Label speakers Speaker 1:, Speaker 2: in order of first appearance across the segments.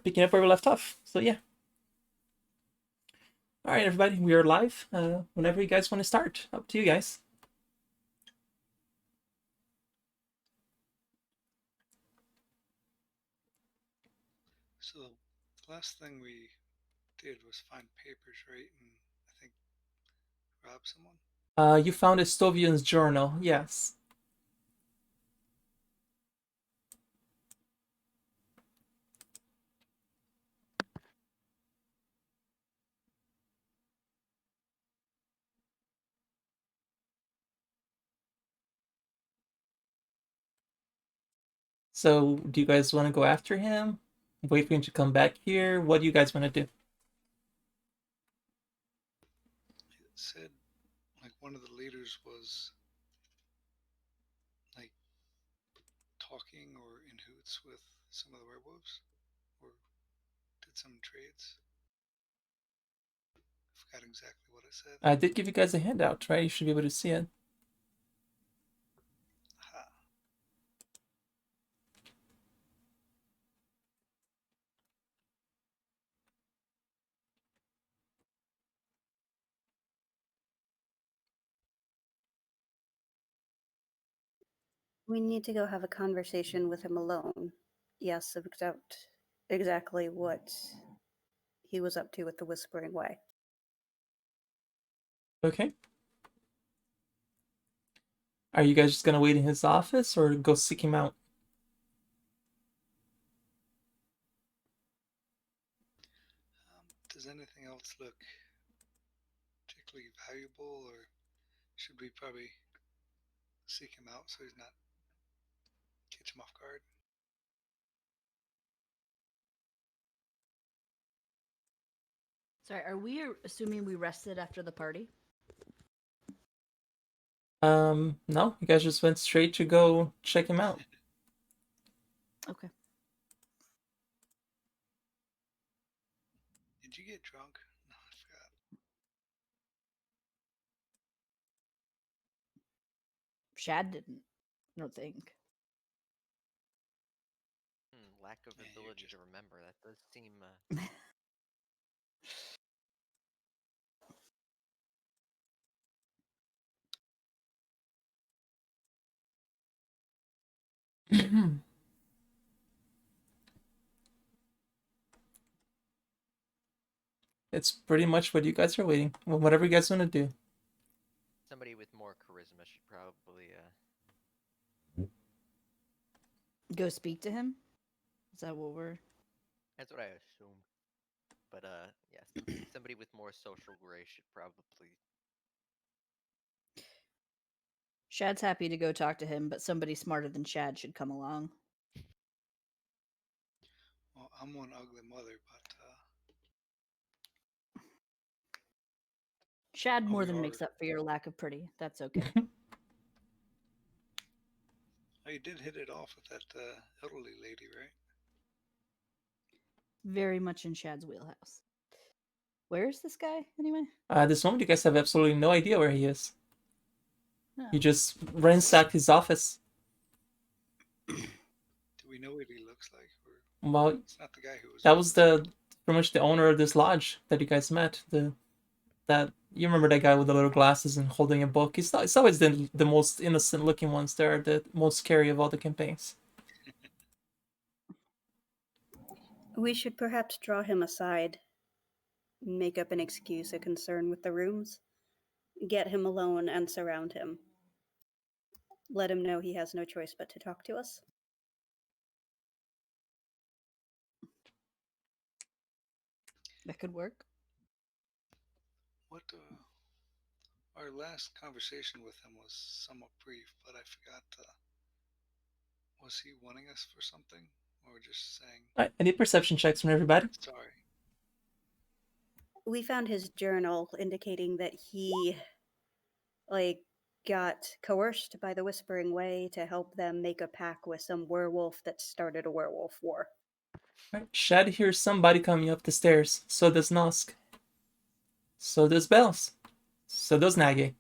Speaker 1: picking up where we left off. So yeah. All right, everybody, we are live. Whenever you guys want to start, up to you guys.
Speaker 2: So the last thing we did was find papers, right? And I think rob someone.
Speaker 1: You found Estovian's journal, yes. So, do you guys want to go after him? Wait for him to come back here? What do you guys want to do?
Speaker 2: It said like one of the leaders was like talking or in hoots with some of the werewolves, or did some trades. I forgot exactly what it said.
Speaker 1: I did give you guys a handout, right? You should be able to see it.
Speaker 2: Ha.
Speaker 3: We need to go have a conversation with him alone. Yes, about exactly what he was up to with the Whispering Way.
Speaker 1: Okay. Are you guys just gonna wait in his office or go seek him out?
Speaker 2: Does anything else look particularly valuable, or should we probably seek him out so he's not catch him off guard?
Speaker 4: Sorry, are we assuming we rested after the party?
Speaker 1: No, you guys just went straight to go check him out.
Speaker 4: Okay.
Speaker 2: Did you get drunk? No, I forgot.
Speaker 4: Shad didn't. I don't think.
Speaker 5: Lack of
Speaker 2: Yeah, you're
Speaker 5: ability
Speaker 2: just-
Speaker 5: to remember. That does seem.
Speaker 1: It's pretty much what you guys are waiting. Well, whatever you guys want to do.
Speaker 5: Somebody with more charisma should probably.
Speaker 4: Go speak to him? Is that what we're...
Speaker 5: That's what I assumed. But yeah, somebody with more social grace should probably.
Speaker 4: Shad's happy to go talk to him, but somebody smarter than Shad should come along.
Speaker 2: Well, I'm one ugly mother, but
Speaker 4: Shad more
Speaker 2: we
Speaker 4: than
Speaker 2: are-
Speaker 4: makes up for your lack of pretty. That's okay.
Speaker 2: oh, you did hit it off with that elderly lady, right?
Speaker 4: Very much in Shad's wheelhouse. Where is this guy, anyway?
Speaker 1: At this moment, you guys have absolutely no idea where he is.
Speaker 4: No.
Speaker 1: You just ransacked his office.
Speaker 2: Do we know what he looks like? Or
Speaker 1: Well,
Speaker 2: it's not the guy who was.
Speaker 1: that was pretty much the owner of this lodge that you guys met. That you remember that guy with the little glasses and holding a book. It's always the most innocent looking ones. They're the most scary of all the campaigns.
Speaker 3: We should perhaps draw him aside, make up an excuse, a concern with the rooms, get him alone and surround him. Let him know he has no choice but to talk to us.
Speaker 4: That could work.
Speaker 2: What? Our last conversation with him was somewhat brief, but I forgot. Was he wanting us for something, or just saying?
Speaker 1: Alright, I need perception checks from everybody.
Speaker 2: Sorry.
Speaker 3: We found his journal indicating that he, got coerced by the Whispering Way to help them make a pact with some werewolf that started a werewolf war.
Speaker 1: Right. Shad hears somebody coming up the stairs. So does Nosk. So does Bells. So does Nage.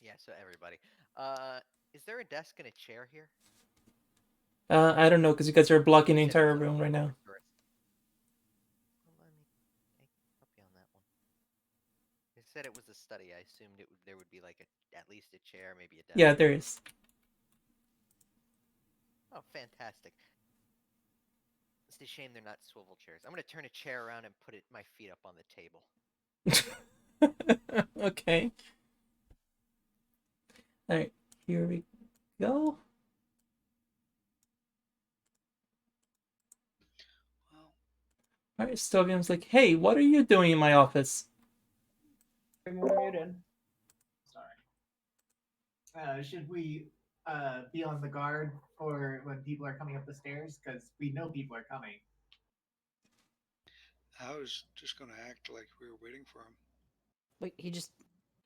Speaker 5: Yeah, so everybody. Is there a desk and a chair here?
Speaker 1: I don't know, because you guys are blocking the
Speaker 5: You said it
Speaker 1: entire
Speaker 5: was a
Speaker 1: room right now.
Speaker 5: first. Well, let me help you on that one. You said it was a study. I assumed there would be like at least a chair, maybe a desk.
Speaker 1: Yeah, there is.
Speaker 5: Oh, fantastic. It's a shame they're not swivel chairs. I'm gonna turn a chair around and put my feet up on the table.
Speaker 1: Okay. All right, here we go.
Speaker 2: Well,
Speaker 1: All right, Stovium's like, hey, what are you doing in my office?
Speaker 6: You're muted. Sorry. Should we be on the guard for when people are coming up the stairs? Because we know people are coming.
Speaker 2: I was just going to act like we were waiting for him.
Speaker 4: Wait, he just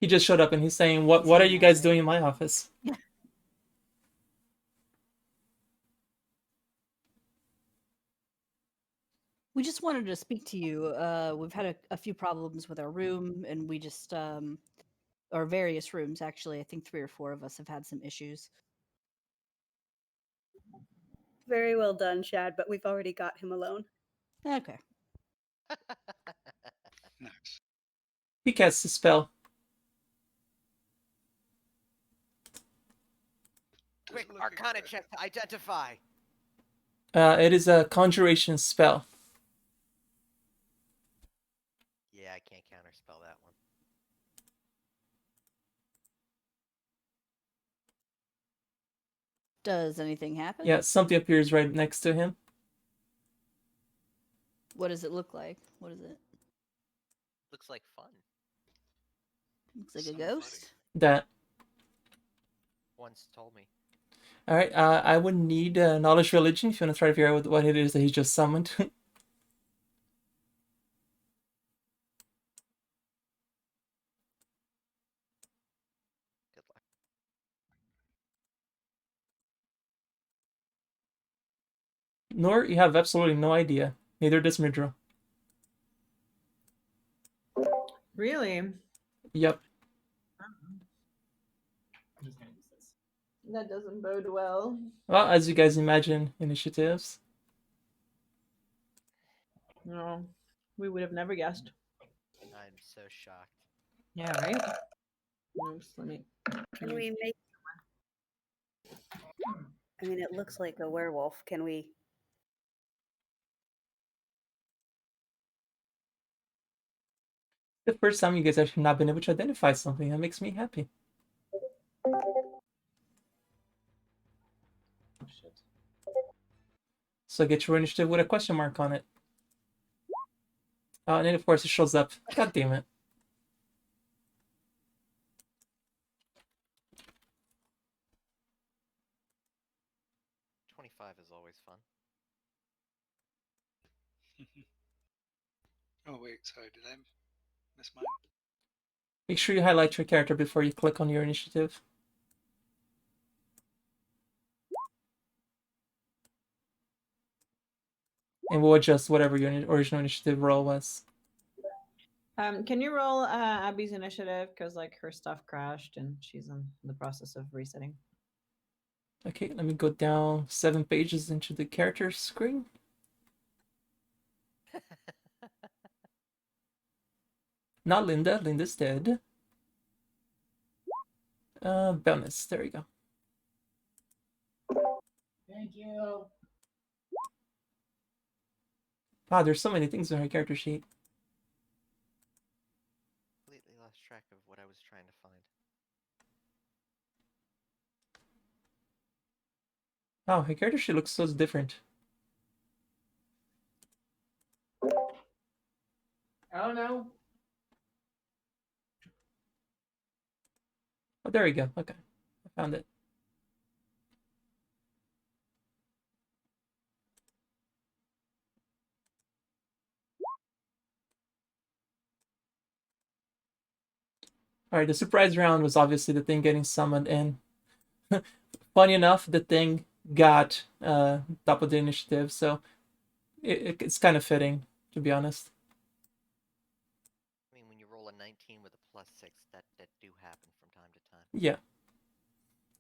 Speaker 1: He just showed up and he's saying, what
Speaker 4: He's
Speaker 1: are
Speaker 4: saying
Speaker 1: you
Speaker 4: that,
Speaker 1: guys
Speaker 4: right?
Speaker 1: doing in my office?
Speaker 4: We just wanted to speak to you. We've had a few problems with our room, and we just or various rooms actually. I think 3 or 4 of us have had some issues.
Speaker 3: Very well done, Shad, but we've already got him alone.
Speaker 4: Okay.
Speaker 2: Nice.
Speaker 1: He casts a spell.
Speaker 2: Does
Speaker 5: Quick,
Speaker 2: it look
Speaker 5: Arcana
Speaker 2: exciting?
Speaker 5: check to identify.
Speaker 1: It is a conjuration spell.
Speaker 5: Yeah, I can't counterspell that one.
Speaker 4: Does anything happen?
Speaker 1: Yeah, something appears right next to him.
Speaker 4: What does it look like? What is it?
Speaker 5: Looks like fun.
Speaker 4: Looks like
Speaker 2: Somebody.
Speaker 4: a ghost.
Speaker 1: That.
Speaker 5: Once told me.
Speaker 1: All right, I would need knowledge religion if you want to try to figure out what it is that he just summoned.
Speaker 5: Good luck.
Speaker 1: Nor you have absolutely no idea. Neither does Midra.
Speaker 7: Really?
Speaker 1: Yep.
Speaker 6: I'm just gonna use this.
Speaker 7: That doesn't bode well.
Speaker 1: Well, as you guys imagine, initiatives.
Speaker 7: No, we would have never guessed.
Speaker 5: I'm so shocked.
Speaker 7: Yeah, right? Oops, let me.
Speaker 3: Can we make. I mean, it looks like a werewolf. Can we.
Speaker 1: The first time you guys have not been able to identify something. That makes me happy.
Speaker 6: Oh, shit.
Speaker 1: So get your initiative with a question mark on it. And then of course it shows up. God damn it.
Speaker 5: Is always fun.
Speaker 2: Oh, wait, sorry, did I miss mine?
Speaker 1: Make sure you highlight your character before you click on your initiative. And we'll adjust whatever your original initiative roll was.
Speaker 7: Can you roll Abby's initiative? Because like her stuff crashed and she's in the process of resetting.
Speaker 1: Okay, let me go down 7 pages into the character screen. Not Linda. Linda's dead. Bonus. There we go.
Speaker 6: Thank you.
Speaker 1: Wow, there's so many things on her character sheet.
Speaker 5: Completely lost track of what I was trying to find.
Speaker 1: Wow, her character sheet looks so different.
Speaker 6: Oh no.
Speaker 1: Oh, there we go. Okay, I found it. All right, the surprise round was obviously the thing getting summoned, and funny enough, the thing got top of the initiative, so it's kind of fitting, to be honest.
Speaker 5: I mean, when you roll a 19 with a +6, that do happen from time to time.
Speaker 1: Yeah.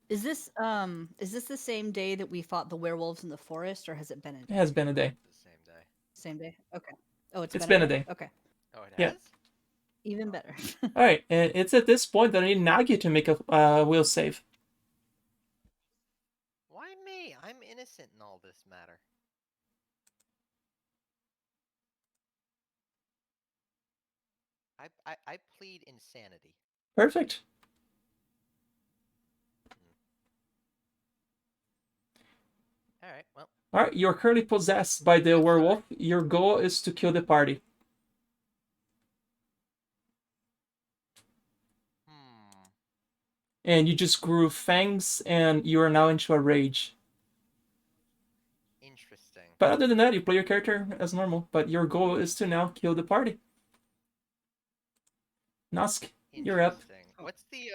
Speaker 4: Is this the same day that we fought the werewolves in the forest, or has it been a
Speaker 1: It
Speaker 4: day?
Speaker 1: has been a day.
Speaker 5: The same day.
Speaker 4: Same day? Okay. Oh,
Speaker 1: It's been a day.
Speaker 4: Okay.
Speaker 5: Oh, it
Speaker 1: Yeah.
Speaker 5: has?
Speaker 4: Even better.
Speaker 1: All right, and it's at this point that I need Nagi to make a will save.
Speaker 5: Why me? I'm innocent in all this matter. I plead insanity.
Speaker 1: Perfect.
Speaker 5: All right. Well,
Speaker 1: All right, you're currently possessed by the
Speaker 5: Yes,
Speaker 1: werewolf. Your goal is to kill the party. And you just grew fangs, and you are now into a rage.
Speaker 5: interesting.
Speaker 1: But other than that, you play your character as normal. But your goal is to now kill the party. Nosk, you're up.
Speaker 5: Interesting. What's the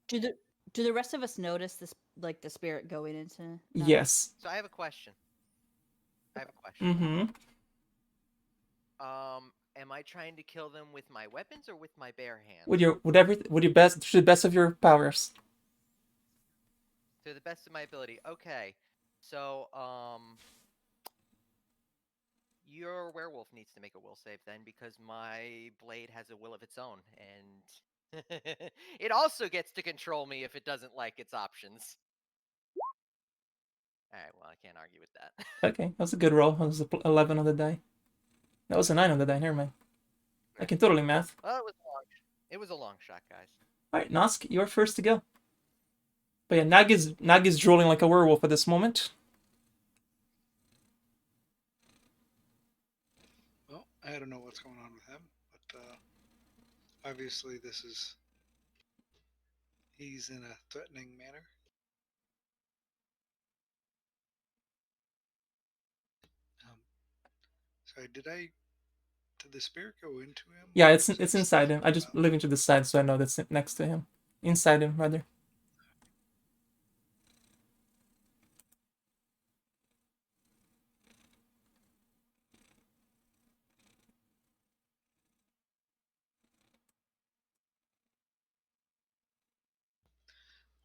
Speaker 4: Do the rest of us notice this, like the spirit going into? Nagi?
Speaker 1: Yes.
Speaker 5: So I have a question.
Speaker 1: Mm-hmm.
Speaker 5: Am I trying to kill them with my weapons or with my bare hands?
Speaker 1: With your best, to the best of your powers.
Speaker 5: To the best of my ability. Okay. So, your werewolf needs to make a will save then, because my blade has a will of its own, and it also gets to control me if it doesn't like its options. Alright, well, I can't argue with that.
Speaker 1: Okay, that was a good roll. That was a 11 on the die. That was a 9 on the die. Never mind. I can totally math.
Speaker 5: Well, it was a long shot, guys.
Speaker 1: All right, Nosk, you're first to go. But yeah, Nagi's drooling like a werewolf at this moment.
Speaker 2: Well, I don't know what's going on with him, but obviously he's in a threatening manner. Sorry, did the spirit go into him?
Speaker 1: Yeah,
Speaker 2: or
Speaker 1: it's
Speaker 2: was it
Speaker 1: inside him. I
Speaker 2: something
Speaker 1: just
Speaker 2: about-
Speaker 1: living to the side so I know that's next to him. Inside him, rather.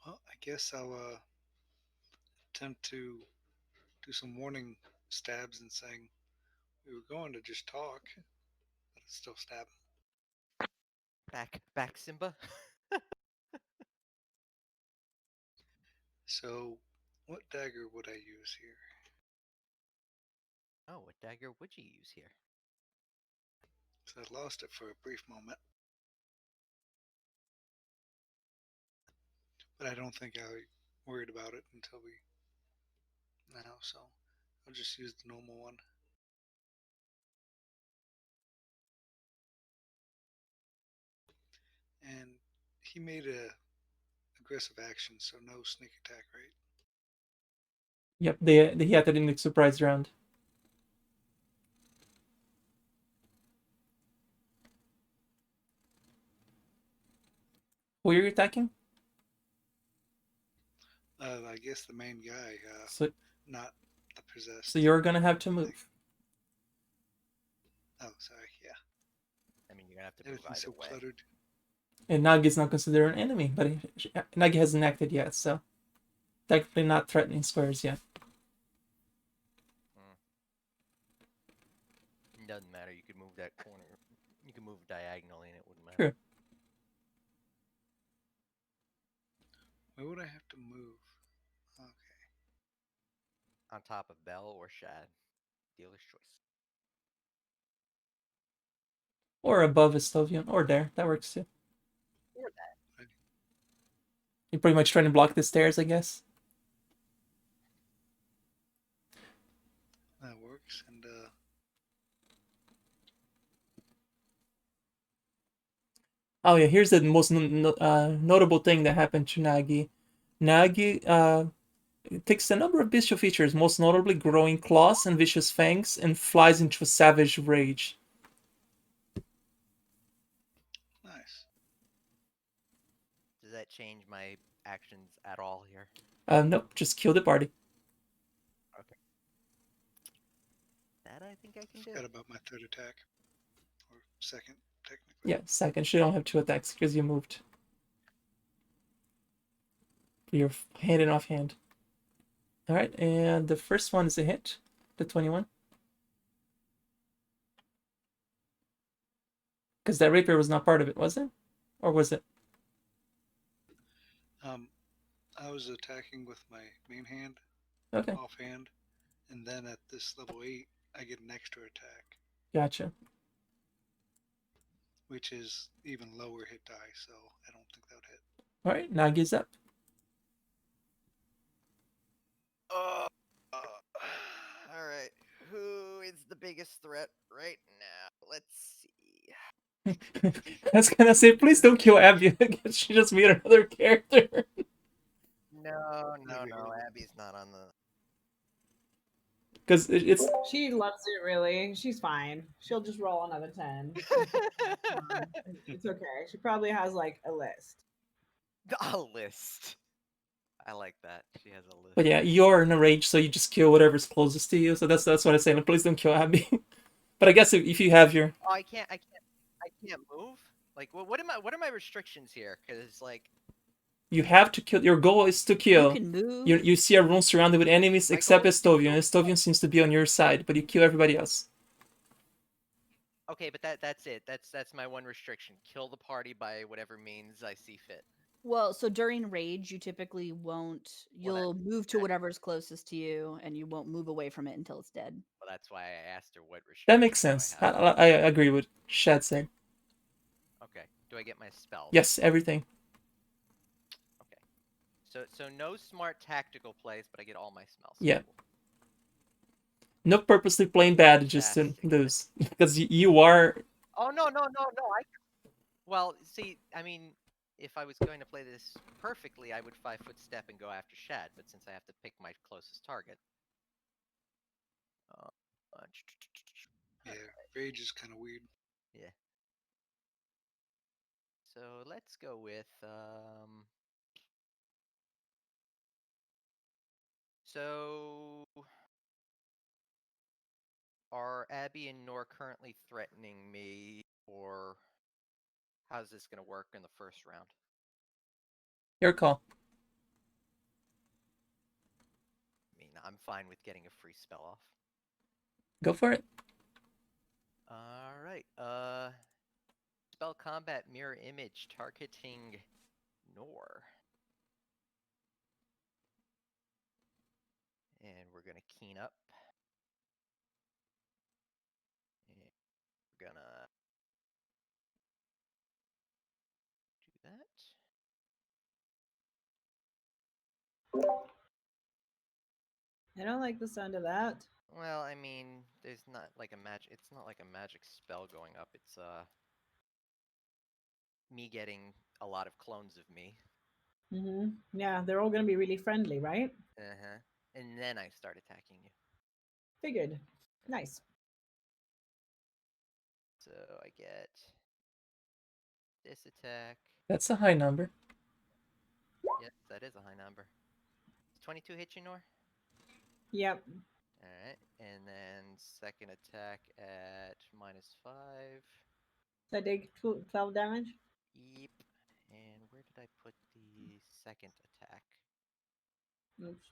Speaker 2: Well, I guess I'll attempt to do some warning stabs and saying we were going to just talk, but it's still stabbing.
Speaker 5: Back, Simba.
Speaker 2: So, what dagger would I use here?
Speaker 5: Oh, what dagger would you use here?
Speaker 2: So I lost it for a brief moment, but I don't think I worried about it until now. So I'll just use the normal one. And he made a aggressive action, so no sneak attack, right?
Speaker 1: Yep, he had that in the surprise round. Who are you attacking?
Speaker 2: I guess the main guy,
Speaker 1: So,
Speaker 2: not the possessed.
Speaker 1: so you're gonna have to move.
Speaker 2: Oh, sorry. Yeah.
Speaker 5: I mean, you're gonna have to move
Speaker 2: Everything's
Speaker 5: either
Speaker 2: so
Speaker 5: way.
Speaker 2: cluttered.
Speaker 1: And Nagi's not considered an enemy, but Nagi hasn't acted yet, so technically not threatening squares yet.
Speaker 5: It doesn't matter. You could move that corner. You can move diagonally, and it wouldn't matter.
Speaker 1: True.
Speaker 2: Where would I have to move? Okay.
Speaker 5: On top of Bell or Shad, dealer's choice.
Speaker 1: Or above Estovian, or there. That works too.
Speaker 5: Or that.
Speaker 1: You're pretty much trying to block the stairs, I guess.
Speaker 2: That works. And
Speaker 1: Oh yeah, here's the most notable thing that happened to Nagi. Nagi takes a number of bestial features, most notably growing claws and vicious fangs, and flies into a savage rage.
Speaker 2: nice.
Speaker 5: Does that change my actions at all here?
Speaker 1: Nope, just kill the party.
Speaker 5: Okay. That I think I can do.
Speaker 2: Forgot about my third attack. Or second, technically.
Speaker 1: Yeah, second. She don't have 2 attacks because you moved. You're hand and offhand. All right, and the first one is a hit, the 21. Because that rapier was not part of it, was it? Or was it?
Speaker 2: I was attacking with my main hand,
Speaker 1: Okay,
Speaker 2: offhand, and then at this level 8, I get an extra attack,
Speaker 1: gotcha.
Speaker 2: which is even lower hit die, so I don't think that would hit.
Speaker 1: All right, Nagi's up.
Speaker 5: All right. Who is the biggest threat right now? Let's see.
Speaker 1: I was gonna say, please don't kill Abby. She just made another character.
Speaker 5: No,
Speaker 2: Maybe roll.
Speaker 5: Abby's not on the.
Speaker 1: Because it's
Speaker 7: She loves it, really. She's fine. She'll just roll another 10. It's okay. She probably has like a list.
Speaker 5: A list. I like that. She has a list.
Speaker 1: But yeah, you're in a rage, so you just kill whatever's closest to you. So that's what I say. Like, please don't kill Abby. But I guess if you have your,
Speaker 5: Oh, I can't move. Like, what are my restrictions here? Because like,
Speaker 1: you have to kill. Your goal is to
Speaker 4: You
Speaker 1: kill.
Speaker 4: can move.
Speaker 1: You see a room surrounded with enemies
Speaker 5: My
Speaker 1: except
Speaker 5: goal-
Speaker 1: Estovian. Estovian seems to be on your side, but you kill everybody else.
Speaker 5: okay, but that's it. That's my one restriction. Kill the party by whatever means I see fit.
Speaker 4: Well, so during rage, you typically won't. You'll move to whatever's closest to you, and you won't move away from it until it's dead.
Speaker 5: Well, that's why I asked her what restrictions.
Speaker 1: That makes
Speaker 5: do I
Speaker 1: sense.
Speaker 5: have.
Speaker 1: I agree with Shad saying.
Speaker 5: Okay. Do I get my spells?
Speaker 1: Yes, everything.
Speaker 5: So no smart tactical plays, but I get all my spells.
Speaker 1: Yeah. Not purposely playing bad just to
Speaker 5: Fantastic.
Speaker 1: lose. Because you are.
Speaker 5: Oh no. Well, see, I mean, if I was going to play this perfectly, I would 5-foot step and go after Shad. But since I have to pick my closest target,
Speaker 2: Yeah, rage is kind of weird.
Speaker 5: yeah. So let's go with So are Abby and Nor currently threatening me, or how's this gonna work in the first round?
Speaker 1: Your call.
Speaker 5: I mean, I'm fine with getting a free spell off.
Speaker 1: Go for it.
Speaker 5: All right. Spell combat mirror image targeting Nor. And we're gonna keen up. And we're gonna do that.
Speaker 7: I don't like the sound of that.
Speaker 5: Well, I mean, there's not like a magic. It's not like a magic spell going up. It's me getting a lot of clones of me.
Speaker 7: Yeah, they're all gonna be really friendly, right?
Speaker 5: And then I start attacking you.
Speaker 7: Figured. Nice.
Speaker 5: So I get this attack.
Speaker 1: That's a high number.
Speaker 5: Yes, that is a high number. 22 hit you, Nor?
Speaker 7: Yep.
Speaker 5: Alright, and then second attack at -5.
Speaker 7: So I did 12 damage.
Speaker 5: Yep. And where did I put the second attack?
Speaker 7: Oops.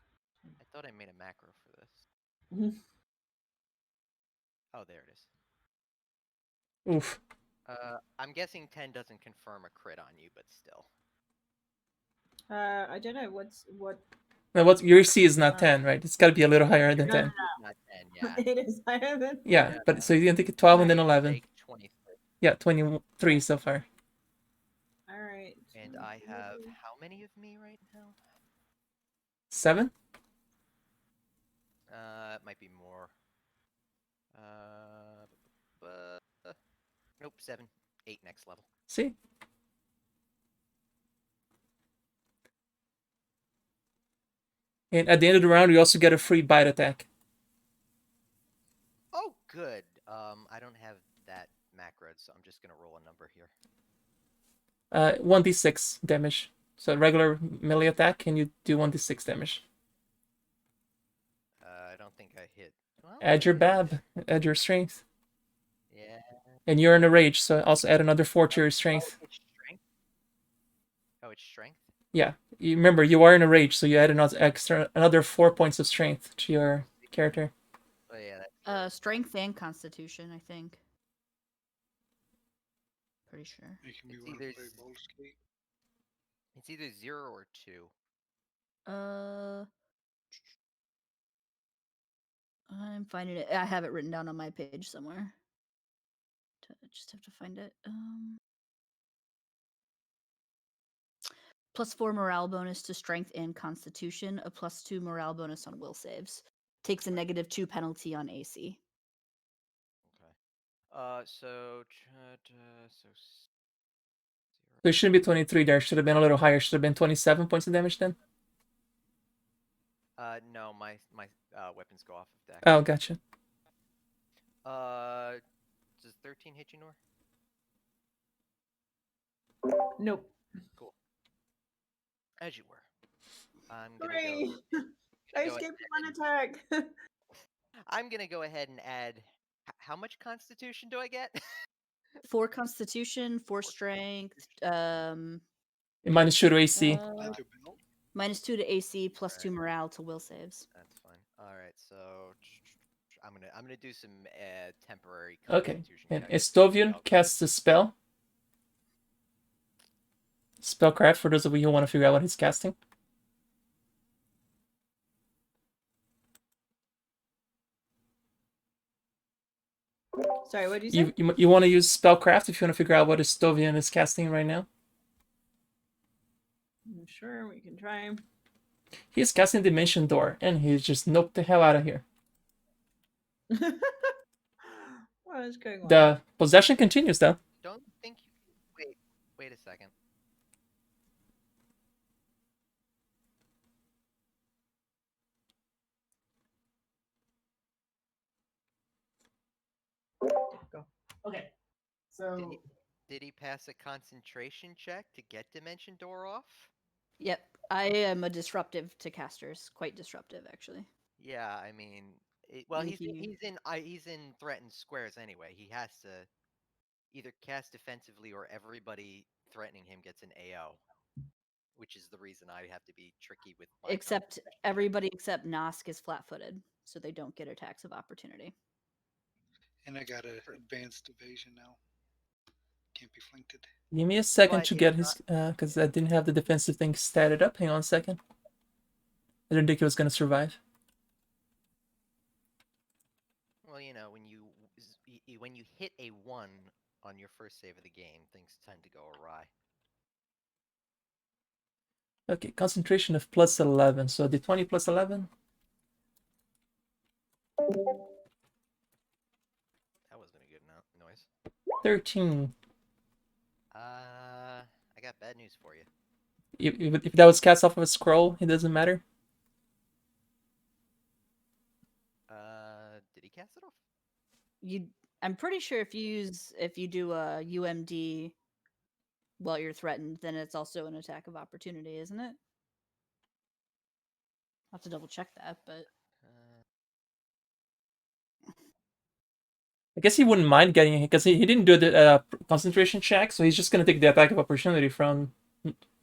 Speaker 5: I thought I made a macro for this.
Speaker 7: Mhm.
Speaker 5: Oh, there it is.
Speaker 1: Oof.
Speaker 5: I'm guessing 10 doesn't confirm a crit on you, but still.
Speaker 7: I don't know what.
Speaker 1: Now, what your C is not 10, right? It's got to be a little higher than
Speaker 7: No,
Speaker 1: 10.
Speaker 5: Not 10, yeah.
Speaker 7: It is higher than.
Speaker 1: Yeah, but so you can take 12 and then 11.
Speaker 5: Take 23.
Speaker 1: Yeah, 23 so far.
Speaker 7: All right.
Speaker 5: And I have how many of me right now?
Speaker 1: 7?
Speaker 5: It might be more. Nope, 7. 8 next level.
Speaker 1: See? And at the end of the round, you also get a free bite attack.
Speaker 5: Oh, good. I don't have that macroed, so I'm just gonna roll a number here.
Speaker 1: 1d6 damage. So regular melee attack, and you do 1d6 damage.
Speaker 5: I don't think I hit. Well,
Speaker 1: Add your
Speaker 5: I hit.
Speaker 1: bab, add your strength.
Speaker 5: Yeah.
Speaker 1: And you're in a rage, so also add another 4 to your strength.
Speaker 5: It's strength. Oh, it's strength.
Speaker 1: Yeah. You remember, you are in a rage, so you add another 4 points of strength to your character.
Speaker 5: Oh yeah, that's
Speaker 4: Strength and Constitution, I think. Pretty sure.
Speaker 2: Making me
Speaker 5: It's
Speaker 2: want to
Speaker 5: either
Speaker 2: play
Speaker 5: s-
Speaker 2: Baldur's Gate.
Speaker 5: It's either 0 or 2.
Speaker 4: I'm finding it. I have it written down on my page somewhere. Just have to find it. +4 morale bonus to strength and constitution, a +2 morale bonus on will saves. Takes a -2 penalty on AC.
Speaker 5: Okay. So
Speaker 1: So it shouldn't be 23 there. Should have been a little higher. Should have been 27 points of damage then.
Speaker 5: no, my weapons go off of deck.
Speaker 1: Oh, gotcha.
Speaker 5: Does 13 hit you, Nor?
Speaker 7: Nope.
Speaker 5: Cool. As you were. I'm gonna go.
Speaker 7: Hooray! I
Speaker 5: go
Speaker 7: escaped
Speaker 5: ahead
Speaker 7: one attack.
Speaker 5: I'm gonna go ahead and add. How much Constitution do I get?
Speaker 4: 4 constitution, 4 strength,
Speaker 1: And -2 to AC.
Speaker 2: Leather belt.
Speaker 4: -2 to AC, +2 morale to will saves.
Speaker 5: That's fine. All right, so I'm gonna do some temporary
Speaker 1: Okay.
Speaker 5: Constitution
Speaker 1: And
Speaker 5: checks.
Speaker 1: Estovian casts a spell. Spellcraft, for those of you who want to figure out what he's casting.
Speaker 7: Sorry, what did you say?
Speaker 1: You want to use spellcraft if you want to figure out what Estovian is casting right now.
Speaker 7: Sure, we can try.
Speaker 1: He's casting Dimension Door, and he's just noped the hell out of here.
Speaker 7: What is going on?
Speaker 1: The possession continues, though.
Speaker 5: Don't think you. Wait a second.
Speaker 6: Go. Okay. So
Speaker 5: Did he pass a concentration check to get Dimension Door off?
Speaker 4: Yep, I am a disruptive to casters. Quite disruptive, actually.
Speaker 5: Yeah, I mean,
Speaker 4: Thank
Speaker 5: he's in threatened squares anyway. He has to either cast defensively or everybody threatening him gets an AO, which is the reason I have to be tricky with my
Speaker 4: Except
Speaker 5: concentration check.
Speaker 4: everybody except Nosk is flat-footed, so they don't get attacks of opportunity.
Speaker 2: And I got an advanced evasion now. Can't be flanked.
Speaker 1: Give me a second
Speaker 5: But
Speaker 1: to
Speaker 5: it's
Speaker 1: get his, because I didn't have the defensive thing statted up. Hang on a second. I didn't think he was going to survive.
Speaker 5: Well, you know, when you hit a 1 on your first save of the game, things tend to go awry.
Speaker 1: Okay, concentration of +11. So the 20 + 11.
Speaker 5: That wasn't a good noise.
Speaker 1: 13.
Speaker 5: I got bad news for you.
Speaker 1: If that was cast off of a scroll, it doesn't matter.
Speaker 5: Did he cast it off?
Speaker 4: I'm pretty sure if you do a UMD while you're threatened, then it's also an attack of opportunity, isn't it? I'll have to double check that, but
Speaker 1: I guess he wouldn't mind getting it because he didn't do the concentration check, so he's just gonna take the attack of opportunity from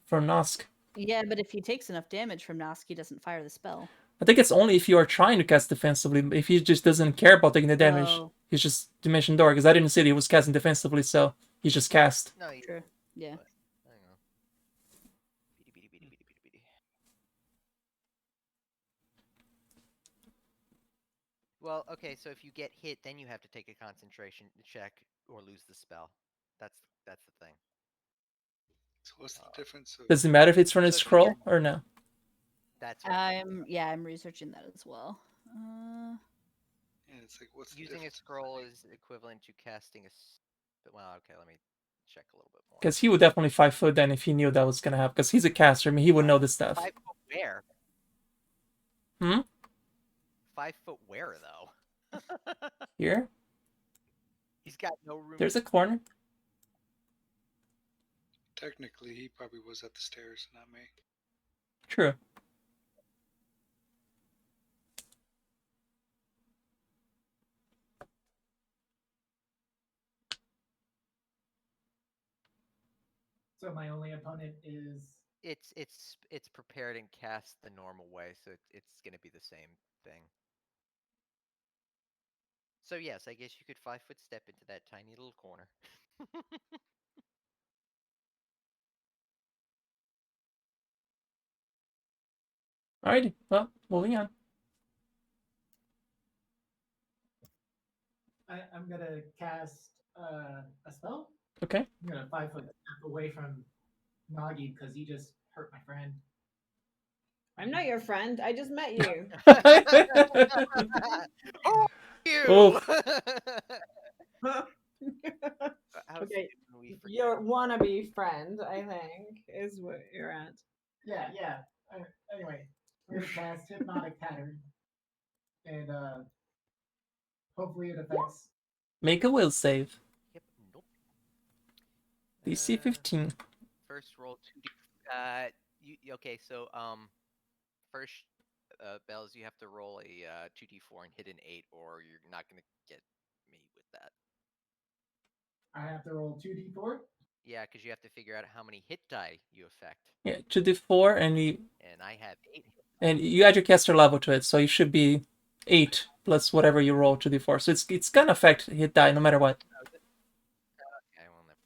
Speaker 1: Nosk.
Speaker 4: yeah, but if he takes enough damage from Nosk, he doesn't fire the spell.
Speaker 1: I think it's only if you are trying to cast defensively. If he just doesn't care about taking the damage,
Speaker 4: Oh.
Speaker 1: he's just Dimension Door. Because I didn't say that he was casting defensively, so he's just cast.
Speaker 5: No,
Speaker 4: True. Yeah.
Speaker 5: But, hang on. Beady. Well, okay, so if you get hit, then you have to take a concentration check or lose the spell. That's the thing.
Speaker 2: So what's the difference?
Speaker 1: Does it matter if it's from a
Speaker 5: So if you
Speaker 1: scroll
Speaker 5: get-
Speaker 1: or no?
Speaker 5: That's what
Speaker 4: I'm researching that as well.
Speaker 2: Yeah, it's like what's the
Speaker 5: using a
Speaker 2: difference?
Speaker 5: scroll is equivalent to casting a. Well, okay, let me check a little bit more.
Speaker 1: Because he would definitely 5-foot then if he knew that was gonna happen. Because he's a caster. I mean, he would know this stuff.
Speaker 5: 5 foot where?
Speaker 1: Hmm?
Speaker 5: 5 foot where though?
Speaker 1: Here?
Speaker 5: He's got no room.
Speaker 1: There's a corner.
Speaker 2: Technically, he probably was at the stairs, not me.
Speaker 1: True.
Speaker 6: my only opponent is
Speaker 5: It's prepared and cast the normal way, so it's gonna be the same thing. So yes, I guess you could 5-foot step into that tiny little corner.
Speaker 1: Alrighty, well, moving on.
Speaker 6: I'm gonna cast a spell.
Speaker 1: Okay.
Speaker 6: I'm gonna 5-foot step away from Nagi because he just hurt my friend.
Speaker 7: I'm not your friend. I just met you.
Speaker 5: Oh, you!
Speaker 1: Oh.
Speaker 5: How
Speaker 7: Okay,
Speaker 5: soon can we forget?
Speaker 7: your wannabe friend, I think, is what you're at.
Speaker 6: Yeah. Anyway, we're gonna cast hypnotic pattern, and hopefully it affects.
Speaker 1: Make a will save.
Speaker 5: Yep, nope.
Speaker 1: DC 15.
Speaker 5: First roll 2d. Okay, so first, Bells, you have to roll a 2d4 and hit an 8, or you're not gonna get me with that.
Speaker 6: I have to roll 2d4.
Speaker 5: Yeah, because you have to figure out how many hit die you affect.
Speaker 1: Yeah, 2d4, and
Speaker 5: I have 8.
Speaker 1: and you add your caster level to it, so you should be 8 plus whatever you roll 2d4. So it's gonna affect hit die no matter what.
Speaker 5: Okay, well, never.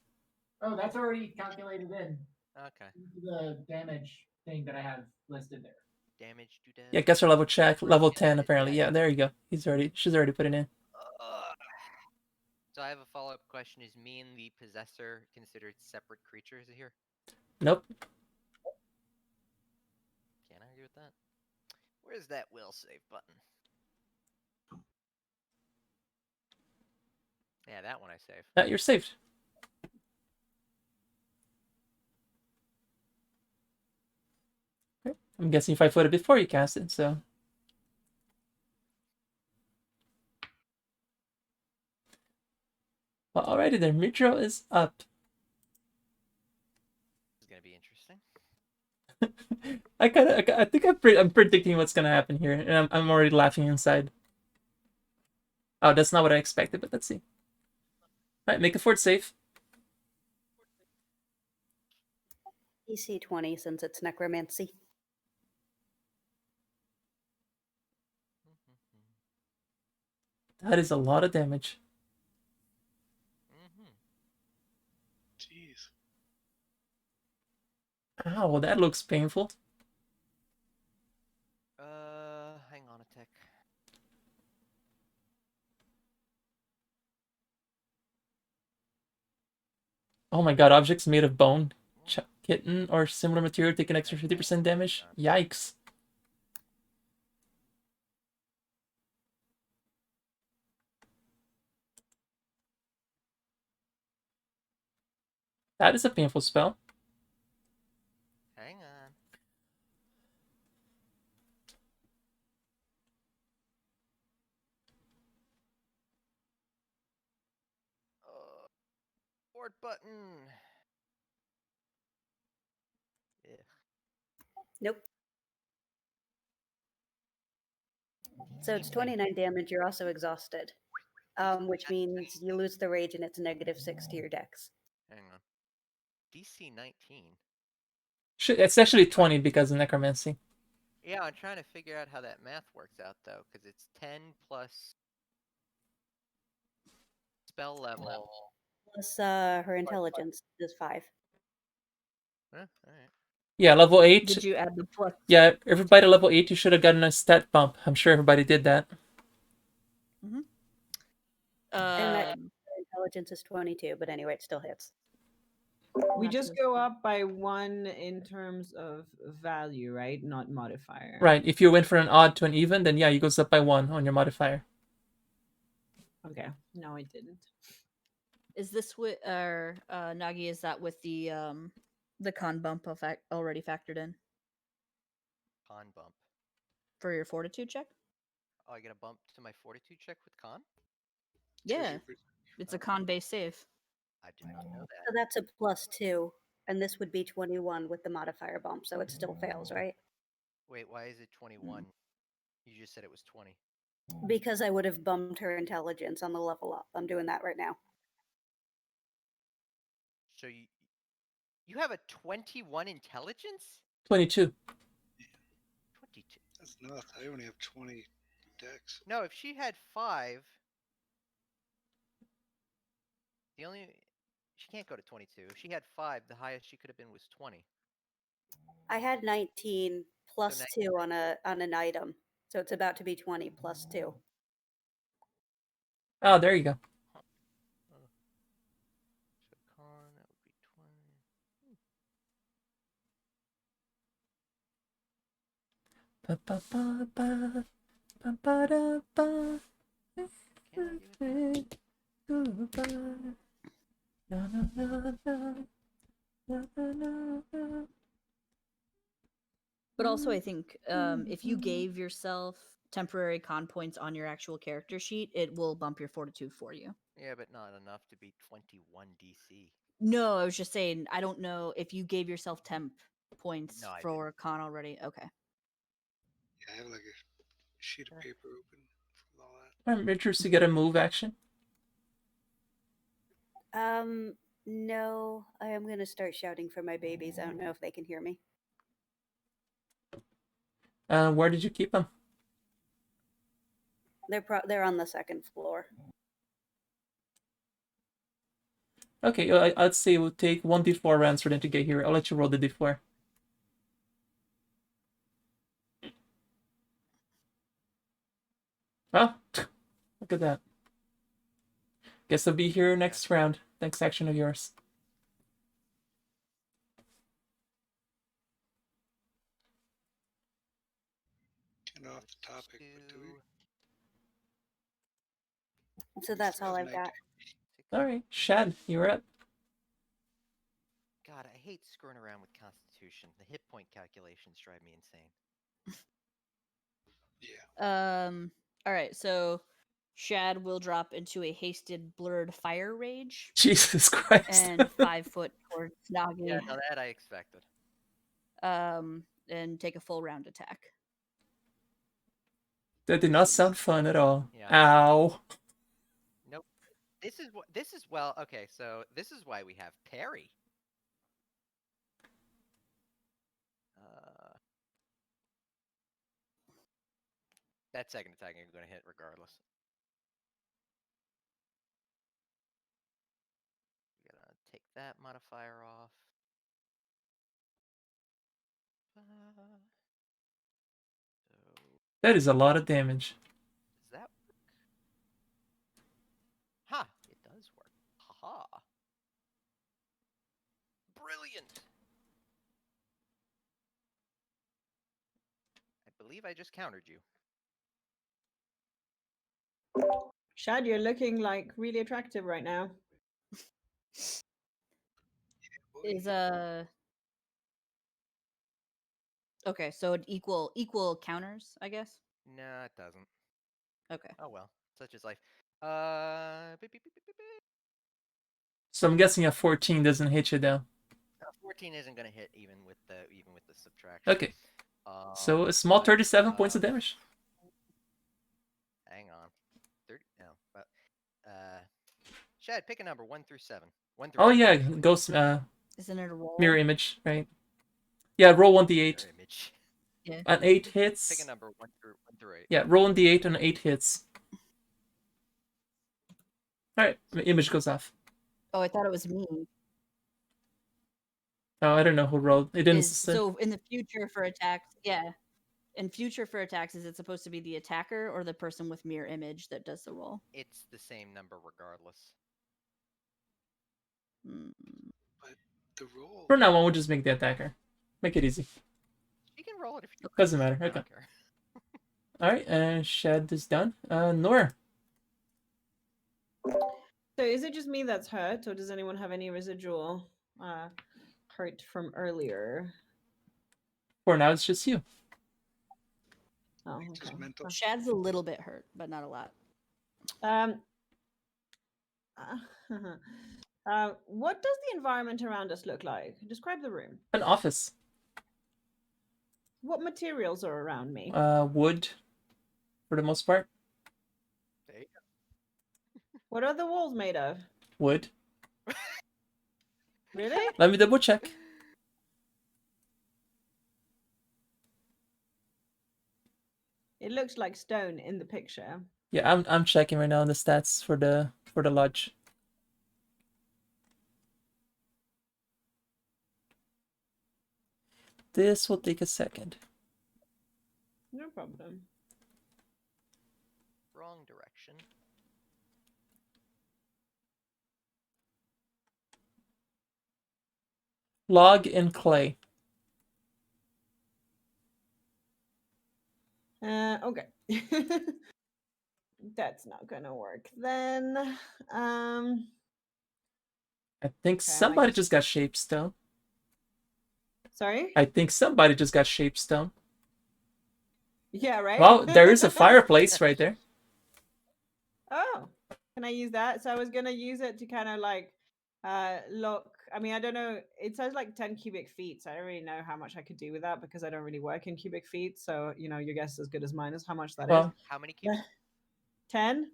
Speaker 6: Oh, that's already calculated in
Speaker 5: Okay.
Speaker 6: the damage thing that I have listed there.
Speaker 5: Damage to death.
Speaker 1: Yeah, caster level check, level 10 apparently. Yeah, there you go. She's already put it in.
Speaker 5: So I have a follow-up question. Is me and the possessor considered separate creatures here?
Speaker 1: Nope.
Speaker 5: Can't argue with that. Where's that will save button? Yeah, that one I save.
Speaker 1: You're saved. Okay. I'm guessing you 5-footed before you cast it, so. Well, alrighty then. Mitro is up.
Speaker 5: This is gonna be interesting.
Speaker 1: I think I'm predicting what's gonna happen here, and I'm already laughing inside. Oh, that's not what I expected, but let's see. Alright, make a fort save.
Speaker 3: DC 20 since it's necromancy.
Speaker 1: That is a lot of damage.
Speaker 2: Jeez.
Speaker 1: Ow, well, that looks painful.
Speaker 5: Hang on a tick.
Speaker 1: Oh my god, objects made of bone, kitten, or similar material take an extra 50% damage? Yikes. That is a painful spell.
Speaker 5: Hang on. Board button. Yeah.
Speaker 3: Nope. So it's 29 damage. You're also exhausted, which means you lose the rage and it's -6 to your dex.
Speaker 5: Hang on. DC 19.
Speaker 1: It's actually 20 because of necromancy.
Speaker 5: Yeah, I'm trying to figure out how that math works out though, because it's 10 plus spell level.
Speaker 3: Plus her intelligence is 5.
Speaker 5: Huh? All right.
Speaker 1: Yeah, level 8.
Speaker 4: Did you add the plus?
Speaker 1: Yeah, everybody at level 8, you should have gotten a stat bump. I'm sure everybody did that.
Speaker 3: And that intelligence is 22, but anyway, it still hits.
Speaker 7: We just go up by 1 in terms of value, right? Not modifier.
Speaker 1: Right, if you went from an odd to an even, then yeah, it goes up by 1 on your modifier.
Speaker 7: Okay, no, I didn't.
Speaker 4: Is this with Nagi? Is that with the con bump already factored in
Speaker 5: Con bump.
Speaker 4: for your fortitude check?
Speaker 5: Oh, I get a bump to my fortitude check with con?
Speaker 4: Yeah, it's a con-based save.
Speaker 5: I did not know
Speaker 3: So
Speaker 5: that.
Speaker 3: that's a +2, and this would be 21 with the modifier bump, so it still fails, right?
Speaker 5: Wait, why is it 21? You just said it was 20.
Speaker 3: Because I would have bumped her intelligence on the level up. I'm doing that right now.
Speaker 5: So you You have a 21 intelligence?
Speaker 1: 22.
Speaker 5: 22.
Speaker 2: That's nuts. I only have 20 decks.
Speaker 5: No, if she had 5, the only she can't go to 22. If she had 5, the highest she could have been was 20.
Speaker 3: I had 19 plus
Speaker 5: nice.
Speaker 3: 2 on an item, so it's about to be 20 plus 2.
Speaker 1: Oh, there you go.
Speaker 5: So con, that would be 20.
Speaker 1: Ba, ba, ba, ba, ba, ba, da, ba.
Speaker 5: Can't argue with that.
Speaker 1: Na, na, na, na, na, na, na, na.
Speaker 4: But also, I think if you gave yourself temporary con points on your actual character sheet, it will bump your fortitude for you.
Speaker 5: Yeah, but not enough to be 21 DC.
Speaker 4: No, I was just saying, I don't know if you gave yourself temp points
Speaker 5: No, I
Speaker 4: for con already. Okay.
Speaker 2: Yeah, I have like a sheet of paper open from all that.
Speaker 1: I'm interested to get a move action.
Speaker 3: No, I am going to start shouting for my babies. I don't know if they can hear me.
Speaker 1: Where did you keep them?
Speaker 3: They're on the second floor.
Speaker 1: Okay, I'd say it would take 1d4 rounds for them to get here. I'll let you roll the d4. Oh, look at that. Guess they'll be here next round. Next action of yours.
Speaker 2: Kind of off the topic, but do we?
Speaker 3: So that's all I've got.
Speaker 1: Alright, Shad, you're up.
Speaker 5: God, I hate screwing around with Constitution. The hit point calculations drive me insane.
Speaker 2: Yeah.
Speaker 4: All right, so Shad will drop into a hasted blurred fire rage
Speaker 1: Jesus Christ.
Speaker 4: and 5 foot towards Nagi.
Speaker 5: Yeah, no, that I expected.
Speaker 4: And take a full round attack.
Speaker 1: That did not sound fun at all.
Speaker 5: Yeah.
Speaker 1: Ow.
Speaker 5: Nope. This is well, okay, so this is why we have parry. That second attack is going to hit regardless. We're going to take that modifier off. So
Speaker 1: That is a lot of damage.
Speaker 5: does that work? Ha! It does work. Haha. Brilliant! I believe I just countered you.
Speaker 7: Shad, you're looking like really attractive right now.
Speaker 4: Is okay, so it equal counters, I guess.
Speaker 5: No, it doesn't.
Speaker 4: Okay.
Speaker 5: Oh well, such is life. Beep, beep, beep, beep, beep, beep.
Speaker 1: So I'm guessing a 14 doesn't hit you though.
Speaker 5: 14 isn't going to hit even with the subtraction.
Speaker 1: Okay. So a small 37 points of damage.
Speaker 5: Hang on. 30? No. But, Shad, pick a number 1 through 7. 1 through
Speaker 1: Oh
Speaker 5: 8,
Speaker 1: yeah,
Speaker 5: actually.
Speaker 1: ghost
Speaker 4: Isn't it a roll?
Speaker 1: mirror image, right? Yeah, roll 1d8.
Speaker 5: Mirror image.
Speaker 4: Yeah.
Speaker 1: An 8 hits.
Speaker 5: Pick a number 1 through 8.
Speaker 1: Yeah, roll 1d8 and 8 hits. Alright, the image goes off.
Speaker 4: Oh, I thought it was me.
Speaker 1: Oh, I don't know who rolled. It didn't say.
Speaker 4: So in the future for attacks, yeah. In future for attacks, is it supposed to be the attacker or the person with mirror image that does the roll?
Speaker 5: It's the same number regardless.
Speaker 4: Hmm.
Speaker 2: But the roll.
Speaker 1: For now on, we'll just make the attacker. Make it easy.
Speaker 5: You can roll it if you
Speaker 1: Doesn't matter.
Speaker 5: I
Speaker 1: Okay.
Speaker 5: don't care.
Speaker 1: Alright, Shad is done. Nora.
Speaker 7: So is it just me that's hurt, or does anyone have any residual hurt from earlier?
Speaker 1: For now, it's just you.
Speaker 7: Oh,
Speaker 2: Just
Speaker 7: okay.
Speaker 2: mental.
Speaker 4: Shad's a little bit hurt, but not a lot.
Speaker 7: What does the environment around us look like? Describe the room.
Speaker 1: An office.
Speaker 7: What materials are around me?
Speaker 1: Wood, for the most part.
Speaker 5: There you go.
Speaker 7: What are the walls made of?
Speaker 1: Wood.
Speaker 7: Really?
Speaker 1: Let me double check.
Speaker 7: It looks like stone in the picture.
Speaker 1: Yeah, I'm checking right now on the stats for the lodge. This will take a second.
Speaker 7: No problem.
Speaker 5: Wrong direction.
Speaker 1: Log in clay.
Speaker 7: Okay. That's not gonna work then. Um,
Speaker 1: I think
Speaker 7: Okay,
Speaker 1: somebody just got shapestone.
Speaker 7: sorry?
Speaker 1: I think somebody just got shapestone.
Speaker 7: Yeah, right?
Speaker 1: Well, there is a fireplace right there.
Speaker 7: Oh, can I use that? So I was gonna use it to kind of like look. I mean, I don't know. It says like 10 cubic feet, so I don't really know how much I could do with that because I don't really work in cubic feet. So your guess is as good as mine as how much that is.
Speaker 1: Well,
Speaker 5: How many cubes?
Speaker 7: 10.
Speaker 5: 3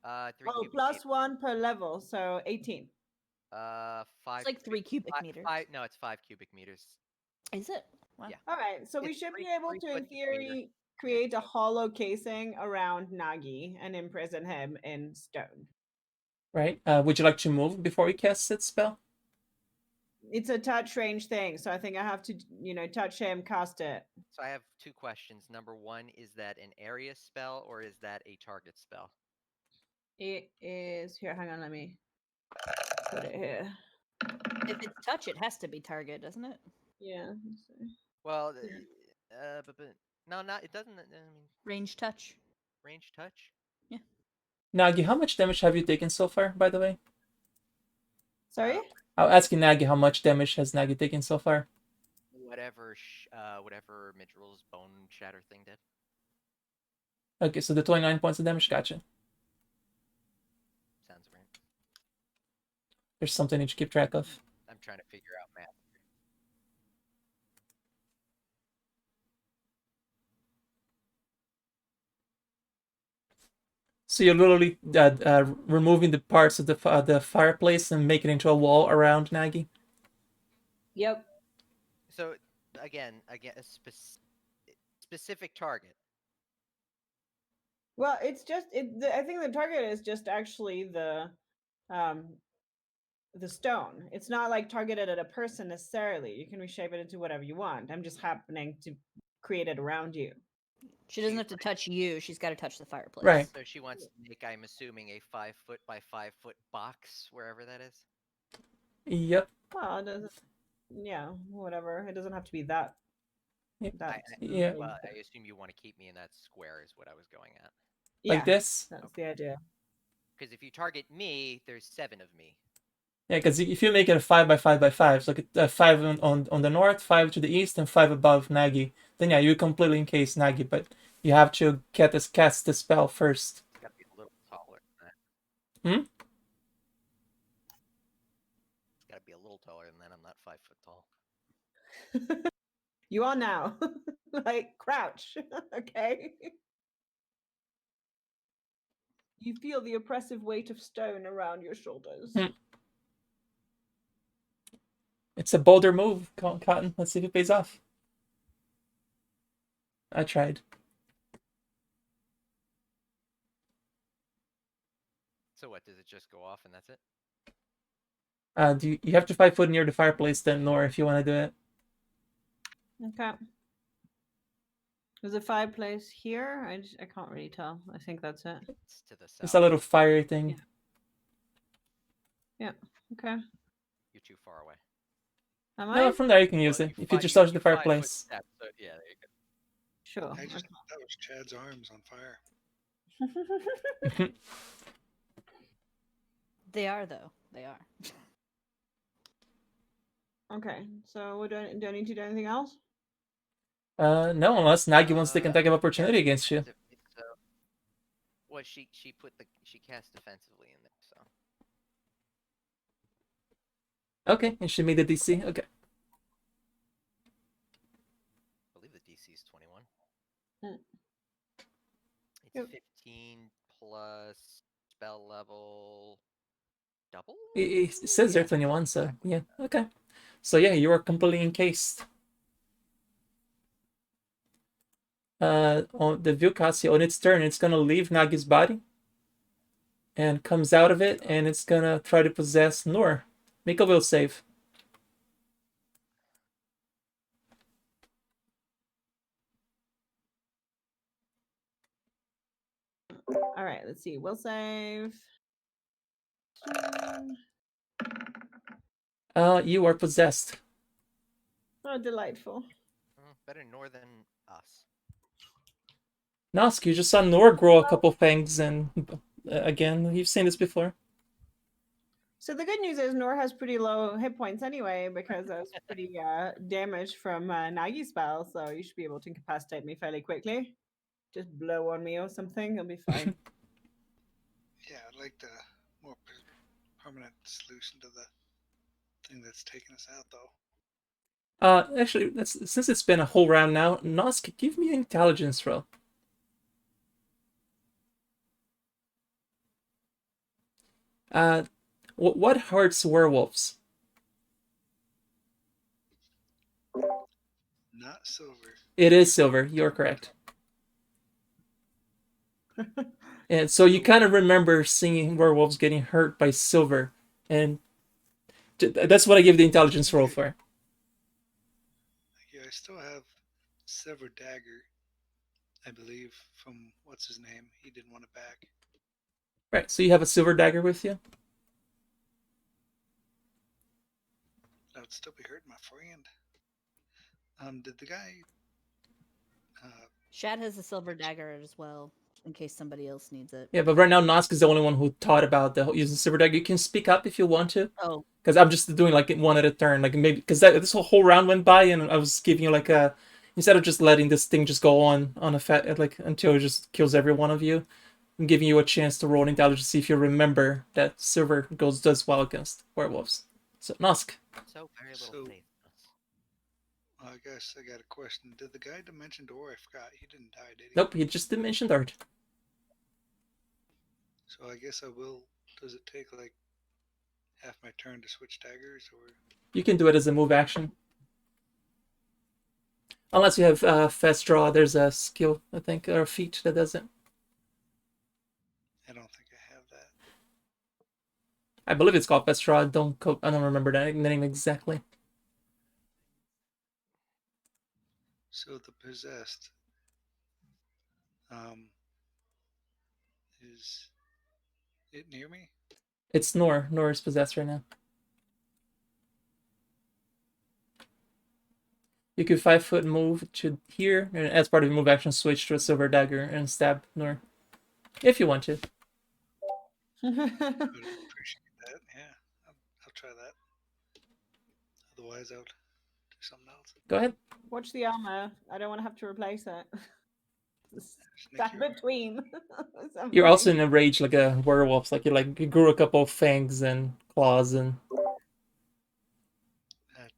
Speaker 7: Oh,
Speaker 5: cubic
Speaker 7: plus
Speaker 5: meters.
Speaker 7: 1 per level, so 18.
Speaker 5: 5.
Speaker 4: It's like 3 cubic meters.
Speaker 5: No, it's 5 cubic meters.
Speaker 4: Is it? Wow.
Speaker 5: Yeah.
Speaker 7: All right, so we
Speaker 5: It's
Speaker 7: should be
Speaker 5: 3
Speaker 7: able to, in
Speaker 5: 3 foot meter.
Speaker 7: theory, create a hollow casing around Nagi and imprison him in stone.
Speaker 1: right. Would you like to move before he casts its spell?
Speaker 7: It's a touch range thing, so I think I have to, touch him, cast it.
Speaker 5: So I have 2 questions. Number 1, is that an area spell or is that a target spell?
Speaker 7: It is here. Hang on, let me put it here.
Speaker 4: If it's touch, it has to be target, doesn't it?
Speaker 7: Yeah. let's see.
Speaker 5: Well,
Speaker 7: Yeah.
Speaker 5: but no, not it doesn't. I mean,
Speaker 4: Range touch.
Speaker 5: range touch.
Speaker 1: Nagi, how much damage have you taken so far, by the way?
Speaker 7: Sorry.
Speaker 1: I'll ask you, Nagi, how much damage has Nagi taken so far?
Speaker 5: Whatever Midrill's bone shatter thing did.
Speaker 1: Okay, so the 29 points of damage, gotcha.
Speaker 5: Sounds right.
Speaker 1: There's something you need to keep track of.
Speaker 5: I'm trying to figure out math.
Speaker 1: So you're literally removing the parts of the fireplace and making it into a wall around Nagi?
Speaker 7: Yep.
Speaker 5: So again, a specific target.
Speaker 7: Well, it's just I think the target is just actually the stone. It's not like targeted at a person necessarily. You can reshape it into whatever you want. I'm just happening to create it around you.
Speaker 4: She doesn't have to touch you. She's got to touch the fireplace.
Speaker 1: Right.
Speaker 5: So she wants to make, I'm assuming, a 5 foot by 5 foot box wherever that is.
Speaker 1: Yep.
Speaker 7: Well, it doesn't. Yeah, whatever. It doesn't have to be that.
Speaker 1: Yep.
Speaker 7: That.
Speaker 1: Yeah.
Speaker 5: Well, I assume you want to keep me in that square is what I was going at.
Speaker 1: Like
Speaker 7: Yeah,
Speaker 1: this?
Speaker 7: that's the idea.
Speaker 5: Because if you target me, there's 7 of me.
Speaker 1: Yeah, because if you make it a 5 by 5 by 5, so like a 5 on the north, 5 to the east, and 5 above Nagi, then yeah, you completely encase Nagi, but you have to cast the spell first.
Speaker 5: It's got to be a little taller than that.
Speaker 1: Hmm?
Speaker 5: It's got to be a little taller than that. I'm not 5 foot tall.
Speaker 7: You are now. Like, crouch. Okay. You feel the oppressive weight of stone around your shoulders.
Speaker 1: It's a bolder move, Cotton. Let's see if it pays off. I tried.
Speaker 5: So what, does it just go off and that's it?
Speaker 1: You have to 5 foot near the fireplace then, Nora, if you want to do it.
Speaker 7: Okay. There's a fireplace here. I can't really tell. I think that's it.
Speaker 5: It's to the south.
Speaker 1: It's a little fiery thing.
Speaker 7: Yeah. Okay.
Speaker 5: You're too far away.
Speaker 7: Am I?
Speaker 1: No, from there you can use
Speaker 5: Well,
Speaker 1: it. If you just touch the
Speaker 5: 5 foot
Speaker 1: fireplace.
Speaker 5: step, so yeah, there you go.
Speaker 7: Sure.
Speaker 2: That was Chad's arms on fire.
Speaker 4: They are, though. They are.
Speaker 7: Okay. So do I need to do anything else?
Speaker 1: No, unless Nagi wants to take an attack of opportunity against you.
Speaker 5: So, well, she cast defensively in there, so.
Speaker 1: Okay, and she made the DC. Okay.
Speaker 5: I believe the DC is 21.
Speaker 7: Mm.
Speaker 5: It's
Speaker 7: Yep.
Speaker 5: 15 plus spell level double?
Speaker 1: It says there
Speaker 5: Yeah,
Speaker 1: 21, so
Speaker 5: exactly.
Speaker 1: yeah, okay. So yeah, you are completely encased. On the Vilcasi, on its turn, it's gonna leave Nagi's body and comes out of it, and it's gonna try to possess Noor. Make a will save.
Speaker 7: All right, let's see. We'll save.
Speaker 1: You are possessed.
Speaker 7: Oh, delightful.
Speaker 5: Better Nor than us.
Speaker 1: Nosk, you just saw Noor grow a couple fangs, and again, you've seen this before.
Speaker 7: So the good news is Nor has pretty low hit points anyway because I was pretty damaged from Nagi's spell, so you should be able to incapacitate me fairly quickly. Just blow on me or something, it'll be fine.
Speaker 2: Yeah, I'd like the more permanent solution to the thing that's taking us out, though.
Speaker 1: Actually, since it's been a whole round now, Nosk, give me an intelligence roll. What hurts werewolves?
Speaker 2: Not silver.
Speaker 1: It is silver. You're correct. And so you kind of remember seeing werewolves getting hurt by silver, and that's what I give the intelligence roll for.
Speaker 2: Yeah, I still have Sever Dagger, I believe, from what's his name. He didn't want it back.
Speaker 1: Right. So you have a silver dagger with you.
Speaker 2: That would still be hurting my friend. Did the guy?
Speaker 4: Shad has a silver dagger as well, in case somebody else needs it.
Speaker 1: Yeah, but right now Nosk is the only one who thought about using silver dagger. You can speak up if you want to.
Speaker 4: Oh,
Speaker 1: Because I'm just doing like one at a turn, like maybe because this whole round went by, and I was giving you like a instead of just letting this thing just go on a like until it just kills every one of you, I'm giving you a chance to roll intelligence to see if you remember that silver does well against werewolves. So Nosk,
Speaker 5: So very little
Speaker 2: So-
Speaker 5: faith in us.
Speaker 2: I guess I got a question. Did the guy Dimension Door? I forgot. He didn't die, did he?
Speaker 1: nope, you just mentioned art.
Speaker 2: So I guess I will. Does it take like half my turn to switch daggers, or
Speaker 1: You can do it as a move action, unless you have fast draw. There's a skill I think or a feat that does it.
Speaker 2: I don't think I have that.
Speaker 1: I believe it's called fast draw. I don't remember the name exactly.
Speaker 2: So the possessed is it near me?
Speaker 1: It's Nor. Nor is possessed right now. You could 5-foot move to here, and as part of your move action, switch to a silver dagger and stab Nor, if you want to.
Speaker 2: I would appreciate that. Yeah, I'll try that. Otherwise, I would do something else.
Speaker 1: Go ahead.
Speaker 7: Watch the armor. I don't want to have to replace it.
Speaker 2: Sneak
Speaker 7: Stand
Speaker 2: your-
Speaker 7: between.
Speaker 1: You're also
Speaker 7: something.
Speaker 1: in a rage like a werewolf. Like you grew a couple of fangs and claws and.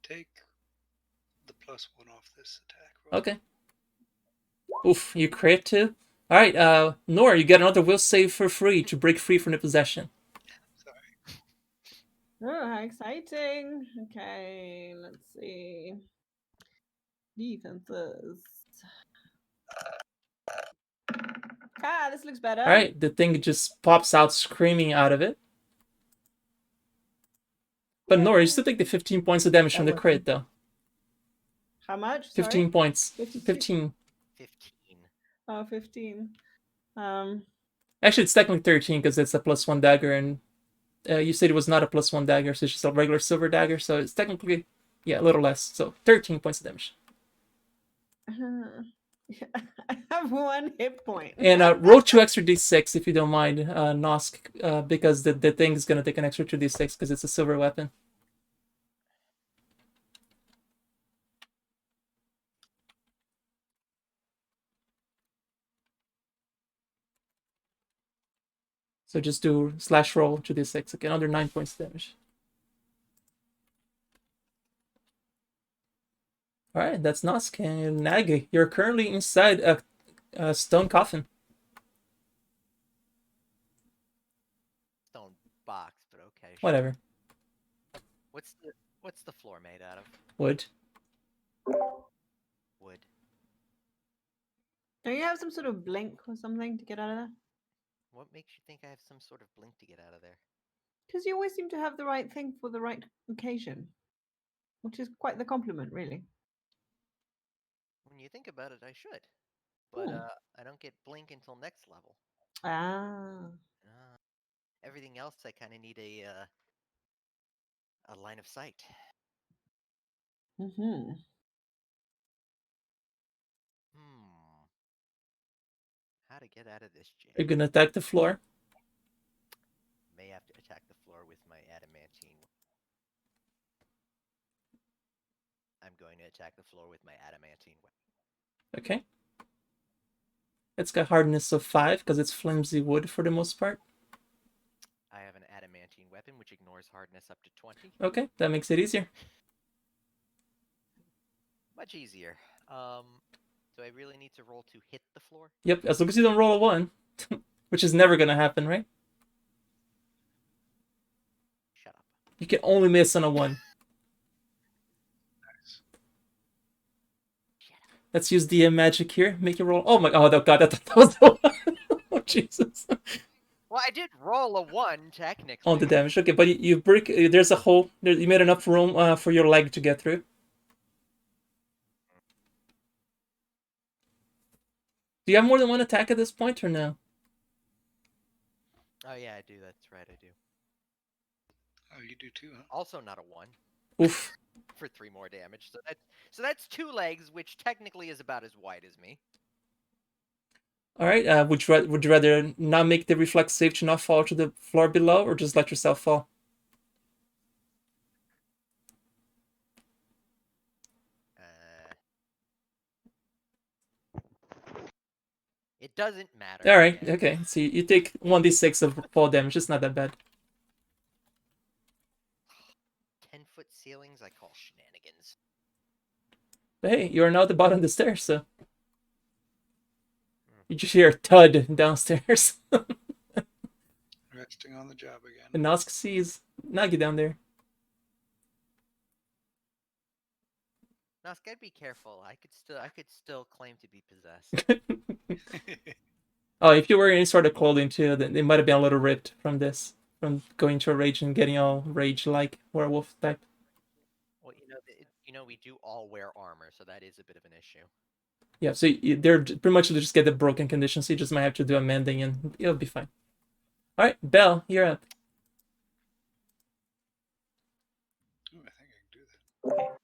Speaker 2: Take the +1 off this attack roll.
Speaker 1: Okay. Oof, you crit too. All right, Nor, you get another will save for free to break free from the possession.
Speaker 2: Sorry.
Speaker 7: Oh, how exciting. Okay, let's see. Defenses. Ah, this looks better.
Speaker 1: All right, the thing just pops out screaming out of it. But Nor, you still take the 15 points of damage from the crit though.
Speaker 7: How much?
Speaker 1: 15
Speaker 7: Sorry?
Speaker 1: points.
Speaker 7: 52.
Speaker 1: 15.
Speaker 5: 15.
Speaker 7: Oh, 15.
Speaker 1: Actually, it's technically 13 because it's a +1 dagger, and you said it was not a +1 dagger, so it's just a regular silver dagger, so it's technically, yeah, a little less. So 13 points of damage.
Speaker 7: I have 1 hit point.
Speaker 1: And roll 2 extra d6 if you don't mind, Nosk, because the thing is going to take an extra 2d6 because it's a silver weapon. So just do slash roll 2d6 again, under 9 points of damage. Alright, that's Nosk. And Nagi, you're currently inside a stone coffin.
Speaker 5: Stone box, but Okay. Sure.
Speaker 1: Whatever.
Speaker 5: What's the floor made out of?
Speaker 1: Wood.
Speaker 5: Wood.
Speaker 7: Don't you have some sort of blink or something to get out of there?
Speaker 5: What makes you think I have some sort of blink to get out of there?
Speaker 7: Because you always seem to have the right thing for the right occasion, which is quite the compliment, really.
Speaker 5: When you think about it, I should. But I don't get blink until next level.
Speaker 7: Ah.
Speaker 5: Everything else, I kind of need a line of sight.
Speaker 7: Mm-hmm.
Speaker 5: How to get out of this jam?
Speaker 1: You're gonna attack the floor.
Speaker 5: May have to attack the floor with my adamantine. I'm going to attack the floor with my adamantine weapon.
Speaker 1: Okay. It's got hardness of 5 because it's flimsy wood for the most part.
Speaker 5: I have an adamantine weapon which ignores hardness up to 20.
Speaker 1: Okay, that makes it easier.
Speaker 5: Much easier. Do I really need to roll to hit the floor?
Speaker 1: Yep, as long as you don't roll a 1, which is never gonna happen, right?
Speaker 5: Shut up.
Speaker 1: You can only miss on a 1.
Speaker 2: Nice.
Speaker 1: Let's use the magic here. Make it roll. Oh my god, that was the 1. Oh, Jesus.
Speaker 5: Well, I did roll a 1, technically.
Speaker 1: On the damage. Okay, but you break. There's a hole. You made enough room for your leg to get through. Do you have more than one attack at this point, or no?
Speaker 5: Oh, yeah, I do. That's right, I do.
Speaker 2: Oh, you do too, huh?
Speaker 5: Also not a 1.
Speaker 1: Oof.
Speaker 5: For 3 more damage. So that's 2 legs, which technically is about as wide as me.
Speaker 1: All right. Would you rather not make the reflex save to not fall to the floor below, or just let yourself fall?
Speaker 5: It doesn't matter.
Speaker 1: All right.
Speaker 5: Yeah.
Speaker 1: Okay. So you take 1d6 of fall damage. It's not that bad.
Speaker 5: 10-foot ceilings, I call shenanigans.
Speaker 1: But hey, you are now at the bottom of the stairs, so you just hear a thud downstairs.
Speaker 2: Resting on the job again.
Speaker 1: And Nosk sees Nagi down there.
Speaker 5: Nosk, I'd be careful. I could still claim to be possessed.
Speaker 1: Oh, if you wear any sort of clothing too, then it might have been a little ripped from this, from going to a rage and getting all rage-like werewolf type.
Speaker 5: Well, we do all wear armor, so that is a bit of an issue.
Speaker 1: Yeah, so they're pretty much just get the broken condition, so you just might have to do a mending and it'll be fine. All right, Belle, you're up.
Speaker 2: Ooh, I think I can do that.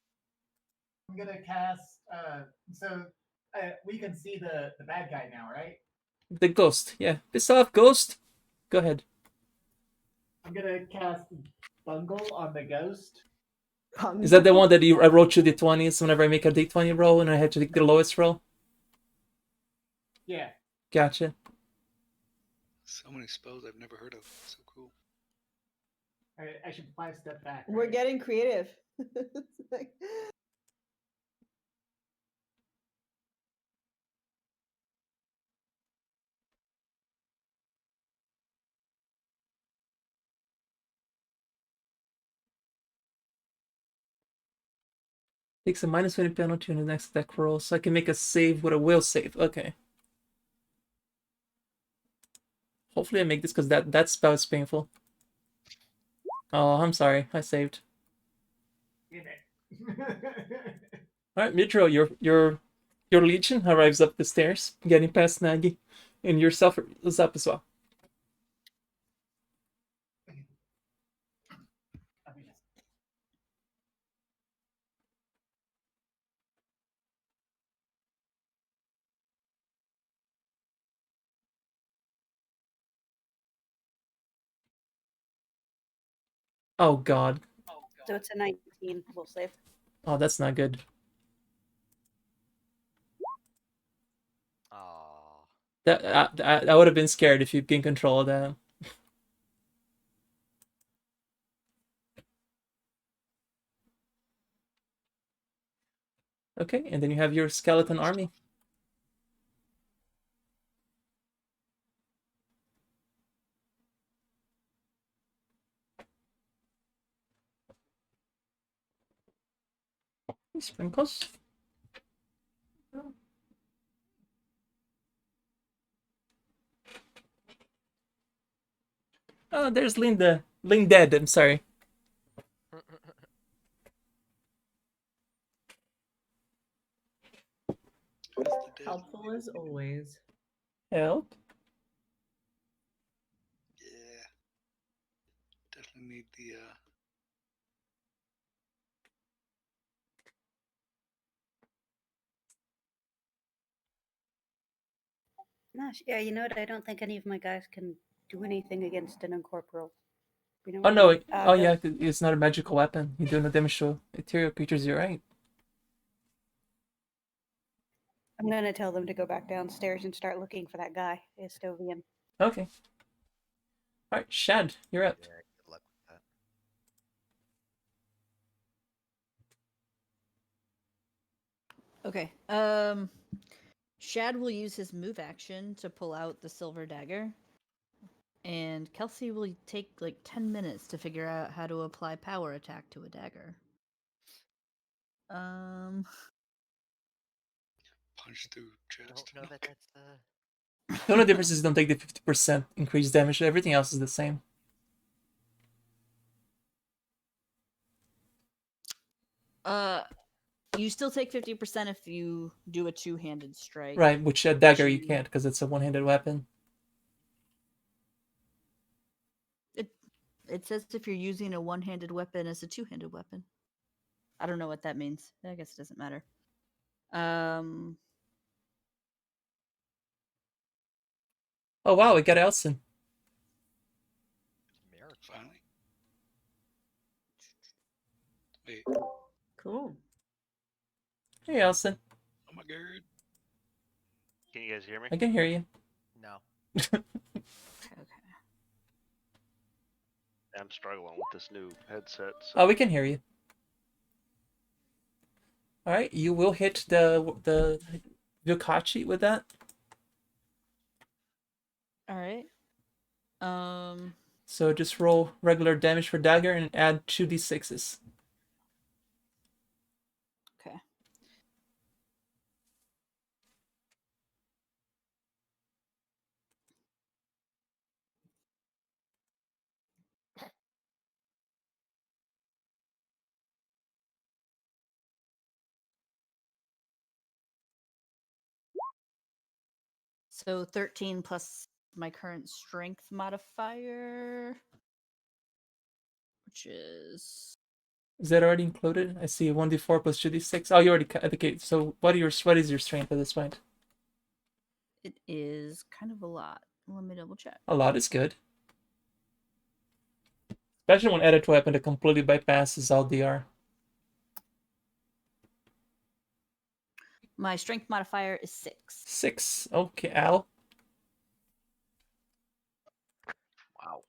Speaker 6: I'm gonna cast. We can see the bad guy now, right?
Speaker 1: The ghost, yeah. Piss off, ghost. Go ahead.
Speaker 6: I'm gonna cast Bungle on the ghost.
Speaker 1: Is that the one that I rolled 2d20s whenever I make a d20 roll and I had to take the lowest roll?
Speaker 6: Yeah.
Speaker 1: Gotcha.
Speaker 2: So many spells I've never heard of. So cool.
Speaker 6: I should 5-step back.
Speaker 7: We're
Speaker 6: right?
Speaker 7: getting creative. It's like-
Speaker 1: Takes a minus 20 penalty on the next attack roll, so I can make a save with a will save. Okay. Hopefully I make this because that spell is painful. Oh, I'm sorry. I saved.
Speaker 6: Get it.
Speaker 1: All right, Mitro, your legion arrives up the stairs, getting past Nagi, and yourself is up as well. Oh God.
Speaker 3: So it's a 19. We'll save.
Speaker 1: Oh, that's not good.
Speaker 5: Oh.
Speaker 1: That I would have been scared if you gain control of that. Okay, and then you have your skeleton army. Sprinkles. Oh, there's Linda. Ling dead, I'm sorry.
Speaker 2: Who's the dead?
Speaker 8: Helpful as always.
Speaker 1: Help.
Speaker 2: Yeah. Definitely need the
Speaker 3: Gosh, yeah, you know what? I don't think any of my guys can do anything against an incorporeal. You know
Speaker 1: Oh
Speaker 3: what I
Speaker 1: no,
Speaker 3: mean?
Speaker 1: oh yeah, it's not a magical weapon. You do no damage to ethereal creatures, you're right.
Speaker 3: I'm gonna tell them to go back downstairs and start looking for that guy, Estovian.
Speaker 1: Okay. Alright, Shad, you're up.
Speaker 5: Yeah, good luck with that.
Speaker 4: Okay. Shad will use his move action to pull out the silver dagger. And Kelsey will take like 10 minutes to figure out how to apply power attack to a dagger.
Speaker 2: punch through chest.
Speaker 5: Don't know that that's
Speaker 1: The only difference is you don't take the 50% increased damage. Everything else is the same.
Speaker 4: You still take 50% if you do a two-handed strike.
Speaker 1: Right, which a dagger you
Speaker 4: you-
Speaker 1: can't because it's a one-handed weapon.
Speaker 4: It says if you're using a one-handed weapon as a two-handed weapon. I don't know what that means. I guess it doesn't matter.
Speaker 1: Oh wow, we got Elson.
Speaker 5: miracle.
Speaker 2: Finally. Wait.
Speaker 8: Cool.
Speaker 1: Hey Elson,
Speaker 2: Oh my god.
Speaker 9: Can you guys hear me?
Speaker 1: I can hear you.
Speaker 5: No.
Speaker 4: Okay.
Speaker 9: I'm struggling with this new headset. So.
Speaker 1: Oh, we can hear you. All right, you will hit the Yukachi with that.
Speaker 4: All right.
Speaker 1: So just roll regular damage for dagger and add 2d6s.
Speaker 4: Okay. So 13 plus my current strength modifier, which is
Speaker 1: Is that already included? I see 1d4 plus 2d6. Oh, you already okay. So what is your strength at this point?
Speaker 4: it is kind of a lot. Let me double check.
Speaker 1: A lot is good. Especially when added to a weapon that completely bypasses all DR.
Speaker 4: My strength modifier is 6.
Speaker 1: 6. Okay, Al.
Speaker 9: Wow.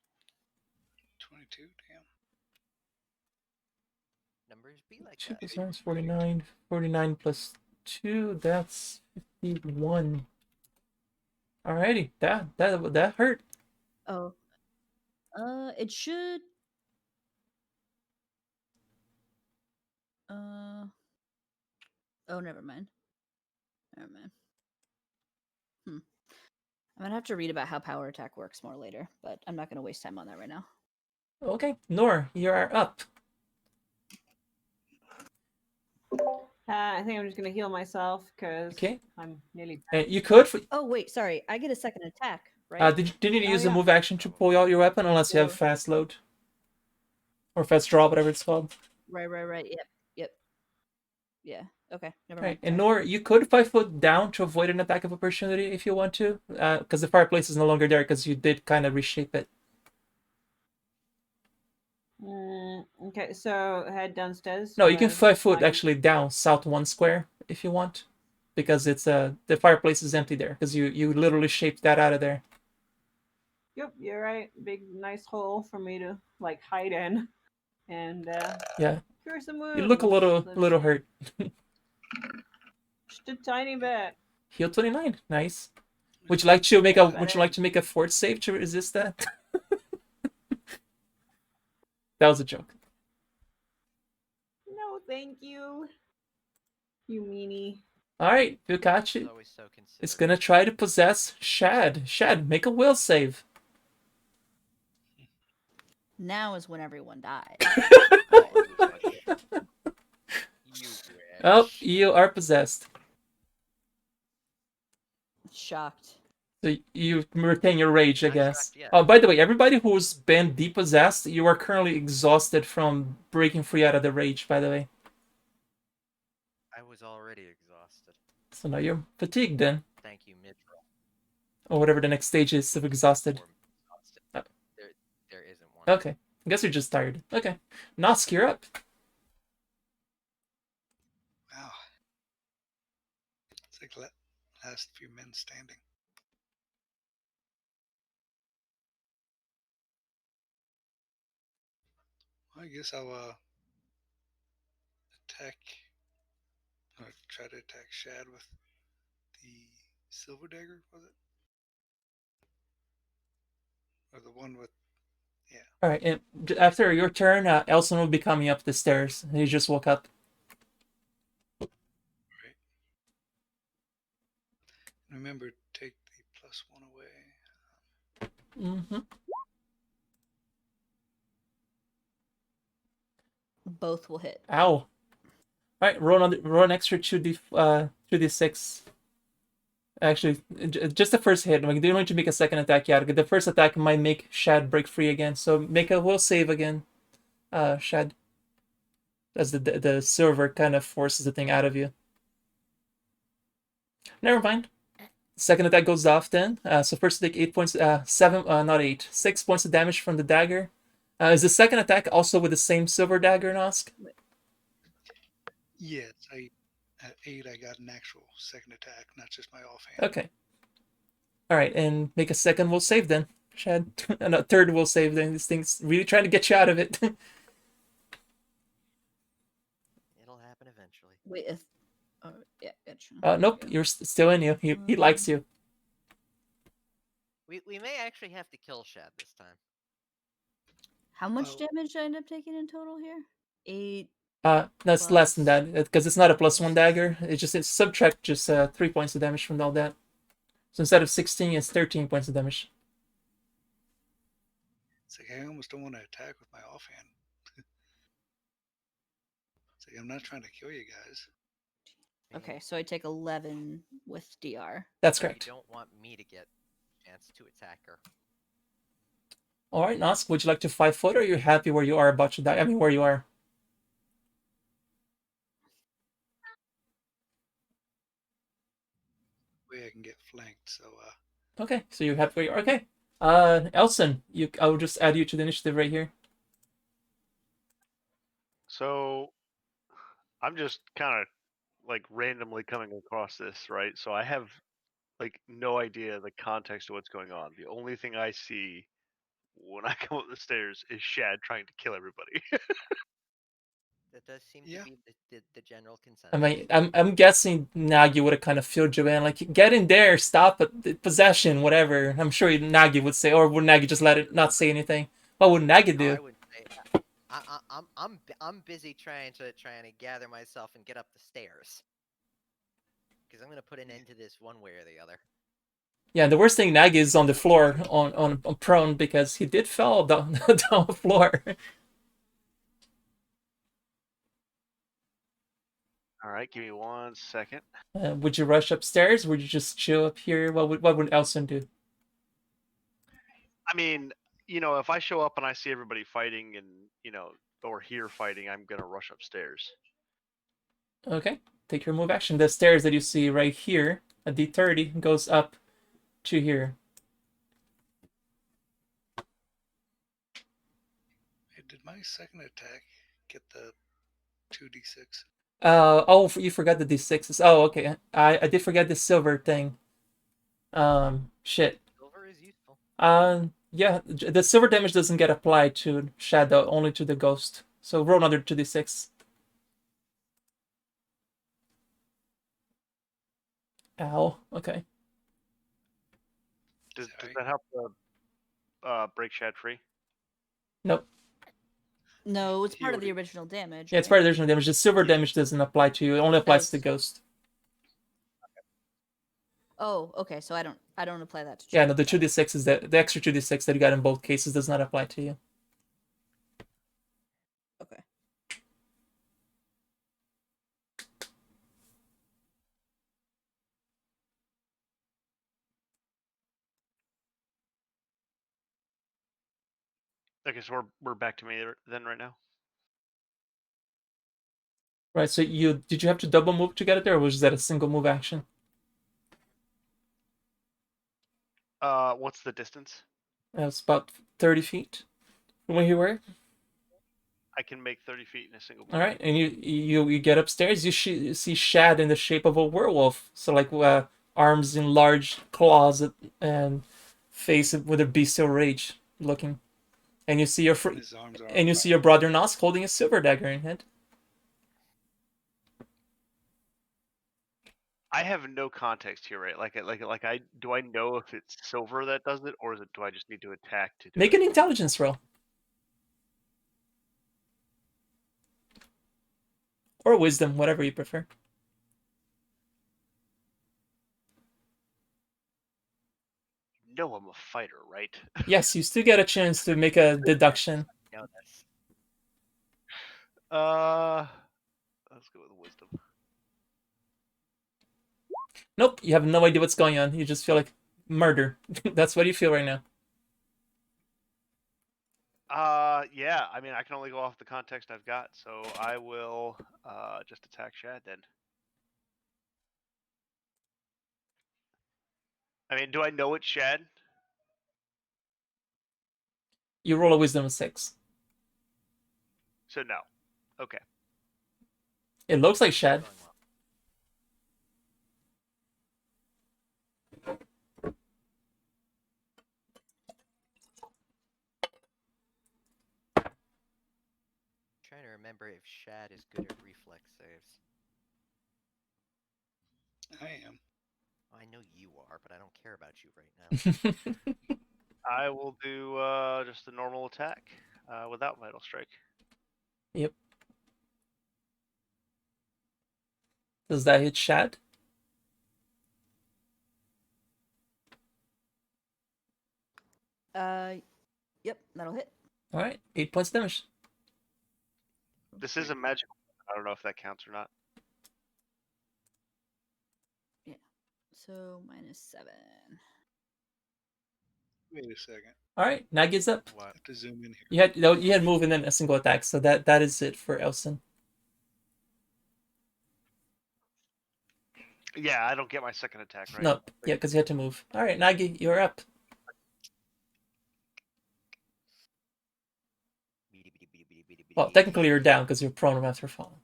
Speaker 2: 22, damn.
Speaker 5: Numbers be like
Speaker 1: 2
Speaker 5: that.
Speaker 1: plus 9 is 49. 49 plus 2, that's 51. Alrighty, that hurt.
Speaker 4: Oh. It should. Oh, never mind. Never mind. I'm gonna have to read about how power attack works more later, but I'm not gonna waste time on that right now.
Speaker 1: Okay, Nor, you are up.
Speaker 7: I think I'm just gonna heal myself because
Speaker 1: Okay.
Speaker 7: I'm nearly.
Speaker 1: You could.
Speaker 4: Oh wait, sorry. I get a second attack, right?
Speaker 1: Did you use
Speaker 7: Oh,
Speaker 1: a
Speaker 7: yeah.
Speaker 1: move action to pull out your weapon unless you have
Speaker 4: So-
Speaker 1: fast load or fast draw, whatever it's called?
Speaker 4: Right. Yep. Yeah. Okay. Never
Speaker 1: Right,
Speaker 4: mind.
Speaker 1: and
Speaker 4: sorry.
Speaker 1: Nor, you could 5 foot down to avoid an attack of opportunity if you want to, because the fireplace is no longer there because you did kind of reshape it.
Speaker 7: Okay, so head downstairs.
Speaker 1: No, you can
Speaker 7: where
Speaker 1: 5 foot
Speaker 7: my-
Speaker 1: actually down south 1 square if you want, because it's the fireplace is empty there because you literally shaped that out of there.
Speaker 7: Yep, you're right. Big nice hole for me to like hide in, and
Speaker 1: Yeah,
Speaker 7: cure some wounds.
Speaker 1: you look a little
Speaker 7: Let's-
Speaker 1: hurt.
Speaker 7: Just a tiny bit.
Speaker 1: Heal 29, nice. Would you like to make a
Speaker 7: That's
Speaker 1: Would you
Speaker 7: better.
Speaker 1: like to make a fort save to resist that? That was a joke.
Speaker 7: No, thank you. You meanie.
Speaker 1: All right,
Speaker 5: He's
Speaker 1: Fukachi
Speaker 5: always so considerate.
Speaker 1: is gonna try to possess Shad. Shad, make a will save.
Speaker 4: Now is when everyone dies.
Speaker 9: Oh,
Speaker 5: You wish.
Speaker 1: Oh, you are possessed.
Speaker 4: Shocked.
Speaker 1: So you retain your rage, I
Speaker 5: Not
Speaker 1: guess.
Speaker 5: shocked yet.
Speaker 1: Oh, by the way, everybody who's been depossessed, you are currently exhausted from breaking free out of the rage, by the way.
Speaker 5: I was already exhausted.
Speaker 1: So now you're fatigued then.
Speaker 5: Thank you, Midra.
Speaker 1: Or whatever the next stage is of exhausted.
Speaker 5: Or exhausted.
Speaker 1: Uh.
Speaker 5: There isn't one.
Speaker 1: Okay. I guess you're just tired. Okay. Nosk, you're up.
Speaker 2: Wow. It's like last few men standing. Well, I guess I'll attack, or try to attack Shad with the silver dagger, was it? Or the one with, yeah.
Speaker 1: Alright, and after your turn, Elson will be coming up the stairs. He just woke up.
Speaker 2: Right. Remember, take the +1 away.
Speaker 1: Mm-hmm.
Speaker 4: Both will hit.
Speaker 1: Ow. Alright, roll an extra 2d6. Actually, just the first hit. Like, you don't need to make a second attack yet. The first attack might make Shad break free again. So make a will save again, Shad. As the silver kind of forces the thing out of you. Never mind. Second attack goes off then. So first take 8 points, 6 points of damage from the dagger. Is the second attack also with the same silver dagger, Nosk?
Speaker 2: Yes, at 8 I got an actual second attack, not just my offhand.
Speaker 1: Okay. Alright, and make a second will save then, Shad. And a third will save then. This thing's really trying to get you out of it.
Speaker 5: It'll happen eventually.
Speaker 4: Wait, yeah, gotcha.
Speaker 1: Nope, you're still in you. He likes you.
Speaker 5: We may actually have to kill Shad this time.
Speaker 4: How much
Speaker 2: Oh.
Speaker 4: damage did I end up taking in total here? 8.
Speaker 1: That's less than that, because it's not a +1 dagger. It's subtract just 3 points of damage from all that. So instead of 16, it's 13 points of damage.
Speaker 2: It's like I almost don't want to attack with my offhand. It's like I'm not trying to kill you guys.
Speaker 4: Okay, so I take 11 with DR.
Speaker 1: That's
Speaker 5: You
Speaker 1: correct.
Speaker 5: don't want me to get a chance to attack her.
Speaker 1: All right, Nosk, would you like to 5-foot, or are you happy where you are about to die? I mean, where you are.
Speaker 2: Way I can get flanked, so
Speaker 1: Okay, so you're happy where you are. Okay. Elson, I will just add you to the initiative right here.
Speaker 9: So I'm just kind of like randomly coming across this, right? So I have like no idea the context of what's going on. The only thing I see when I come up the stairs is Shad trying to kill everybody.
Speaker 5: That does seem
Speaker 2: Yeah.
Speaker 5: to be the general consensus.
Speaker 1: I mean, I'm guessing Nagi would have kind of filled you in, like, get in there, stop it, possession, whatever. I'm sure Nagi would say, or would Nagi just let it not say anything? What would Nagi
Speaker 5: No, I
Speaker 1: do?
Speaker 5: wouldn't say. I'm busy trying to gather myself and get up the stairs. Because I'm gonna put an end to this one way or the other.
Speaker 1: Yeah, the worst thing, Nagi is on the floor, on prone, because he did fall down down the floor.
Speaker 9: All right, give me 1 second.
Speaker 1: Would you rush upstairs? Would you just chill up here? What would Elson do?
Speaker 9: I mean, if I show up and I see everybody fighting and, or here fighting, I'm going to rush upstairs.
Speaker 1: Okay, take your move action. The stairs that you see right here, a D30, goes up to here.
Speaker 2: hey, did my second attack get the 2d6?
Speaker 1: Oh, you forgot the D6s. Oh, okay. I did forget the silver thing. Shit.
Speaker 5: Silver is useful.
Speaker 1: Yeah, the silver damage doesn't get applied to Shadow, only to the ghost. So roll another 2d6. Ow. Okay.
Speaker 9: Does
Speaker 2: Sorry.
Speaker 9: that help break Shad free?
Speaker 1: Nope.
Speaker 4: No, it's
Speaker 2: He
Speaker 4: part of the
Speaker 2: already-
Speaker 4: original damage.
Speaker 1: Yeah, it's
Speaker 4: right?
Speaker 1: part of the original damage. The silver
Speaker 9: Yeah.
Speaker 1: damage doesn't apply to you. It only applies to the ghost.
Speaker 4: Oh, okay. So I don't apply that to.
Speaker 1: Yeah,
Speaker 4: Chad.
Speaker 1: no, the 2d6 is the extra 2d6 that you got in both cases does not apply to you.
Speaker 4: Okay.
Speaker 9: Okay, so we're back to me then right now.
Speaker 1: Right, so did you have to double move to get it there, or was that a single move action?
Speaker 9: What's the distance?
Speaker 1: It's about 30 feet from where you were.
Speaker 9: I can make 30 feet in a single move.
Speaker 1: All right, and you get upstairs. You see Shad in the shape of a werewolf, so like arms in large claws and face with a bestial rage looking. And you see
Speaker 2: and his arms are on
Speaker 1: and you
Speaker 2: fire.
Speaker 1: see your brother Nosk holding a silver dagger in hand.
Speaker 9: I have no context here, right? Like I do I know if it's silver that does it, or do I just need to attack to do
Speaker 1: Make
Speaker 9: it?
Speaker 1: an intelligence roll. Or wisdom, whatever you prefer.
Speaker 9: No, I'm a fighter, right?
Speaker 1: Yes, you still get a chance to make a deduction.
Speaker 5: No, that's
Speaker 9: Let's go with wisdom.
Speaker 1: Nope, you have no idea what's going on. You just feel like murder. That's what you feel right now.
Speaker 9: Yeah. I mean, I can only go off the context I've got, so I will just attack Shad then. I mean, do I know it's Shad?
Speaker 1: You roll a wisdom of 6.
Speaker 9: So no. Okay.
Speaker 1: It looks like Shad.
Speaker 5: going well. Trying to remember if Shad is good at reflex saves.
Speaker 2: I am.
Speaker 5: I know you are, but I don't care about you right now.
Speaker 9: I will do just a normal attack without Vital Strike.
Speaker 1: Yep. Does that hit Shad?
Speaker 4: Yep, that'll hit.
Speaker 1: All right, 8 points damage.
Speaker 9: This is a magical. I don't know if that counts or not.
Speaker 4: Yeah. So -7.
Speaker 2: Wait a second.
Speaker 1: All right, Nagy's up.
Speaker 2: I have to zoom in here.
Speaker 1: You had move and then a single attack, so that is it for Elson.
Speaker 9: Yeah, I don't get my second attack, right?
Speaker 1: No, yeah, because you had to move. All right, Nagy, you're up. Well, technically you're down because you're prone after falling.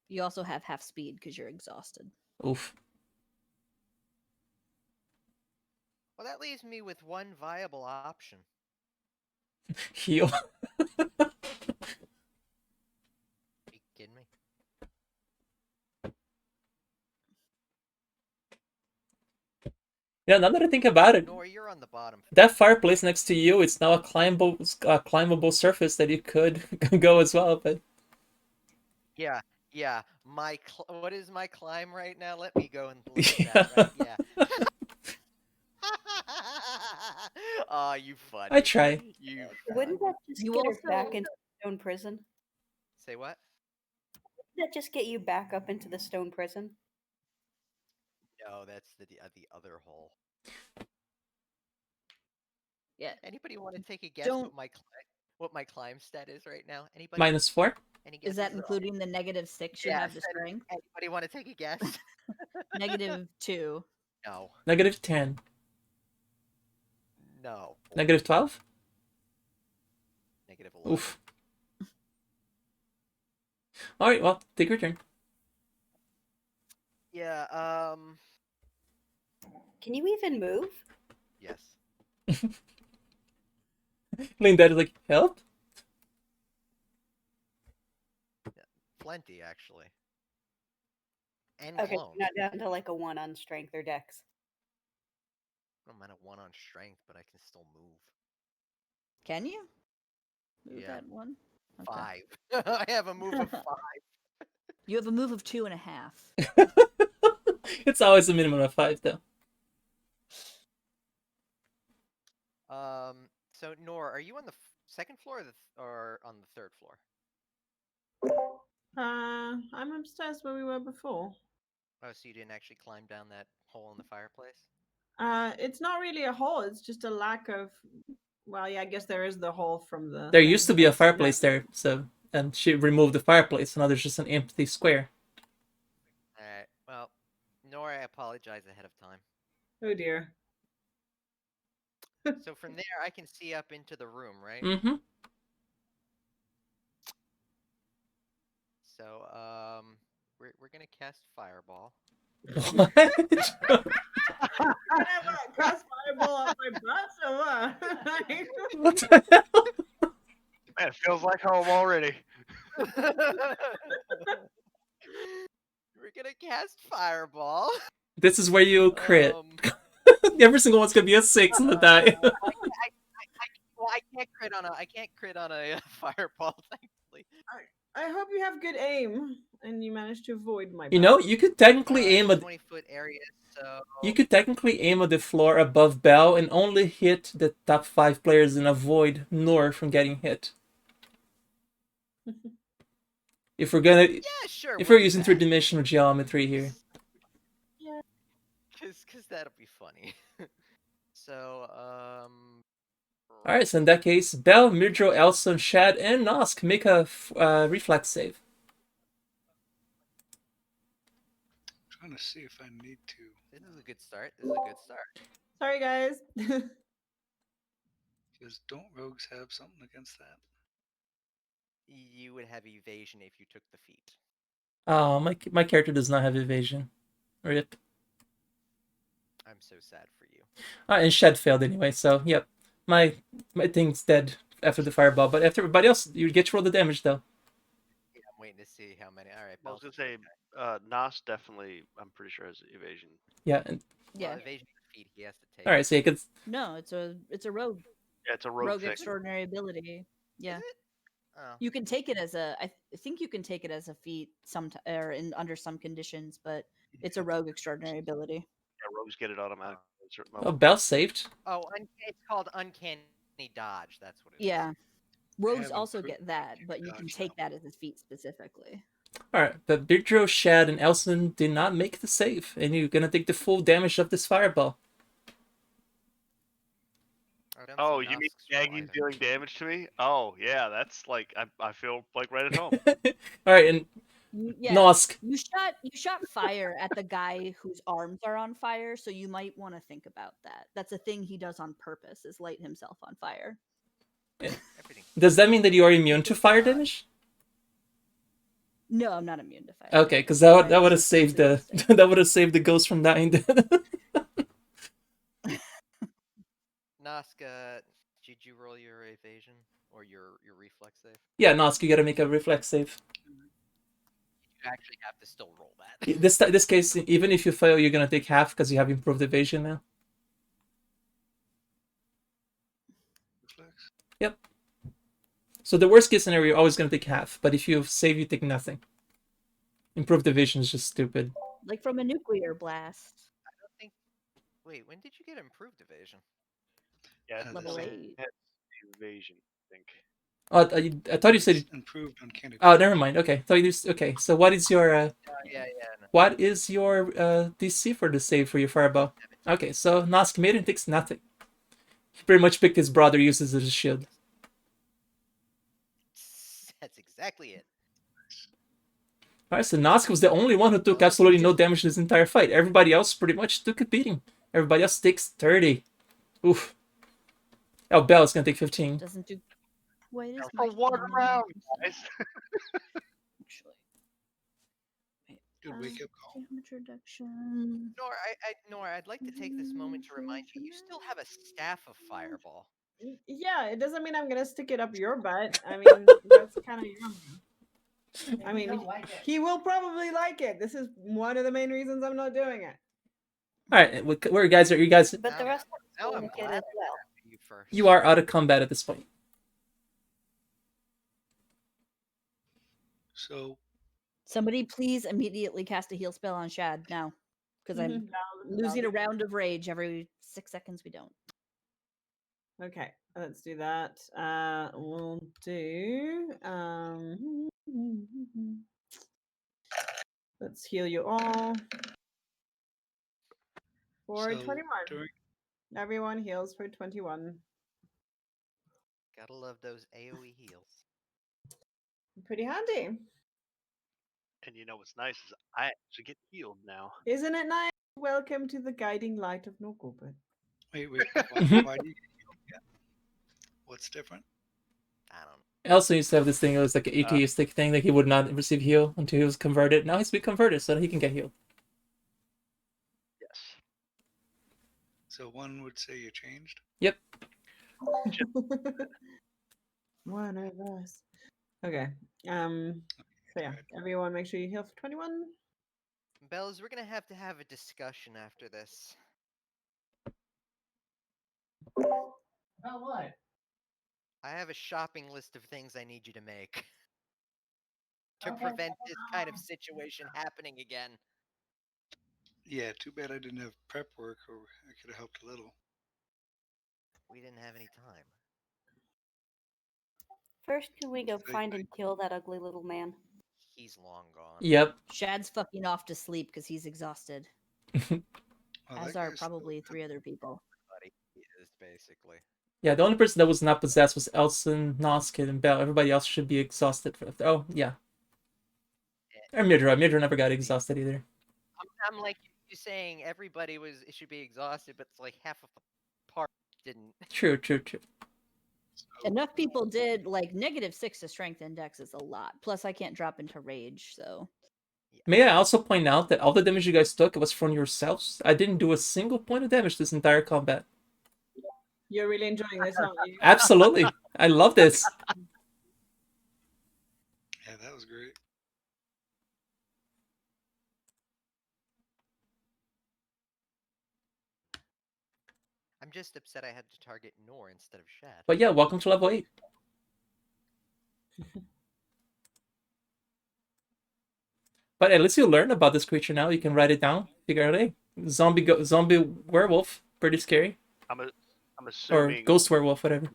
Speaker 4: You also have half speed because you're exhausted.
Speaker 1: Oof.
Speaker 5: Well, that leaves me with one viable option.
Speaker 1: Heal.
Speaker 5: Are you kidding me?
Speaker 1: Yeah, now that I think about it,
Speaker 5: Nor you're on the bottom.
Speaker 1: that fireplace next to you, it's now a climbable surface that you could go as well, but
Speaker 5: Yeah, yeah. What is my climb right now? Let me go and look at that. Right? Yeah. Oh, you funny.
Speaker 1: I try.
Speaker 5: You
Speaker 3: Wouldn't that just
Speaker 4: You
Speaker 3: get her
Speaker 4: also-
Speaker 3: back into the stone prison?
Speaker 5: say what?
Speaker 3: Wouldn't that just get you back up into the stone prison?
Speaker 5: No, that's the other hole.
Speaker 4: Yeah.
Speaker 5: Anybody want to take a guess
Speaker 4: Don't-
Speaker 5: what my climb stat is right now? Anybody?
Speaker 1: -4?
Speaker 5: Any
Speaker 4: Is that
Speaker 5: guesses?
Speaker 4: including the -6 you have to
Speaker 5: Yes,
Speaker 4: strength?
Speaker 5: Anybody want to take a guess?
Speaker 4: -2.
Speaker 5: No.
Speaker 1: -10.
Speaker 5: No.
Speaker 1: -12?
Speaker 5: -11.
Speaker 1: Oof. All right, well, take your turn.
Speaker 5: Yeah.
Speaker 3: Can you even move?
Speaker 5: Yes.
Speaker 1: Linda is like, help?
Speaker 5: Plenty actually. And
Speaker 3: Okay,
Speaker 5: clone.
Speaker 3: not down to like a 1 on strength or dex.
Speaker 5: I'm at a 1 on strength, but I can still move.
Speaker 4: Can you? Move
Speaker 5: Yeah.
Speaker 4: at 1? Okay.
Speaker 5: 5. I have a move of 5.
Speaker 4: You have a move of 2.5.
Speaker 1: It's always a minimum of 5, though.
Speaker 5: So Nor, are you on the second floor or on the third floor?
Speaker 7: I'm upstairs where we were before.
Speaker 5: Oh, so you didn't actually climb down that hole in the fireplace?
Speaker 7: It's not really a hole. It's just a lack of. Well, yeah, I guess there is the hole from the.
Speaker 1: There
Speaker 7: thing.
Speaker 1: used to be a
Speaker 7: I've seen
Speaker 1: fireplace
Speaker 7: that.
Speaker 1: there, so and she removed the fireplace, and now there's just an empty square.
Speaker 5: Alright, well, Nor, I apologize ahead of time.
Speaker 7: Oh dear.
Speaker 5: So from there, I can see up into the room, right?
Speaker 1: Mm-hmm.
Speaker 5: So, we're gonna cast Fireball.
Speaker 1: What?
Speaker 7: Cast fireball up my butt or what?
Speaker 1: What the hell?
Speaker 9: Man, it feels like home already.
Speaker 5: We're gonna cast Fireball.
Speaker 1: This is where you crit.
Speaker 5: Um,
Speaker 1: Every single one's gonna be a 6 on the die.
Speaker 5: well, I can't crit on a Fireball, thankfully.
Speaker 7: I hope you have good aim and you manage to avoid my.
Speaker 1: You know, you could technically
Speaker 5: It's
Speaker 1: aim
Speaker 5: a
Speaker 1: at
Speaker 5: 20-foot area, so
Speaker 1: you could technically aim at the floor above Bell and only hit the top 5 players and avoid Nor from getting hit. If we're gonna,
Speaker 5: yeah, sure.
Speaker 1: if
Speaker 5: we'll
Speaker 1: we're
Speaker 5: do
Speaker 1: using
Speaker 5: that.
Speaker 1: three-dimensional geometry here.
Speaker 5: Cause that'll be funny. So,
Speaker 1: All right, so in that case, Bell, Midro, Elson, Shad, and Nosk make a reflex save.
Speaker 2: I'm trying to see if I need to.
Speaker 5: This is a good start. This is a good start.
Speaker 7: Sorry, guys.
Speaker 2: Because don't rogues have something against that?
Speaker 5: You would have evasion if you took the feat.
Speaker 1: Oh, my character does not have evasion. Rip.
Speaker 5: I'm so sad for you.
Speaker 1: And Shed failed anyway, so yep. My thing's dead after the fireball, but after everybody else, you get to roll the damage though.
Speaker 5: Yeah, I'm waiting to see how many. All right,
Speaker 9: I was
Speaker 5: Bell's
Speaker 9: gonna say, Nas definitely, I'm pretty sure has evasion.
Speaker 1: Yeah. And,
Speaker 4: Yeah.
Speaker 5: Evasion is a feat he has to take.
Speaker 1: all right, so you could.
Speaker 4: No, it's a rogue.
Speaker 9: Yeah, it's a rogue thing.
Speaker 4: Extraordinary ability. Yeah.
Speaker 5: Is it? Oh.
Speaker 4: You can take it as a. I think you can take it as a feat or under some conditions, but it's a rogue extraordinary ability.
Speaker 9: Yeah, rogues get it automatically. at a certain
Speaker 1: Oh,
Speaker 9: level.
Speaker 1: Bell saved.
Speaker 5: Oh, it's called uncanny dodge. That's what it is.
Speaker 4: Yeah. Rogues
Speaker 2: have
Speaker 4: also
Speaker 2: improved
Speaker 4: get that,
Speaker 2: uncanny
Speaker 4: but you can
Speaker 2: dodge
Speaker 4: take
Speaker 2: now.
Speaker 4: that as a feat specifically.
Speaker 1: All right, but Bidro, Shad, and Elson did not make the save, and you're gonna take the full damage of this fireball.
Speaker 9: Oh, you mean Shaggy's dealing damage to me? Oh, yeah, that's like I feel like right at home.
Speaker 1: All right, and
Speaker 4: Yeah.
Speaker 1: Nosk.
Speaker 4: You shot fire at the guy whose arms are on fire, so you might want to think about that. That's a thing he does on purpose, is light himself on fire.
Speaker 1: Does that mean that you are immune to fire damage?
Speaker 4: No, I'm not immune to fire.
Speaker 1: Okay, because that would have saved the that would have saved the ghost from dying.
Speaker 5: Noska, did you roll your evasion or your reflex save?
Speaker 1: Yeah, Nosk, you gotta make a reflex save.
Speaker 5: You actually have to still roll that.
Speaker 1: This case, even if you fail, you're gonna take half because you have improved evasion now.
Speaker 2: Reflex?
Speaker 1: Yep. So the worst case scenario, you're always gonna take half, but if you save, you take nothing. Improved evasion is just stupid.
Speaker 4: Like from a nuclear blast.
Speaker 5: I don't think. Wait, when did you get improved evasion?
Speaker 9: Yeah,
Speaker 4: Level
Speaker 9: it's
Speaker 4: 8.
Speaker 9: evasion, I think.
Speaker 1: Oh, I thought you said.
Speaker 2: Improved uncanny
Speaker 1: Oh,
Speaker 2: dodge.
Speaker 1: never mind. Okay, okay. So what is your
Speaker 5: Yeah. No.
Speaker 1: what is your DC for the save for your fireball? Okay, so Nosk made it, takes nothing. He pretty much picked his brother, uses it as a shield.
Speaker 5: That's exactly it.
Speaker 1: Alright, so Nosk was the only one who took absolutely no damage this entire fight. Everybody else pretty much took a beating. Everybody else takes 30. Oof. Oh, Bell's gonna take 15.
Speaker 4: Doesn't do quite as
Speaker 9: For
Speaker 4: much
Speaker 9: one
Speaker 4: damage.
Speaker 9: round, guys.
Speaker 4: Actually.
Speaker 2: Good wake up call.
Speaker 4: Damage reduction.
Speaker 5: Nora, I'd like to take this moment to remind you, you still have a staff of fireball.
Speaker 7: Yeah, it doesn't mean I'm gonna stick it up your butt. I mean, that's kind of yummy. I mean, he will probably like it. This is one of the main reasons I'm not doing it.
Speaker 1: right, where you guys are? You guys,
Speaker 3: But the
Speaker 5: Now-
Speaker 3: rest of us
Speaker 5: now
Speaker 3: will
Speaker 5: I'm
Speaker 3: make it
Speaker 5: glad
Speaker 3: as
Speaker 5: I
Speaker 3: well.
Speaker 5: You first.
Speaker 1: you are out of combat at this point.
Speaker 2: So
Speaker 4: Somebody please immediately cast a heal spell on Shad now. Because I'm losing a round of rage every 6 seconds we don't.
Speaker 7: Okay, let's do that. We'll do. Let's heal you all for
Speaker 2: So
Speaker 7: 21.
Speaker 2: during
Speaker 7: Everyone heals for 21.
Speaker 5: Gotta love those AoE heals.
Speaker 7: Pretty handy.
Speaker 9: And you know what's nice is I actually get healed now.
Speaker 7: Isn't it nice? Welcome to the guiding light of Norgobert.
Speaker 2: wait, why do you get healed again? What's different?
Speaker 5: I don't know.
Speaker 1: I also used to have this thing. It was like an
Speaker 9: Uh,
Speaker 1: atheistic thing that he would not receive heal until he was converted. Now he's been converted, so he can get healed.
Speaker 9: Yes.
Speaker 2: So one would say you changed.
Speaker 1: Yep.
Speaker 7: One of us. Okay. So yeah, everyone make sure you heal for 21.
Speaker 5: Bells, we're gonna have to have a discussion after this.
Speaker 6: About what?
Speaker 5: I have a shopping list of things I need you to make to
Speaker 6: Okay.
Speaker 5: prevent this kind of situation happening again.
Speaker 2: Yeah, too bad I didn't have prep work, or I could have helped a little.
Speaker 5: We didn't have any time.
Speaker 3: First, can we go
Speaker 2: So
Speaker 3: find and kill that ugly little man?
Speaker 5: He's long gone.
Speaker 1: Yep.
Speaker 4: Shad's fucking off to sleep because he's exhausted.
Speaker 2: Oh,
Speaker 4: As
Speaker 2: that
Speaker 4: are
Speaker 2: guy's still
Speaker 4: probably
Speaker 2: alive.
Speaker 4: 3 other people.
Speaker 5: Buddy, he is basically.
Speaker 1: Yeah, the only person that was not possessed was Elson, Noskid, and Bell. Everybody else should be exhausted. Oh, yeah. Or Midra. Midra never got exhausted either.
Speaker 5: I'm like you saying everybody it should be exhausted, but it's like half of the part didn't.
Speaker 1: True, true, true.
Speaker 4: Enough people did, like, -6 to strength index is a lot. Plus, I can't drop into rage, so.
Speaker 1: May I also point out that all the damage you guys took was from yourselves? I didn't do a single point of damage this entire combat.
Speaker 7: You're really enjoying this, aren't you?
Speaker 1: Absolutely. I love this.
Speaker 2: Yeah, that was great.
Speaker 5: I'm just upset I had to target Nor instead of Shad.
Speaker 1: But yeah, welcome to level 8. But at least you learn about this creature now. You can write it down. Figure out, hey, zombie werewolf, pretty scary.
Speaker 9: I'm
Speaker 1: Or
Speaker 9: assuming
Speaker 1: ghost werewolf, whatever.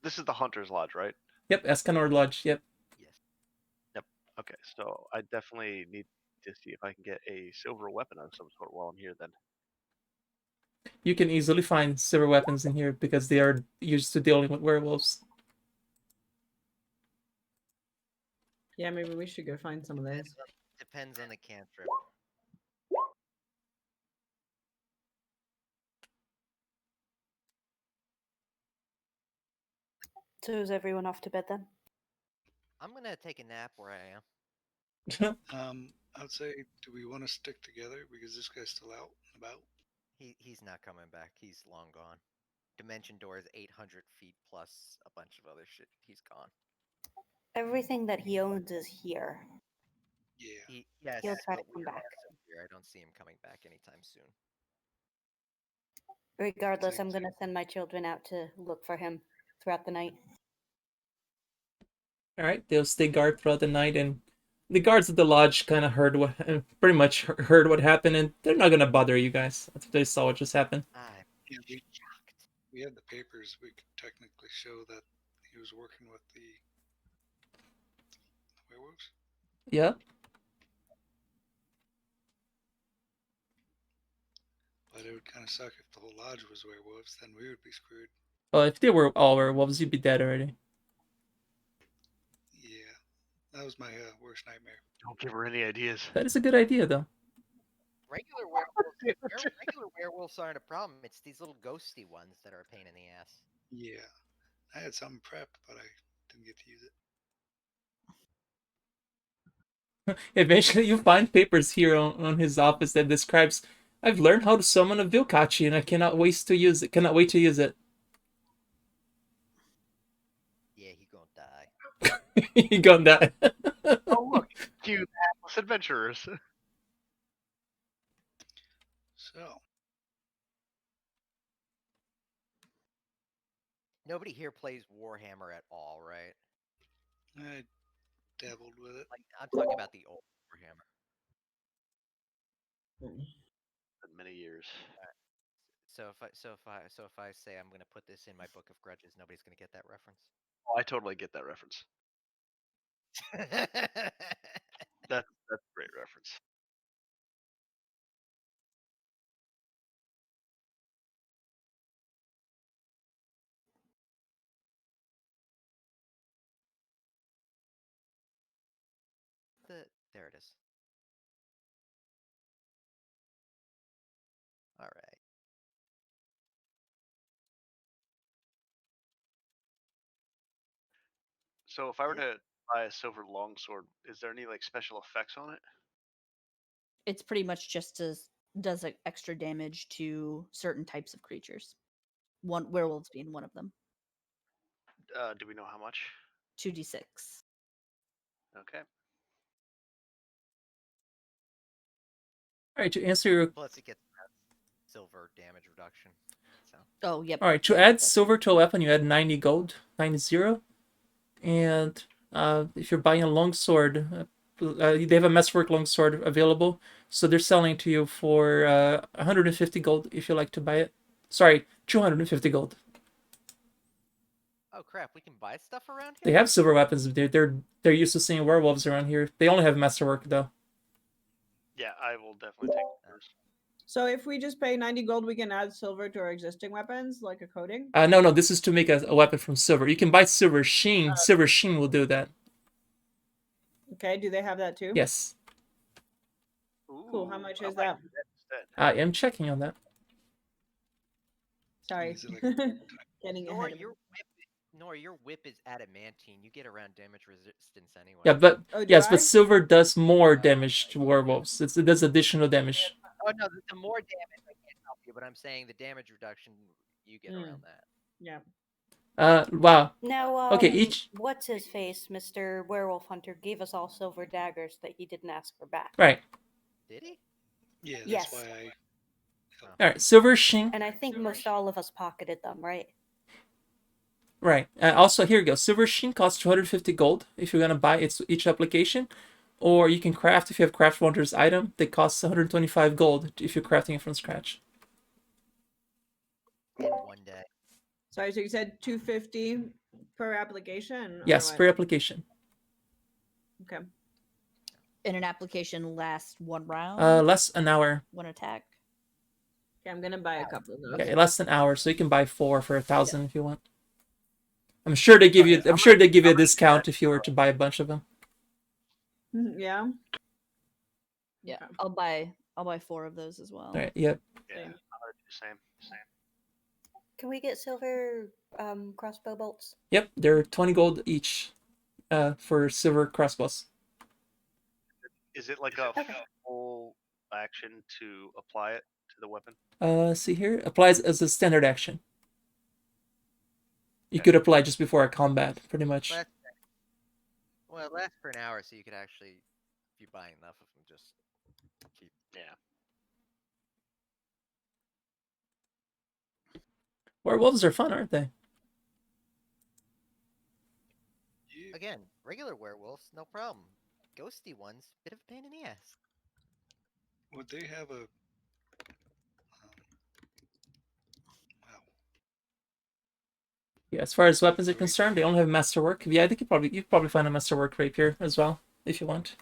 Speaker 9: this is the Hunter's Lodge, right?
Speaker 1: Yep, Escanor Lodge. Yep.
Speaker 5: Yes.
Speaker 9: Okay, so I definitely need to see if I can get a silver weapon of some sort while I'm here then.
Speaker 1: You can easily find silver weapons in here because they are used to dealing with werewolves.
Speaker 7: Yeah, maybe we should go find some of those.
Speaker 5: Depends on the cantrip.
Speaker 3: So is everyone off to bed then?
Speaker 5: I'm gonna take a nap where I am.
Speaker 2: I'd say, do we want to stick together because this guy's still out and about?
Speaker 5: He's not coming back. He's long gone. Dimension door is 800 feet plus a bunch of other shit. He's gone.
Speaker 3: Everything that he owns is here.
Speaker 2: Yeah.
Speaker 5: Yes,
Speaker 3: He'll try to
Speaker 5: but
Speaker 3: come
Speaker 5: we're
Speaker 3: back.
Speaker 5: also here. I don't see him coming back anytime soon.
Speaker 3: Regardless, I'm
Speaker 2: Same
Speaker 3: going to send my children out to look for him throughout the night.
Speaker 1: All right, they'll stay guard throughout the night, and the guards at the lodge kind of pretty much heard what happened, and they're not gonna bother you guys after they saw what just happened.
Speaker 5: I'm
Speaker 2: Yeah,
Speaker 5: shocked.
Speaker 2: we had the papers. We could technically show that he was working with the werewolves.
Speaker 1: Yeah.
Speaker 2: But it would kind of suck if the whole lodge was werewolves. Then we would be screwed.
Speaker 1: Well, if they were all werewolves, you'd be dead already.
Speaker 2: Yeah, that was my worst nightmare.
Speaker 9: Don't give her any ideas.
Speaker 1: That is a good idea, though.
Speaker 5: Regular werewolves, regular werewolves aren't a problem. It's these little ghosty ones that are a pain in the ass.
Speaker 2: Yeah, I had something prepped, but I didn't get to use it.
Speaker 1: Eventually, you find papers here on his office that describes, "I've learned how to summon a Vilkachi, and I cannot wait to use it. Cannot wait to use it."
Speaker 5: Yeah, he gonna die.
Speaker 1: You got that.
Speaker 9: Oh look, cute Atlas adventurers.
Speaker 2: So
Speaker 5: Nobody here plays Warhammer at all, right?
Speaker 2: I dabbled with it.
Speaker 5: Like I'm talking about the old Warhammer.
Speaker 9: Been many years.
Speaker 5: So if I say I'm gonna put this in my book of grudges, nobody's gonna get that reference.
Speaker 9: Oh, I totally get that reference. That's a great reference.
Speaker 5: There it is. All right.
Speaker 9: So if I were to buy a silver longsword, is there any like special effects on it?
Speaker 4: It's pretty much just does like extra damage to certain types of creatures. One werewolves being one of them.
Speaker 9: Do we know how much?
Speaker 4: 2d6.
Speaker 9: Okay.
Speaker 1: All right, to answer your
Speaker 5: Plus it gets silver damage reduction. So
Speaker 4: Oh, yep.
Speaker 1: All right, to add silver to a weapon, you add 90 gold, 90. And if you're buying a longsword, they have a Masterwork longsword available. So they're selling to you for 150 gold if you like to buy it. Sorry, 250 gold.
Speaker 5: oh crap, we can buy stuff around
Speaker 1: They
Speaker 5: here?
Speaker 1: have silver weapons. They're used to seeing werewolves around here. They only have Masterwork though.
Speaker 9: Yeah, I will definitely take yours.
Speaker 7: So if we just pay 90 gold, we can add silver to our existing weapons, like a coating?
Speaker 1: No, this is to make a weapon from silver. You can buy silver sheen. Silver sheen will do that.
Speaker 7: Okay, do they have that too?
Speaker 1: Yes.
Speaker 7: Cool, how much
Speaker 9: I
Speaker 7: is
Speaker 9: might
Speaker 7: that?
Speaker 9: do instead.
Speaker 1: I am checking on that.
Speaker 7: Sorry.
Speaker 2: Is it like
Speaker 7: Getting ahead of
Speaker 5: Your whip is adamantine. You get around damage resistance anyway.
Speaker 1: Yeah, but
Speaker 7: Oh, do
Speaker 1: yes,
Speaker 7: I?
Speaker 1: but silver does more damage to werewolves. It does additional damage.
Speaker 5: Oh no, the more damage I can't help you, but I'm saying the damage reduction you get around that.
Speaker 7: Yeah.
Speaker 1: Wow.
Speaker 3: Now,
Speaker 1: Okay, each
Speaker 3: what's his face, Mr. Werewolf Hunter, gave us all silver daggers that he didn't ask for back.
Speaker 1: right.
Speaker 5: Did he?
Speaker 2: Yeah, that's
Speaker 3: Yes.
Speaker 2: why I.
Speaker 1: All right, silver sheen.
Speaker 3: And I think most all of us pocketed them, right?
Speaker 1: Right. Also, here you go. Silver sheen costs 250 gold if you're gonna buy it each application, or you can craft if you have craft wonders item. That costs 125 gold if you're crafting it from scratch.
Speaker 5: In one day.
Speaker 7: Sorry, so you said 250 per application? or
Speaker 1: Yes,
Speaker 7: what?
Speaker 1: per application.
Speaker 7: Okay.
Speaker 4: And an application lasts one round,
Speaker 1: Less an hour.
Speaker 4: one attack.
Speaker 7: Okay, I'm gonna buy a couple of those.
Speaker 1: Okay, less than an hour, so you can buy 4 for 1,000 if you want. I'm sure they give you. I'm sure they give you a discount if you were to buy a bunch of them.
Speaker 7: Yeah.
Speaker 4: Yeah,
Speaker 7: Okay.
Speaker 4: I'll buy 4 of those as well.
Speaker 1: All right. Yep.
Speaker 9: Yeah, I'm gonna do the same.
Speaker 3: Can we get silver crossbow bolts?
Speaker 1: Yep. They're 20 gold each. For silver crossbows.
Speaker 9: Is it like a
Speaker 3: Okay.
Speaker 9: full action to apply it to the weapon?
Speaker 1: See here. Applies as a standard action. You
Speaker 9: Okay.
Speaker 1: could apply just before a combat, pretty much.
Speaker 5: Well, it lasts for an hour, so you could actually, if you buy enough of them, just keep.
Speaker 9: Yeah.
Speaker 1: Werewolves are fun, aren't they?
Speaker 2: Yeah.
Speaker 5: Again, regular werewolves, no problem. Ghosty ones, bit of a pain in the ass.
Speaker 2: Would they have a? Wow.
Speaker 1: Yeah. As far as weapons are concerned, they only have masterwork. Yeah, I think you probably find a masterwork rapier as well if you want.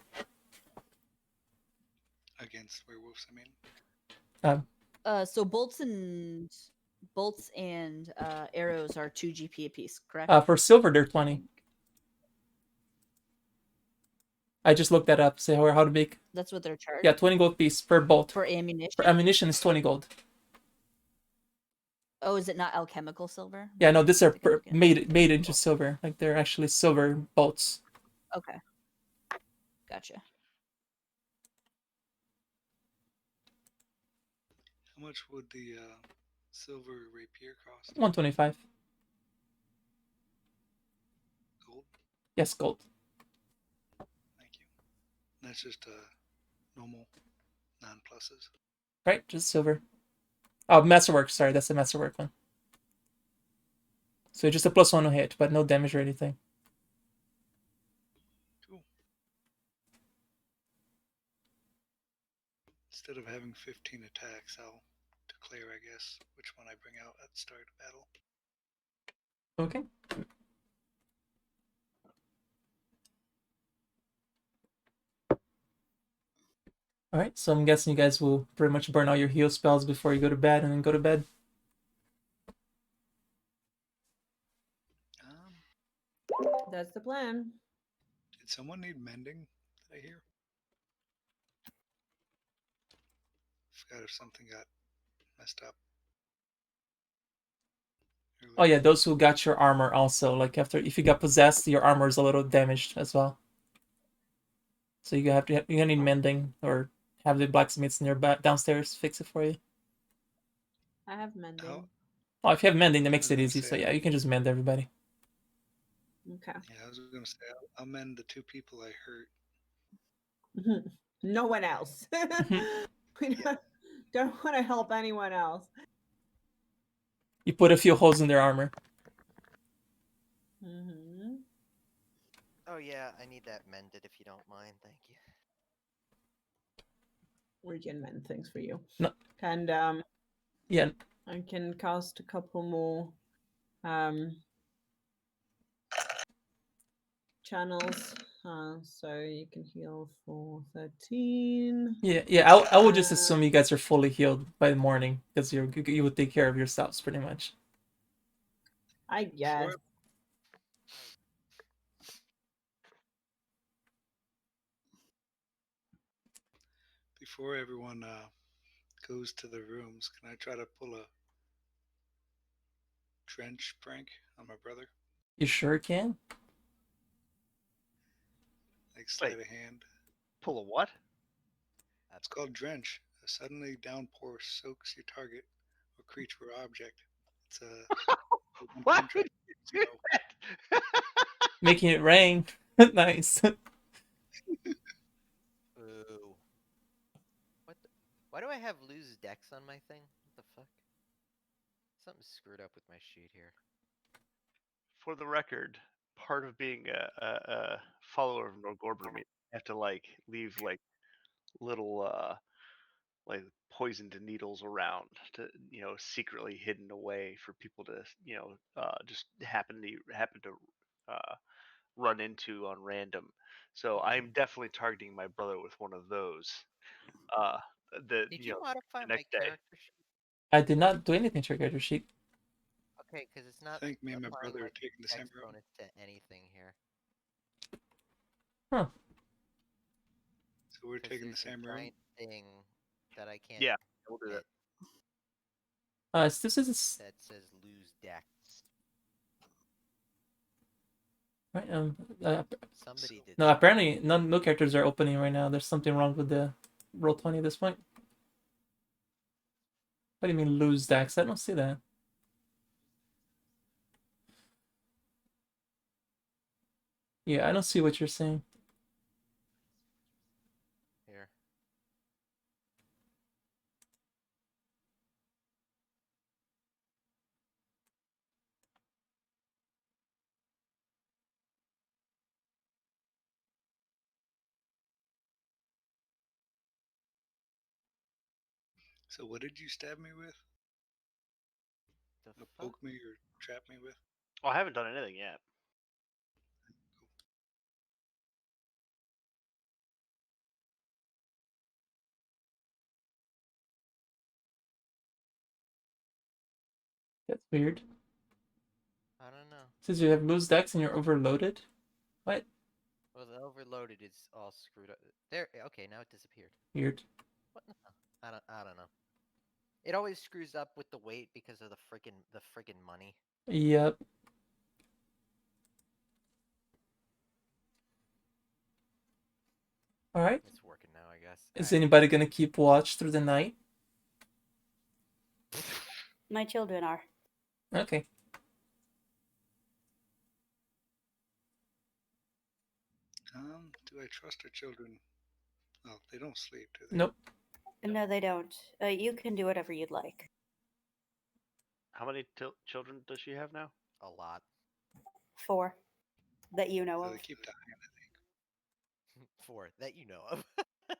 Speaker 2: Against werewolves, I mean.
Speaker 4: So bolts and arrows are 2 GP apiece, correct?
Speaker 1: For silver, they're 20. I just looked that up. Say how to make.
Speaker 4: That's what they're charged.
Speaker 1: Yeah, 20 gold piece per bolt.
Speaker 4: For ammunition.
Speaker 1: For ammunition, is 20 gold.
Speaker 4: Oh, is it not alchemical silver?
Speaker 1: Yeah, no, these are
Speaker 4: Take a look at it.
Speaker 1: made into silver. Like they're actually silver bolts.
Speaker 4: Okay. Gotcha.
Speaker 2: How much would the silver rapier cost?
Speaker 1: 125.
Speaker 2: Gold.
Speaker 1: Yes, gold.
Speaker 2: Thank you. That's just normal non-pluses.
Speaker 1: Right, just silver. Oh, masterwork. Sorry, that's the masterwork one. So just a +1 to hit, but no damage or anything.
Speaker 2: Cool. Instead of having 15 attacks, I'll declare, I guess, which one I bring out at the start of battle.
Speaker 1: Okay. Alright, so I'm guessing you guys will pretty much burn all your heal spells before you go to bed and then go to bed.
Speaker 7: That's the plan.
Speaker 2: Did someone need mending? Did I hear? Forgot if something got messed up.
Speaker 1: Oh yeah, those who got your armor also, like after if you got possessed, your armor is a little damaged as well. So you're gonna need mending or have the blacksmiths in your downstairs fix it for you.
Speaker 7: I have mending.
Speaker 1: Oh, if you have mending, that
Speaker 2: I
Speaker 1: makes
Speaker 2: was
Speaker 1: it
Speaker 2: gonna
Speaker 1: easy.
Speaker 2: say,
Speaker 1: So yeah, you can just mend everybody.
Speaker 7: Okay.
Speaker 2: Yeah, I was gonna say I'll mend the 2 people I hurt.
Speaker 7: No one else. We don't want to help anyone else.
Speaker 1: You put a few holes in their armor.
Speaker 7: Mm-hmm.
Speaker 5: Oh yeah, I need that mended if you don't mind. Thank you.
Speaker 7: We can mend things for you.
Speaker 1: No.
Speaker 7: And
Speaker 1: Yeah.
Speaker 7: I can cast a couple more channels. So you can heal for 13.
Speaker 1: Yeah. I would just assume you guys are fully healed by the morning because you would take care of yourselves pretty much.
Speaker 7: I guess.
Speaker 2: Before everyone goes to the rooms, can I try to pull a trench prank on my brother?
Speaker 1: You sure can.
Speaker 2: Like sleight of hand.
Speaker 9: Pull a what?
Speaker 2: It's called drench. A suddenly downpour soaks your target or creature or object. It's a
Speaker 9: Why would you do that?
Speaker 1: Making it rain. Nice.
Speaker 5: Ooh. What the? Why do I have lose dex on my thing? What the fuck? Something's screwed up with my sheet here.
Speaker 9: For the record, part of being a follower of Norgorber means you have to like leave like little like poisoned needles around to secretly hidden away for people to just happen to run into on random. So I'm definitely targeting my brother with one of those.
Speaker 5: Did you modify
Speaker 9: the
Speaker 5: my
Speaker 9: next day.
Speaker 5: character sheet?
Speaker 1: I did not do anything to your character sheet.
Speaker 5: Okay, because it's not
Speaker 2: I think me and my
Speaker 5: applying
Speaker 2: brother
Speaker 5: my
Speaker 2: are taking the same
Speaker 5: dex
Speaker 2: road.
Speaker 5: bonus to anything here.
Speaker 1: Huh.
Speaker 2: So we're
Speaker 5: 'Cause
Speaker 2: taking the
Speaker 5: there's a
Speaker 2: same road.
Speaker 5: giant thing that I can't
Speaker 9: Yeah, we'll do that.
Speaker 5: hit
Speaker 1: This is
Speaker 5: that says lose dex.
Speaker 1: right.
Speaker 5: Somebody did.
Speaker 1: No,
Speaker 5: that.
Speaker 1: apparently no characters are opening right now. There's something wrong with the Roll20 at this point. What do you mean lose dex? I don't see that. Yeah, I don't see what you're saying.
Speaker 5: Here.
Speaker 2: So what did you stab me with?
Speaker 5: The
Speaker 2: Or
Speaker 5: fuck?
Speaker 2: poke me or trap me with?
Speaker 9: Oh, I haven't done anything yet.
Speaker 1: That's weird.
Speaker 5: I don't know.
Speaker 1: Says you have lose dex and you're overloaded. What?
Speaker 5: Well, the overloaded is all screwed up. There. Okay, now it disappeared.
Speaker 1: Weird.
Speaker 5: What the hell? I don't know. It always screws up with the weight because of the friggin' money.
Speaker 1: Yep. All right.
Speaker 5: It's working now, I guess.
Speaker 1: Is
Speaker 5: Alright.
Speaker 1: anybody gonna keep watch through the night?
Speaker 3: My children are.
Speaker 1: Okay.
Speaker 2: Do I trust our children? Oh, they don't sleep, do they?
Speaker 1: Nope.
Speaker 3: No, they don't. You can do whatever you'd like.
Speaker 9: How many children does she have now?
Speaker 5: a lot?
Speaker 3: 4 that you know
Speaker 2: So
Speaker 3: of.
Speaker 2: they keep dying, I think.
Speaker 5: 4 that you know of.
Speaker 9: Of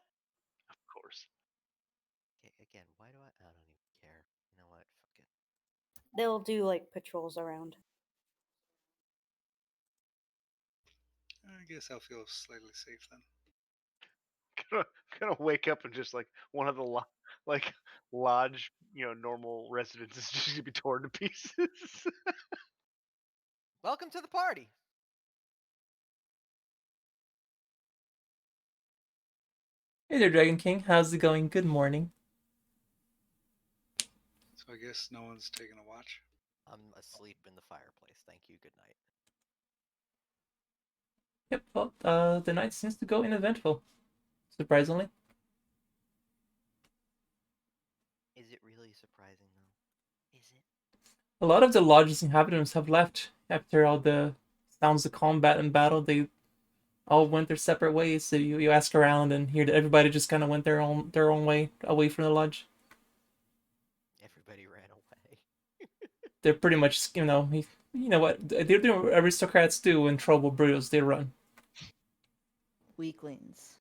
Speaker 9: course.
Speaker 5: Okay, again, why do I don't even care. You know what? Fuck it.
Speaker 3: They'll do like patrols around.
Speaker 2: I guess I'll feel slightly safe then.
Speaker 9: Gonna wake up and just like one of the like lodge, normal residents is just gonna be torn to pieces.
Speaker 5: Welcome to the party.
Speaker 1: Hey there, Dragon King. How's it going? Good morning.
Speaker 2: So I guess no one's taking a watch.
Speaker 5: I'm asleep in the fireplace. Thank you. Good night.
Speaker 1: Yep, well, the night seems to go uneventful, surprisingly.
Speaker 5: Is it really surprising though? Is it?
Speaker 1: A lot of the lodge's inhabitants have left after all the sounds of combat and battle. They all went their separate ways. So you ask around and hear that everybody just kind of went their own way away from the lodge.
Speaker 5: Everybody ran away.
Speaker 1: They're pretty much you know what they're doing. What aristocrats do when trouble brews. They run.
Speaker 4: Weaklings.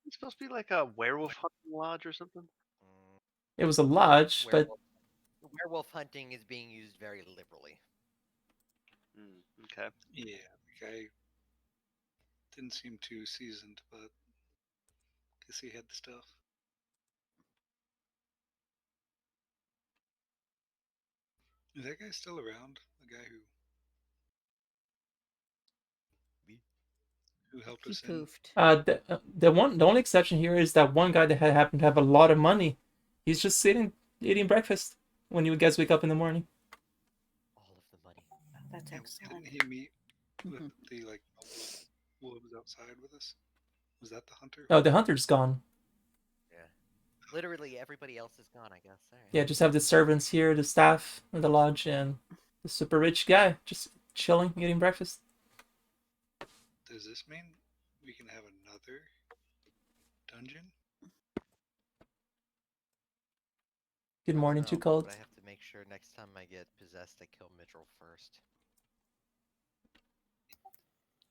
Speaker 9: It's supposed to be like a werewolf hunting lodge or something.
Speaker 1: It was a lodge, but
Speaker 5: Werewolf hunting is being used very liberally.
Speaker 9: Okay.
Speaker 2: Yeah, the guy didn't seem too seasoned, but guess he had the stuff. Is that guy still around? The guy who helped
Speaker 4: He
Speaker 2: us in?
Speaker 4: poofed.
Speaker 1: the only exception here is that one guy that had happened to have a lot of money. He's just sitting eating breakfast when you guys wake up in the morning.
Speaker 5: All of the money.
Speaker 3: That's
Speaker 2: Didn't
Speaker 3: excellent.
Speaker 2: he meet with the wolves outside with us? Was that the hunter?
Speaker 1: Oh, the hunter's gone.
Speaker 5: Yeah. Literally everybody else is gone, I guess. All right.
Speaker 1: Yeah, just have the servants here, the staff of the lodge, and the super rich guy just chilling, eating breakfast.
Speaker 2: Does this mean we can have another dungeon?
Speaker 1: Good morning, Too Cold.
Speaker 5: But I have to make sure next time I get possessed, I kill Mitchell first.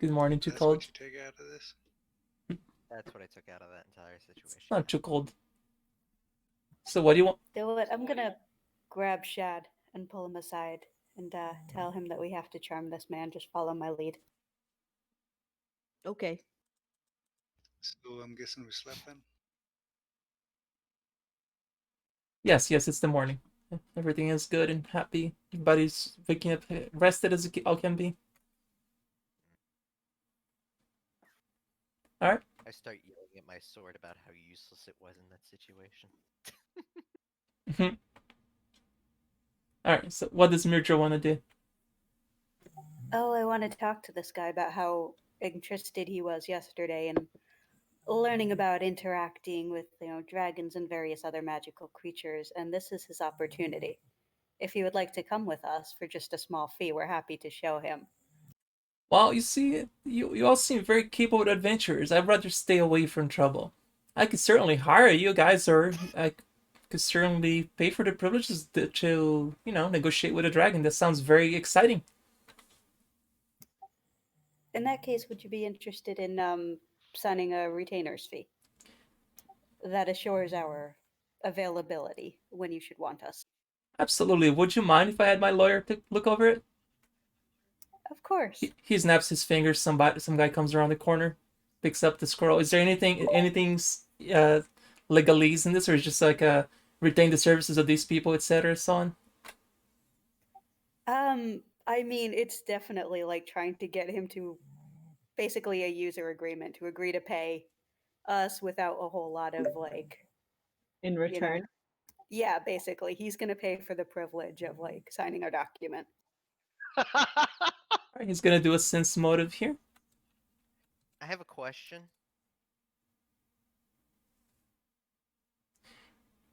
Speaker 1: Good morning, Too
Speaker 2: That's
Speaker 1: Cold.
Speaker 2: what you take out of this?
Speaker 5: That's what I took out of that entire situation.
Speaker 1: It's not too cold. So what do you want?
Speaker 3: Do it. I'm gonna grab Shad and pull him aside and tell him that we have to charm this man. Just follow my lead.
Speaker 4: Okay.
Speaker 2: So I'm guessing we slept then?
Speaker 1: Yes, it's the morning. Everything is good and happy. Everybody's waking up rested as all can be. All right.
Speaker 5: I start yelling at my sword about how useless it was in that situation.
Speaker 1: All right. So what does Mirja want to do?
Speaker 3: Oh, I want to talk to this guy about how interested he was yesterday in learning about interacting with, dragons and various other magical creatures, and this is his opportunity. If he would like to come with us for just a small fee, we're happy to show him.
Speaker 1: Well, you see, you all seem very capable adventurers. I'd rather stay away from trouble. I could certainly hire you guys, or I could certainly pay for the privileges to negotiate with a dragon. That sounds very exciting.
Speaker 3: In that case, would you be interested in signing a retainer's fee? That assures our availability when you should want us.
Speaker 1: Absolutely. Would you mind if I had my lawyer to look over it?
Speaker 3: Of course.
Speaker 1: He snaps his fingers. Some guy comes around the corner, picks up the scroll. Is there anything legalese in this, or is it just like retain the services of these people, etc., so on?
Speaker 3: I mean, it's definitely like trying to get him to basically a user agreement to agree to pay us without a whole lot of
Speaker 7: in return.
Speaker 3: Yeah, basically, he's gonna pay for the privilege of signing our document.
Speaker 1: All right, he's gonna do a sense motive here.
Speaker 5: I have a question.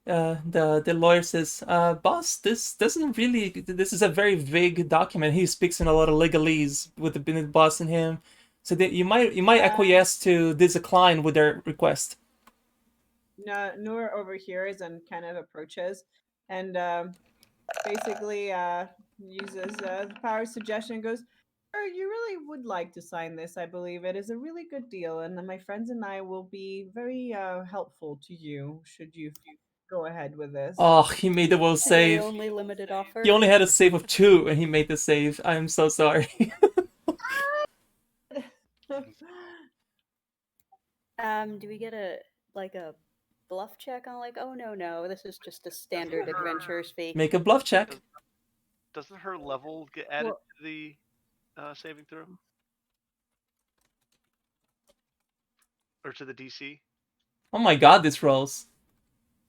Speaker 1: The lawyer says, boss, this is a very vague document. He speaks in a lot of legalese with the boss and him, so that you might acquiesce to decline with their request.
Speaker 7: Noor overhears and kind of approaches, and basically uses the power of suggestion and goes, "Sir, you really would like to sign this, I believe. It is a really good deal, and my friends and I will be very helpful to you should you go ahead with this."
Speaker 1: Oh, he made the will
Speaker 3: Today
Speaker 1: save.
Speaker 3: only limited offer.
Speaker 1: He only had a save of 2, and he made the save. I'm so sorry.
Speaker 3: Do we get a bluff check on like, oh no, this is just a standard adventurer's fee.
Speaker 1: Make a bluff check.
Speaker 9: Doesn't her level get added
Speaker 7: Well-
Speaker 9: to the saving throw? Or to the DC?
Speaker 1: Oh my god, this rolls.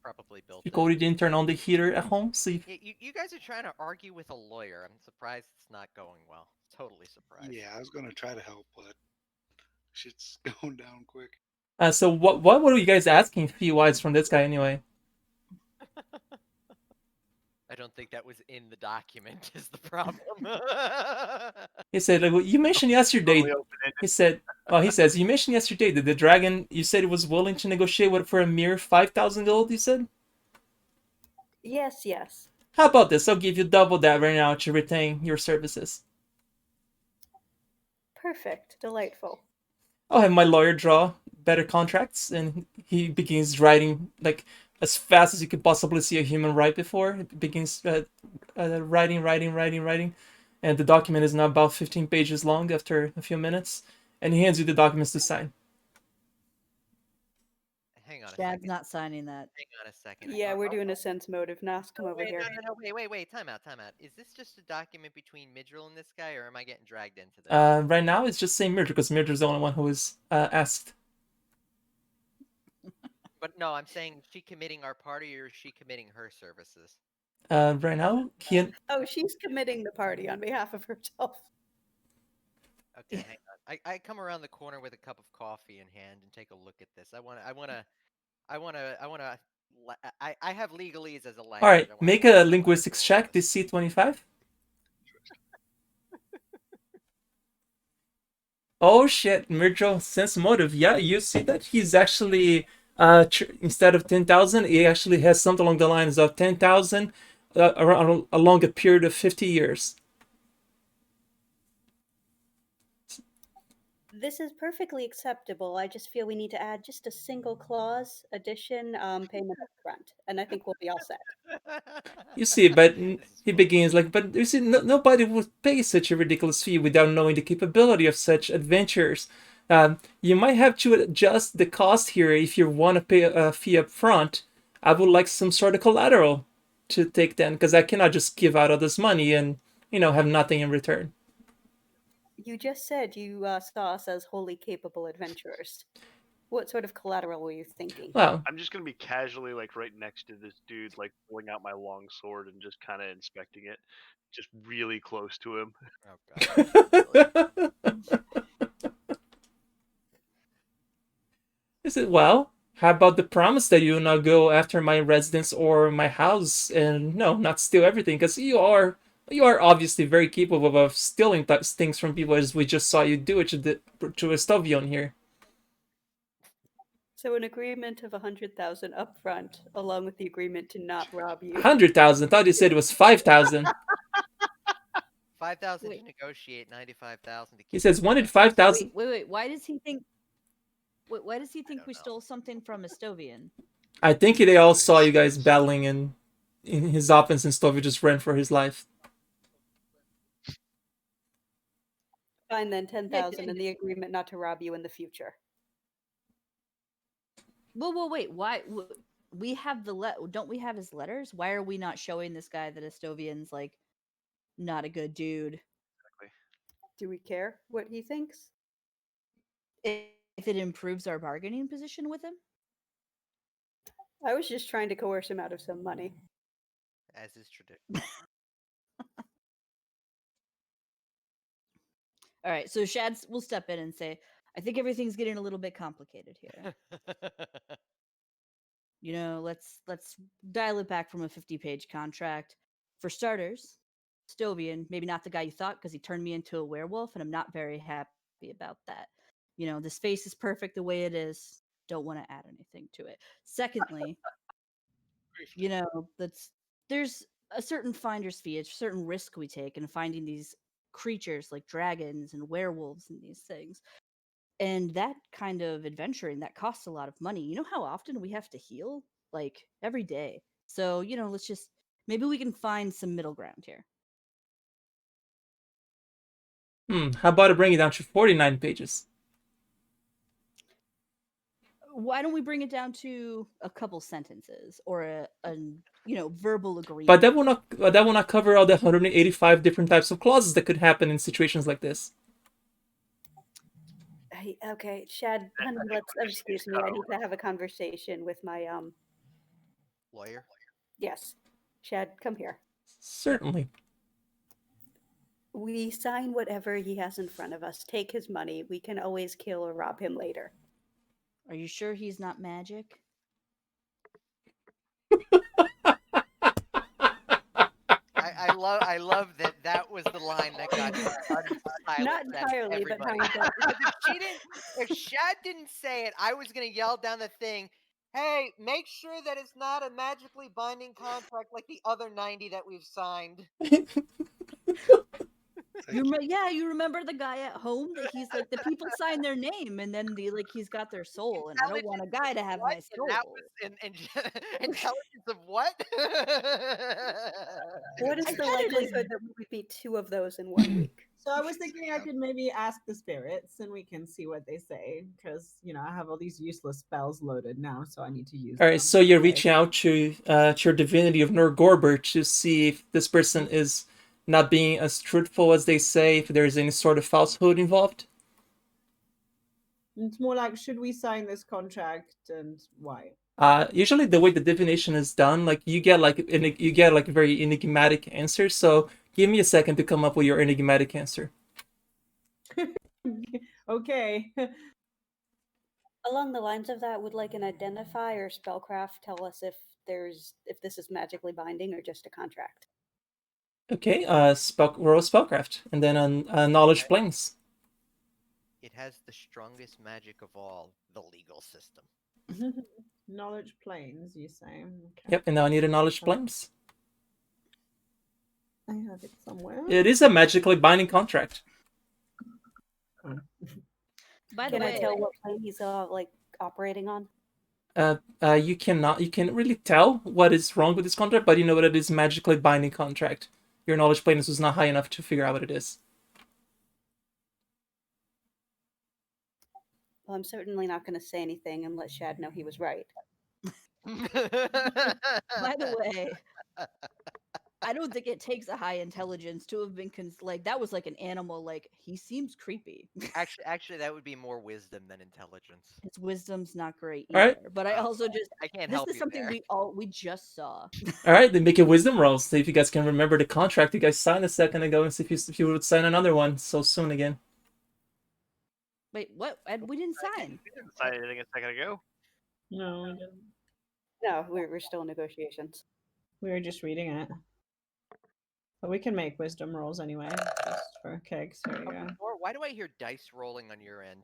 Speaker 5: Probably built
Speaker 1: You
Speaker 5: it.
Speaker 1: Cody didn't turn on the heater at home, so
Speaker 5: You guys are trying to argue with a lawyer. I'm surprised it's not going well. Totally surprised.
Speaker 2: Yeah, I was gonna try to help, but shit's going down quick.
Speaker 1: So what were you guys asking fee-wise from this guy anyway?
Speaker 5: I don't think that was in the document. Is the problem?
Speaker 1: He said, like, well, you mentioned yesterday.
Speaker 9: Totally open-ended.
Speaker 1: He said, he says, you mentioned yesterday that the dragon, you said it was willing to negotiate with for a mere 5,000 gold, you said?
Speaker 3: Yes.
Speaker 1: How about this? I'll give you double that right now to retain your services.
Speaker 3: Perfect. Delightful.
Speaker 1: I'll have my lawyer draw better contracts, and he begins writing like as fast as you could possibly see a human write before. It begins writing, and the document is now about 15 pages long after a few minutes, and he hands you the documents to sign.
Speaker 5: Hang on a
Speaker 4: Chad's
Speaker 5: second.
Speaker 4: not signing that.
Speaker 5: Hang on a second.
Speaker 3: Yeah, we're doing a sense motive. Nas, come over
Speaker 5: Wait,
Speaker 3: here.
Speaker 5: no, wait. Time out. Is this just a document between Midril and this guy, or am I getting dragged into this?
Speaker 1: Right now, it's just saying Mildred, because Mildred's the only one who is asked.
Speaker 5: But no, I'm saying, is she committing our party, or is she committing her services?
Speaker 1: Right now,
Speaker 3: Oh, she's committing the party on behalf of herself.
Speaker 5: Okay, hang on. I come around the corner with a cup of coffee in hand and take a look at this. I have legalese as a language.
Speaker 1: All right, make a linguistics check. DC 25. Oh shit, Mirjo, sense motive. Yeah, you see that he's actually instead of 10,000, he actually has something along the lines of 10,000 along a period of 50 years.
Speaker 3: This is perfectly acceptable. I just feel we need to add just a single clause addition, payment up front, and I think we'll be all set.
Speaker 1: You see, but he begins like, but you see, nobody would pay such a ridiculous fee without knowing the capability of such adventures. You might have to adjust the cost here if you want to pay a fee up front. I would like some sort of collateral to take then, because I cannot just give out all this money and have nothing in return.
Speaker 3: You just said you saw us as wholly capable adventurers. What sort of collateral were you thinking?
Speaker 1: Well,
Speaker 9: I'm just gonna be casually like right next to this dude, like pulling out my long sword and just kind of inspecting it, just really close to him.
Speaker 5: Oh god.
Speaker 1: Is it well? How about the promise that you will not go after my residence or my house and not steal everything? Because you are obviously very capable of stealing things from people, as we just saw you do it to Estovion here.
Speaker 3: So an agreement of 100,000 upfront, along with the agreement to not rob you.
Speaker 1: 100,000. I thought you said it was 5,000.
Speaker 5: 5,000 to
Speaker 4: Wait.
Speaker 5: negotiate, 95,000 to keep.
Speaker 1: He says wanted 5,000.
Speaker 4: Wait. Why does he think? Why does he think
Speaker 5: don't
Speaker 4: we
Speaker 5: know.
Speaker 4: stole something from Estovian?
Speaker 1: I think they all saw you guys battling, and in his offense, and Stovio just ran for his life.
Speaker 3: Fine then, 10,000 and the agreement not to rob you in the future.
Speaker 4: Well, wait. Why? We have don't we have his letters? Why are we not showing this guy that Estovian's like not a good dude?
Speaker 3: Do we care what he thinks?
Speaker 4: If it improves our bargaining position with him?
Speaker 3: I was just trying to coerce him out of some money.
Speaker 5: As is tradition.
Speaker 4: All right, so Shads will step in and say, I think everything's getting a little bit complicated here. Let's dial it back from a 50-page contract. For starters, Stovian, maybe not the guy you thought, because he turned me into a werewolf, and I'm not very happy about that. This face is perfect the way it is. Don't want to add anything to it. Secondly, there's a certain finder's fee, a certain risk we take in finding these creatures like dragons and werewolves and these things. And that kind of adventuring that costs a lot of money. You know how often we have to heal? Like every day. So, let's just maybe we can find some middle ground here.
Speaker 1: How about I bring it down to 49 pages?
Speaker 4: Why don't we bring it down to a couple sentences or a verbal agreement?
Speaker 1: But that will not cover all the 185 different types of clauses that could happen in situations like this.
Speaker 3: Okay, Shad, honey, excuse me. I need to have a conversation with my
Speaker 5: Lawyer?
Speaker 3: Yes, Shad, come here.
Speaker 1: Certainly.
Speaker 3: We sign whatever he has in front of us. Take his money. We can always kill or rob him later.
Speaker 4: Are you sure he's not magic?
Speaker 5: I love that was the line that got
Speaker 3: Not entirely, but how he does.
Speaker 5: If Shad didn't say it, I was gonna yell down the thing. Hey, make sure that it's not a magically binding contract like the other 90 that we've signed.
Speaker 4: You remember the guy at home that he's like the people sign their name and then he's got their soul, and I don't want a guy to have my soul.
Speaker 5: That was intelligence of what?
Speaker 3: What is the likelihood that we would be 2 of those in 1 week?
Speaker 7: So I was thinking I could maybe ask the spirits and we can see what they say, because I have all these useless spells loaded now, so I need to use
Speaker 1: All right,
Speaker 7: them.
Speaker 1: so you're reaching out to your divinity of Norgorber to see if this person is not being as truthful as they say, if there's any sort of falsehood involved.
Speaker 7: It's more like, should we sign this contract and why?
Speaker 1: Usually the way the divination is done, like you get like a very enigmatic answer. So give me a second to come up with your enigmatic answer.
Speaker 7: Okay.
Speaker 3: Along the lines of that, would like an identify or spellcraft tell us if this is magically binding or just a contract?
Speaker 1: Okay, roll spellcraft, and then on knowledge planes.
Speaker 5: It has the strongest magic of all, the legal system.
Speaker 7: Knowledge planes, you say? Okay.
Speaker 1: Yep, and now I need a knowledge planes.
Speaker 7: I have it somewhere.
Speaker 1: It is a magically binding contract.
Speaker 4: By the
Speaker 3: Can
Speaker 4: way,
Speaker 3: I tell what plane he's operating on?
Speaker 1: You can't really tell what is wrong with this contract, but you know that it is a magically binding contract. Your knowledge plane is not high enough to figure out what it is.
Speaker 3: Well, I'm certainly not going to say anything and let Shad know he was right.
Speaker 4: by the way, I don't think it takes a high intelligence to have been that was like an animal. Like, he seems creepy.
Speaker 5: Actually, that would be more wisdom than intelligence.
Speaker 4: His wisdom's not great
Speaker 1: All
Speaker 4: either.
Speaker 1: right.
Speaker 4: But I also just
Speaker 5: I can't
Speaker 4: this
Speaker 5: help
Speaker 4: is
Speaker 5: you
Speaker 4: something
Speaker 5: there.
Speaker 4: we just saw.
Speaker 1: All right, then make a wisdom roll. See if you guys can remember the contract you guys signed a second ago, and see if you would sign another one so soon again.
Speaker 4: Wait, what? We didn't sign.
Speaker 9: We didn't sign anything a second ago.
Speaker 7: No, we didn't.
Speaker 3: No, we're still in negotiations.
Speaker 7: We were just reading it. But we can make wisdom rolls anyway, just for kicks. Here you go.
Speaker 5: Or why do I hear dice rolling on your end?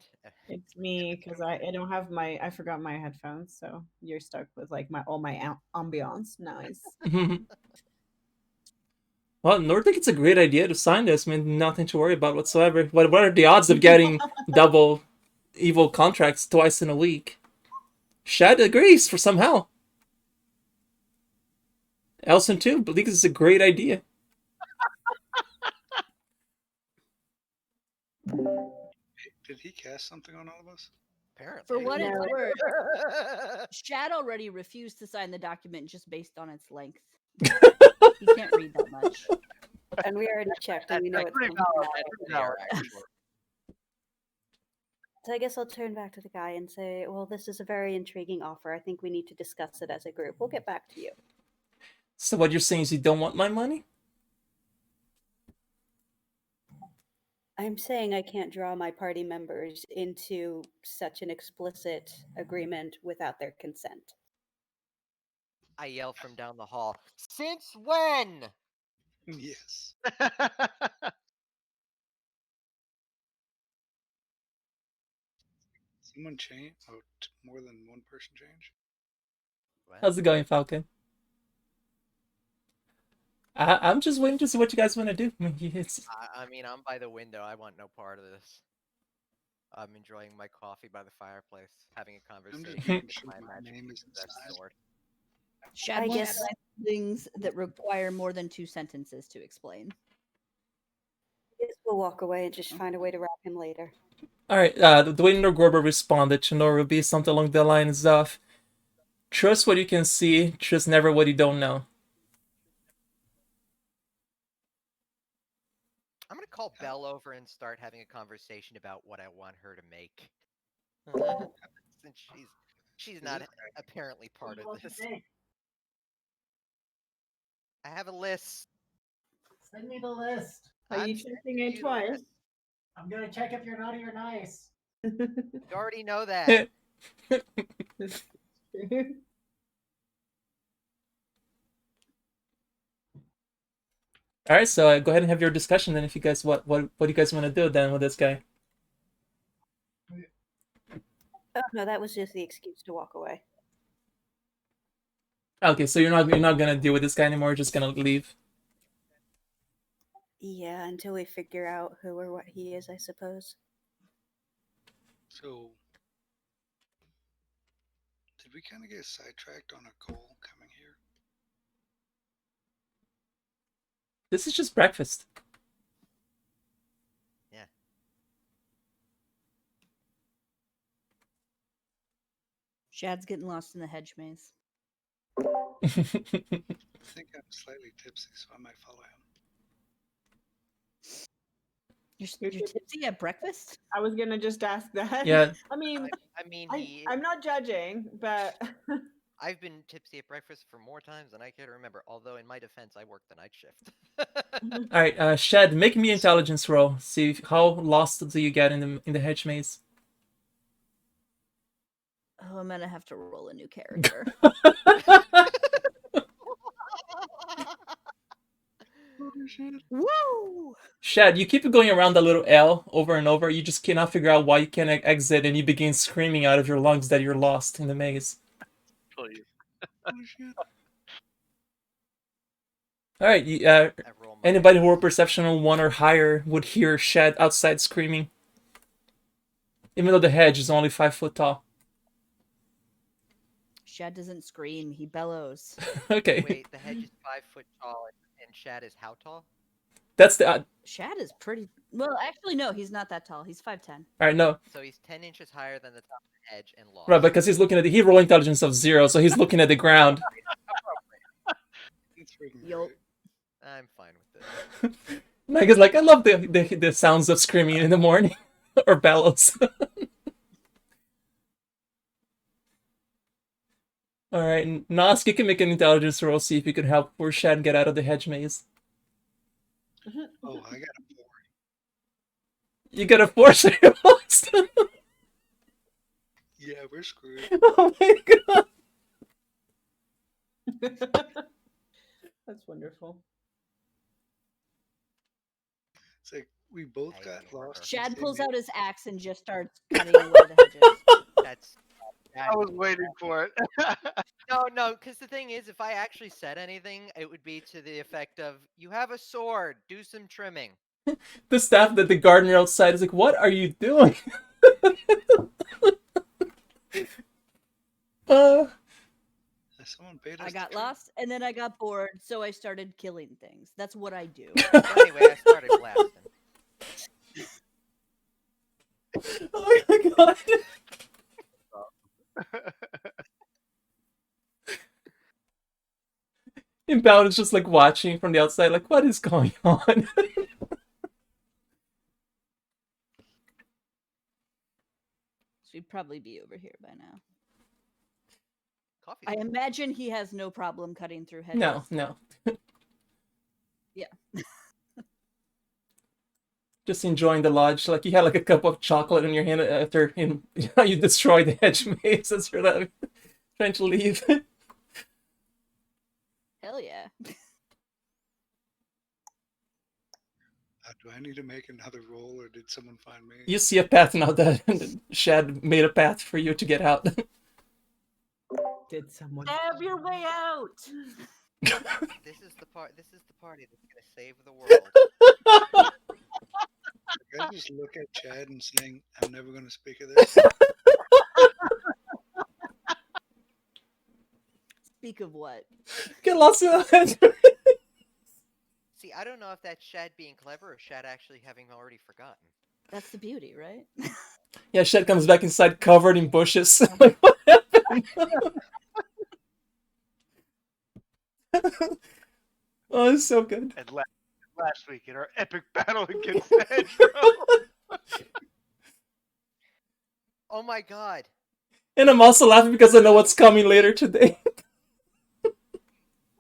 Speaker 7: It's me, because I don't have I forgot my headphones, so you're stuck with all my ambiance noise.
Speaker 1: Well, Nor think it's a great idea to sign this. I mean, nothing to worry about whatsoever. What are the odds of getting double evil contracts twice in a week? Shad agrees for somehow. Elson too believes it's a great idea.
Speaker 2: Did he cast something on all of us?
Speaker 5: Apparently.
Speaker 4: For what it's
Speaker 3: No.
Speaker 4: worth, Shad already refused to sign the document just based on its length. He can't read that much.
Speaker 3: And we already checked, and we know it's
Speaker 9: pretty
Speaker 3: going to
Speaker 9: valid.
Speaker 3: be So I guess I'll turn back to the guy and say, well, this is a very intriguing offer. I think we need to discuss it as a group. We'll get back to you.
Speaker 1: So what you're saying is you don't want my money?
Speaker 3: I'm saying I can't draw my party members into such an explicit agreement without their consent.
Speaker 5: I yell from down the hall. Since when?
Speaker 2: Yes. Someone change? Oh, more than one person change?
Speaker 1: How's it going, Falcon? I'm just waiting to see what you guys want to do. I mean,
Speaker 5: I mean, I'm by the window. I want no part of this. I'm enjoying my coffee by the fireplace, having a
Speaker 2: I'm just
Speaker 5: conversation
Speaker 2: making
Speaker 5: with
Speaker 2: sure
Speaker 5: my
Speaker 2: my
Speaker 5: magic
Speaker 2: name is
Speaker 5: possessed
Speaker 2: inside.
Speaker 5: sword.
Speaker 4: Shad
Speaker 3: I
Speaker 4: wants
Speaker 3: guess-
Speaker 4: things that require more than 2 sentences to explain.
Speaker 3: I guess we'll walk away and just find a way to rob him later.
Speaker 1: All right. The way Norgorber responded to Nor would be something along the lines of, "Trust what you can see. Trust never what you don't know."
Speaker 5: I'm gonna call Belle over and start having a conversation about what I want her to make. Since she's not apparently part of this. I have a list.
Speaker 6: Send me the list.
Speaker 7: Are you
Speaker 5: I'm
Speaker 7: checking
Speaker 5: sending
Speaker 7: it
Speaker 5: you the
Speaker 7: twice?
Speaker 5: list.
Speaker 6: I'm gonna check if you're naughty or nice.
Speaker 5: You already know that.
Speaker 1: All right. So go ahead and have your discussion then. If you guys what do you guys want to do then with this guy?
Speaker 3: Oh no, that was just the excuse to walk away.
Speaker 1: Okay. So you're not gonna deal with this guy anymore. You're just gonna leave.
Speaker 3: Yeah, until we figure out who or what he is, I suppose.
Speaker 2: So, did we kind of get sidetracked on a goal coming here?
Speaker 1: This is just breakfast.
Speaker 5: Yeah.
Speaker 4: Shad's getting lost in the hedge maze.
Speaker 2: I think I'm slightly tipsy, so I might follow him.
Speaker 4: You're tipsy at breakfast?
Speaker 7: I was gonna just ask that.
Speaker 1: Yeah.
Speaker 7: I mean,
Speaker 5: I mean,
Speaker 7: I'm not judging, but
Speaker 5: I've been tipsy at breakfast for more times than I care to remember. Although, in my defense, I worked the night shift.
Speaker 1: All right. Shed, make me intelligence roll. See how lost do you get in the hedge maze.
Speaker 4: Oh, I'm gonna have to roll a new character.
Speaker 5: Woo!
Speaker 1: Shad, you keep going around that little L over and over. You just cannot figure out why you can't exit, and you begin screaming out of your lungs that you're lost in the maze.
Speaker 9: Please.
Speaker 1: All right. Anybody who rolled perception on 1 or higher would hear Shad outside screaming, even though the hedge is only 5 foot tall.
Speaker 4: Shad doesn't scream; he bellows.
Speaker 1: Okay.
Speaker 5: Wait, the hedge is 5 foot tall, and Shad is how tall?
Speaker 1: That's the.
Speaker 4: Shad is pretty. Well, actually, no, he's not that tall. He's 5'10".
Speaker 1: All right. No.
Speaker 5: So he's 10 inches higher than the top of the hedge and lost.
Speaker 1: Right, because he's looking at he rolled intelligence of 0, so he's looking at the ground.
Speaker 4: Yup.
Speaker 5: I'm fine with this.
Speaker 1: Mike is like, I love the sounds of screaming in the morning or bellows. All right, Nosk, you can make an intelligence roll. See if you can help poor Shad get out of the hedge maze.
Speaker 2: Oh, I got a 4.
Speaker 1: You got a 4, so you're lost.
Speaker 2: Yeah, we're screwed.
Speaker 1: Oh my god.
Speaker 7: that's wonderful.
Speaker 2: It's like we both got lost.
Speaker 4: Shad
Speaker 2: in
Speaker 4: pulls
Speaker 2: the-
Speaker 4: out his axe and just starts cutting away the hedges.
Speaker 5: That's.
Speaker 9: I was waiting for it.
Speaker 5: No, because the thing is, if I actually said anything, it would be to the effect of, "You have a sword, do some trimming."
Speaker 1: The staff that the gardener outside is like, what are you doing?
Speaker 2: Someone paid us
Speaker 4: I
Speaker 2: to
Speaker 4: got
Speaker 2: trim.
Speaker 4: lost, and then I got bored, so I started killing things. That's what I do.
Speaker 5: Well, anyway, I started blasting.
Speaker 1: Oh my god. Inbound is just like watching from the outside, like, what is going on?
Speaker 4: She'd probably be over here by now.
Speaker 5: Coffee.
Speaker 4: I imagine he has no problem cutting through hedges.
Speaker 1: No.
Speaker 4: Yeah.
Speaker 1: Just enjoying the lodge. Like, you had like a cup of chocolate in your hand after you destroyed the hedge maze as you're like, trying to leave.
Speaker 4: Hell yeah.
Speaker 2: Do I need to make another roll, or did someone find me?
Speaker 1: You see a path now that Shad made a path for you to get out.
Speaker 8: Did someone?
Speaker 4: Have your way out.
Speaker 5: This is the part. This is the party that's gonna save the world.
Speaker 2: I just look at Chad and saying, "I'm never going to speak of this."
Speaker 4: Speak of what?
Speaker 1: Get lost in the hedge.
Speaker 5: See, I don't know if that's Shad being clever or Shad actually having already forgotten.
Speaker 4: That's the beauty, right?
Speaker 1: Yeah, Shed comes back inside covered in bushes. Like, what happened? Oh, it's so good.
Speaker 9: And last week in our epic battle against the hedgerow.
Speaker 5: Oh my god!
Speaker 1: And I'm also laughing because I know what's coming later today.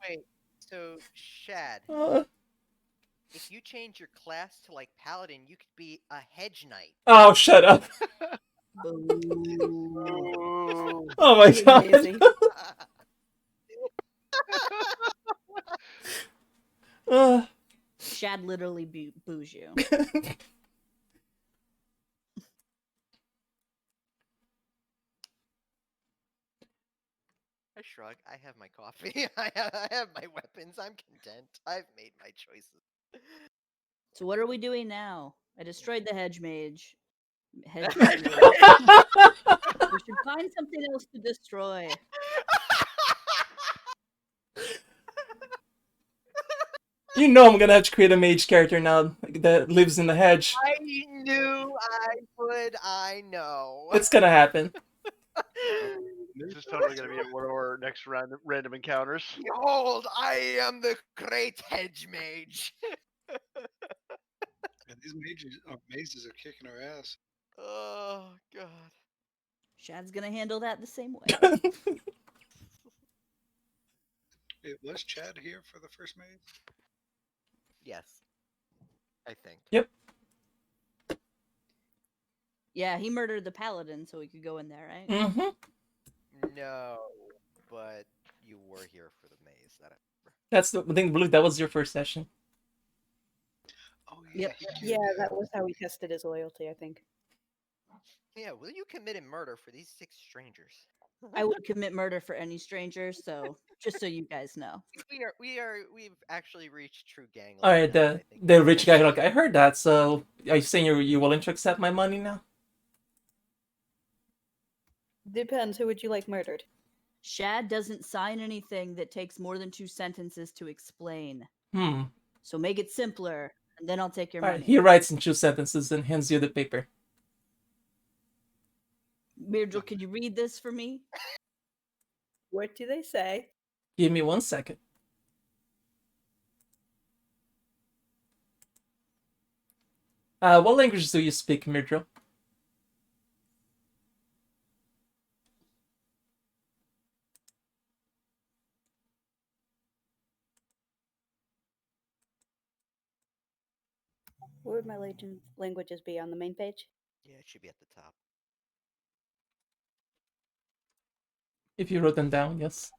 Speaker 5: Wait, so Shad,
Speaker 1: Uh,
Speaker 5: if you change your class to like Paladin, you could be a hedge knight.
Speaker 1: oh, shut up.
Speaker 4: Boo.
Speaker 1: Oh my
Speaker 3: Pretty
Speaker 1: god.
Speaker 3: amazing.
Speaker 1: Uh,
Speaker 4: Shad literally boos you.
Speaker 5: I shrug. I have my coffee. I have my weapons. I'm content. I've made my choices.
Speaker 4: So what are we doing now? I destroyed the hedge mage. Hedge mage. We should find something else to destroy.
Speaker 1: you know I'm gonna have to create a mage character now that lives in the hedge.
Speaker 5: I knew I would. I know.
Speaker 1: It's gonna happen.
Speaker 9: This is totally going to be one of our next random encounters.
Speaker 5: Behold, I am the great hedge mage.
Speaker 2: And these mazes are kicking our ass.
Speaker 5: Oh god.
Speaker 4: Shad's gonna handle that the same way.
Speaker 2: Was Chad here for the first maze?
Speaker 5: Yes. I think.
Speaker 1: Yep.
Speaker 4: Yeah, he murdered the paladin so he could go in there, right?
Speaker 1: Mm-hmm.
Speaker 5: No, but you were here for the maze. That
Speaker 1: That's the thing, Blue. That was your first session.
Speaker 2: Oh yeah.
Speaker 4: Yep.
Speaker 2: he did,
Speaker 3: Yeah, that was how we tested his loyalty, I think.
Speaker 5: Yeah, will you committed murder for these 6 strangers?
Speaker 4: I would commit murder for any stranger, so just so you guys know.
Speaker 5: We've actually reached true gang
Speaker 1: All
Speaker 5: life
Speaker 1: right,
Speaker 5: now, and I think
Speaker 1: the rich guy. Like, I heard that. So, are you saying you willing to accept my money now?
Speaker 3: Depends. Who would you like murdered?
Speaker 4: Shad doesn't sign anything that takes more than 2 sentences to explain.
Speaker 1: Hmm.
Speaker 4: So make it simpler, and then I'll take your
Speaker 1: All
Speaker 4: money.
Speaker 1: right. He writes in 2 sentences and hands you the paper.
Speaker 4: Virgil, could you read this for me?
Speaker 3: What do they say?
Speaker 1: Give me 1 second. What languages do you speak, Mirdro?
Speaker 3: What would my languages be on the main page?
Speaker 5: yeah, it should be at the top.
Speaker 1: If you wrote them down, yes.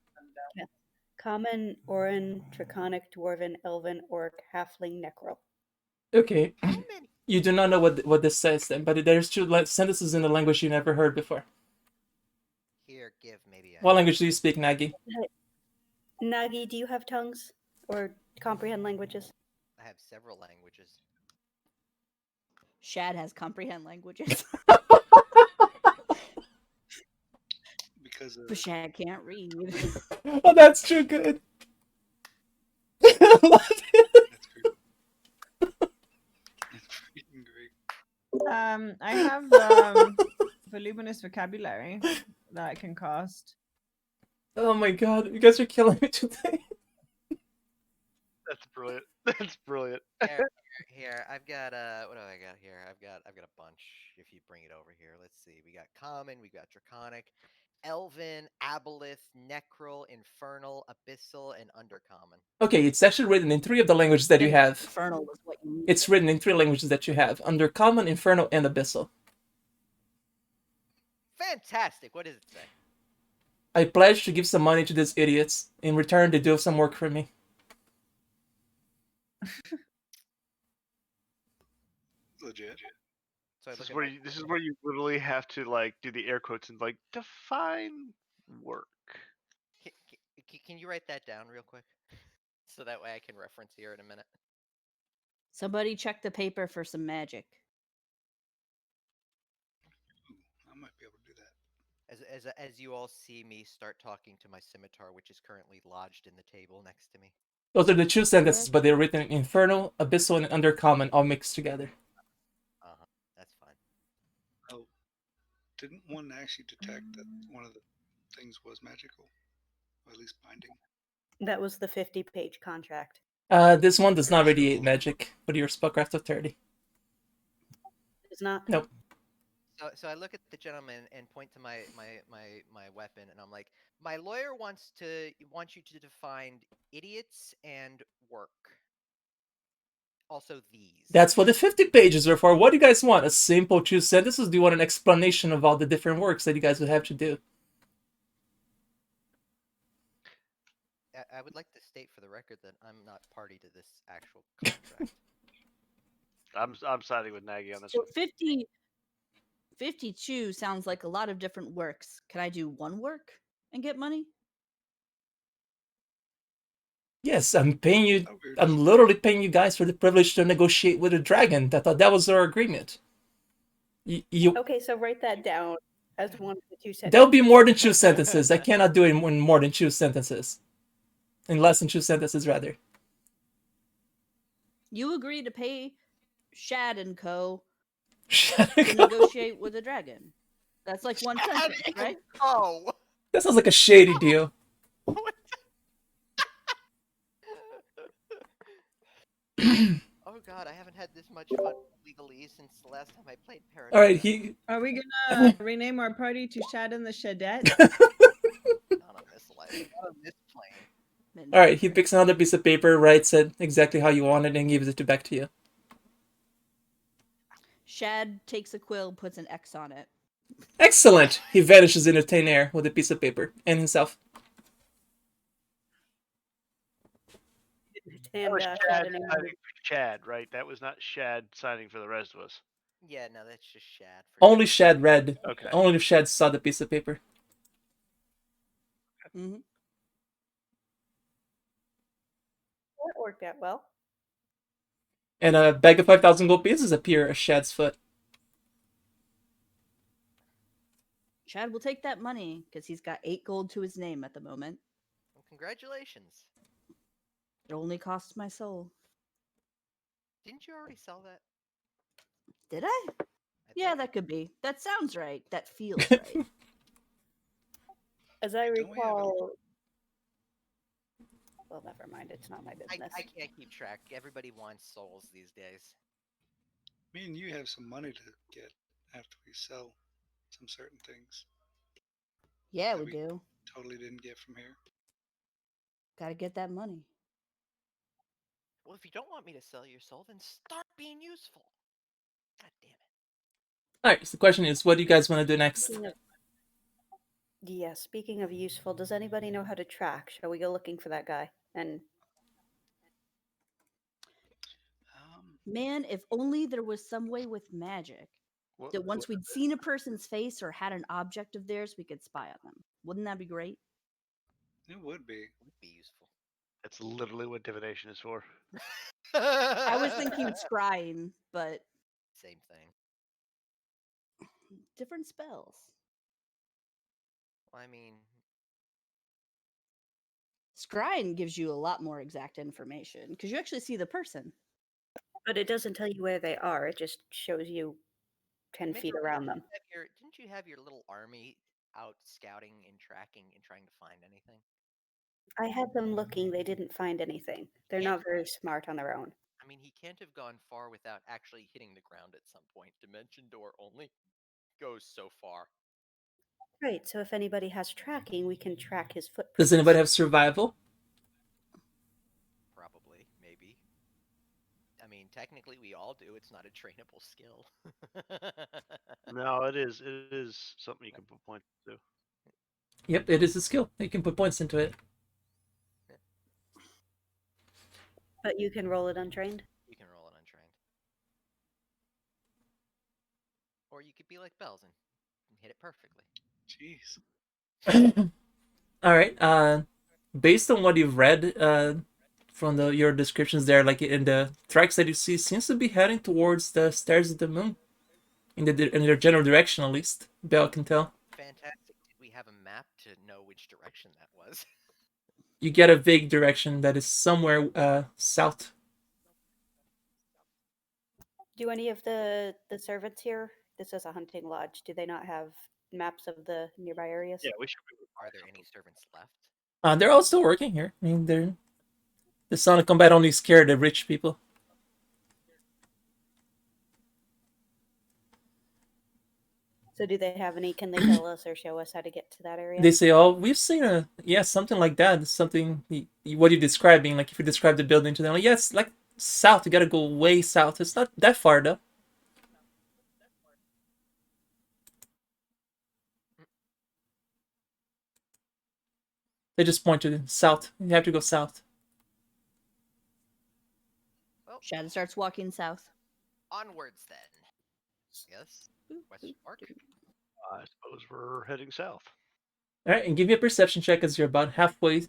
Speaker 3: Common, Orin, Draconic, Dwarven, Elven, Orc, Halfling, Necro.
Speaker 1: Okay.
Speaker 5: How many?
Speaker 1: You do not know what this says then, but there's 2 sentences in a language you never heard before.
Speaker 5: Here, give maybe.
Speaker 1: What language do you speak, Nagi?
Speaker 3: Nagi, do you have tongues or comprehend languages?
Speaker 5: I have several languages.
Speaker 4: Shad has comprehend languages,
Speaker 2: Because
Speaker 4: but Shad can't read.
Speaker 1: Oh, that's too good. I love it.
Speaker 2: that's great. That's freaking great.
Speaker 7: I have voluminous vocabulary that I can cast.
Speaker 1: Oh my god, you guys are killing me today.
Speaker 9: That's brilliant. That's brilliant.
Speaker 5: Here, I've got what do I got here? I've got a bunch. If you bring it over here, let's see. We got common, we got draconic, elven, aboleth, necral, infernal, abyssal, and undercommon.
Speaker 1: Okay, it's actually written in 3 of the languages that you have.
Speaker 4: Infernal was what you need.
Speaker 1: It's written in 3 languages that you have: Undercommon, Infernal, and Abyssal.
Speaker 5: Fantastic. What does it say?
Speaker 1: I pledge to give some money to these idiots. In return, they do some work for me.
Speaker 2: Legit.
Speaker 5: So I
Speaker 9: This
Speaker 5: look
Speaker 9: is
Speaker 5: at
Speaker 9: where
Speaker 5: my-
Speaker 9: this is where you literally have to like do the air quotes and like define work.
Speaker 5: Can, Can you write that down real quick? So that way I can reference here in a minute.
Speaker 4: Somebody check the paper for some magic.
Speaker 2: Ooh, I might be able to do that.
Speaker 5: As you all see me start talking to my scimitar, which is currently lodged in the table next to me.
Speaker 1: Those are the two sentences, but they're written in Infernal, Abyssal, and Undercommon all mixed together.
Speaker 5: That's fine.
Speaker 2: Oh, didn't one actually detect that one of the things was magical, or at least binding?
Speaker 3: That was the 50-page contract.
Speaker 1: This one does not radiate magic, but your spellcraft of 30.
Speaker 3: It's not.
Speaker 1: Nope.
Speaker 5: So I look at the gentleman and point to my weapon, and I'm like, my lawyer wants you to define idiots and work. Also these.
Speaker 1: That's what the 50 pages are for. What do you guys want? A simple 2 sentences? Do you want an explanation of all the different works that you guys would have to do?
Speaker 5: I would like to state for the record that I'm not party to this actual contract.
Speaker 9: I'm siding with Nagy on this
Speaker 4: So
Speaker 9: one.
Speaker 4: 52 sounds like a lot of different works. Can I do one work and get money?
Speaker 1: Yes, I'm paying you.
Speaker 2: Oh, weird.
Speaker 1: I'm literally paying you guys for the privilege to negotiate with a dragon. I thought that was our agreement. You
Speaker 3: Okay, so write that down as one of the 2 sentences.
Speaker 1: There'll be more than 2 sentences. I cannot do it in more than 2 sentences. In less than 2 sentences, rather.
Speaker 4: You agree to pay Shad and Co.
Speaker 1: Shad
Speaker 4: to
Speaker 1: and Co.
Speaker 4: negotiate with a dragon. That's like one sentence, right?
Speaker 5: Oh.
Speaker 1: That sounds like a shady deal.
Speaker 5: Oh god, I haven't had this much fun with legalese since the last time I played Paradox.
Speaker 1: Alright,
Speaker 7: Are we gonna rename our party to Shad and the Shadette?
Speaker 5: Not on this life. Not on this plane.
Speaker 1: Alright, he picks another piece of paper, writes it exactly how you want it, and gives it back to you.
Speaker 4: Shad takes a quill, puts an X on it.
Speaker 1: Excellent! He vanishes into thin air with a piece of paper and himself.
Speaker 2: Oh,
Speaker 9: That was
Speaker 3: And
Speaker 9: Chad
Speaker 3: signing.
Speaker 9: signing for Chad, right? That was not Shad signing for the rest of us.
Speaker 5: Yeah, no, that's just Shad.
Speaker 1: Only Shad read.
Speaker 9: Okay.
Speaker 1: Only if Shad saw the piece of paper.
Speaker 4: Mm-hmm.
Speaker 3: That worked out well.
Speaker 1: And a bag of 5,000 gold pieces appear at Shad's foot.
Speaker 4: Shad will take that money because he's got 8 gold to his name at the moment.
Speaker 5: Well, congratulations.
Speaker 4: It only costs my soul.
Speaker 5: Didn't you already sell that?
Speaker 4: Did I?
Speaker 5: I
Speaker 4: Yeah,
Speaker 5: thought-
Speaker 4: that could be. That sounds right. That feels right.
Speaker 3: As I
Speaker 2: Don't we have
Speaker 3: recall. Well, never mind. It's not my business.
Speaker 5: I can't keep track. Everybody wants souls these days.
Speaker 2: Me and you have some money to get after we sell some certain things.
Speaker 4: Yeah,
Speaker 2: That
Speaker 4: we
Speaker 2: we-
Speaker 4: do.
Speaker 2: Totally didn't get from here.
Speaker 4: Gotta get that money.
Speaker 5: Well, if you don't want me to sell your soul, then start being useful. God damn it.
Speaker 1: Alright, so the question is, what do you guys want to do next?
Speaker 3: Speaking of useful, does anybody know how to track? Shall we go looking for that guy? And
Speaker 4: Man, if only there was some way with magic that once we'd seen a person's face or had an object of theirs, we could spy on them. Wouldn't that be great?
Speaker 2: It would be.
Speaker 5: Would be useful.
Speaker 9: That's literally what divination is for.
Speaker 4: I was thinking scrying, but
Speaker 5: Same thing.
Speaker 4: different spells.
Speaker 5: Well, I mean,
Speaker 4: Scrying gives you a lot more exact information because you actually see the person.
Speaker 3: but it doesn't tell you where they are. It just shows you 10 feet
Speaker 5: Mitchell,
Speaker 3: around them.
Speaker 5: Didn't you have your little army out scouting and tracking and trying to find anything?
Speaker 3: I had them looking. They didn't find anything. They're
Speaker 5: Yeah.
Speaker 3: not very smart on their own.
Speaker 5: I mean, he can't have gone far without actually hitting the ground at some point. Dimension door only goes so far.
Speaker 3: Right. So if anybody has tracking, we can track his footprints.
Speaker 1: Does anybody have survival?
Speaker 5: Probably, maybe. I mean, technically we all do. It's not a trainable skill.
Speaker 9: No, it is. It is something you can put points to.
Speaker 1: Yep, it is a skill. You can put points into it.
Speaker 3: But you can roll it untrained?
Speaker 5: You can roll it untrained. Or you could be like Bells and hit it perfectly.
Speaker 2: Jeez.
Speaker 1: Alright, based on what you've read from your descriptions there, like in the tracks that you see, seems to be heading towards the stairs of the moon, in their general direction at least. Bell can tell.
Speaker 5: Fantastic. Did we have a map to know which direction that was?
Speaker 1: You get a vague direction that is somewhere south.
Speaker 3: Do any of the servants here? This is a hunting lodge. Do they not have maps of the nearby areas?
Speaker 9: Yeah, we should.
Speaker 5: Are there any servants left?
Speaker 1: They're all still working here. I mean, the Son of Combat only scare the rich people.
Speaker 3: So do they have any? Can they tell us or show us how to get to that area?
Speaker 1: They say, "Oh, we've seen something like that. Something what you're describing. Like if you describe the building to them, like yes, like south. You gotta go way south. It's not that far though." They just point to the south. You have to go south.
Speaker 5: Well,
Speaker 4: Shad starts walking south.
Speaker 5: onwards then. Yes. Question mark.
Speaker 9: I suppose we're heading south.
Speaker 1: All right, and give me a perception check as you're about halfway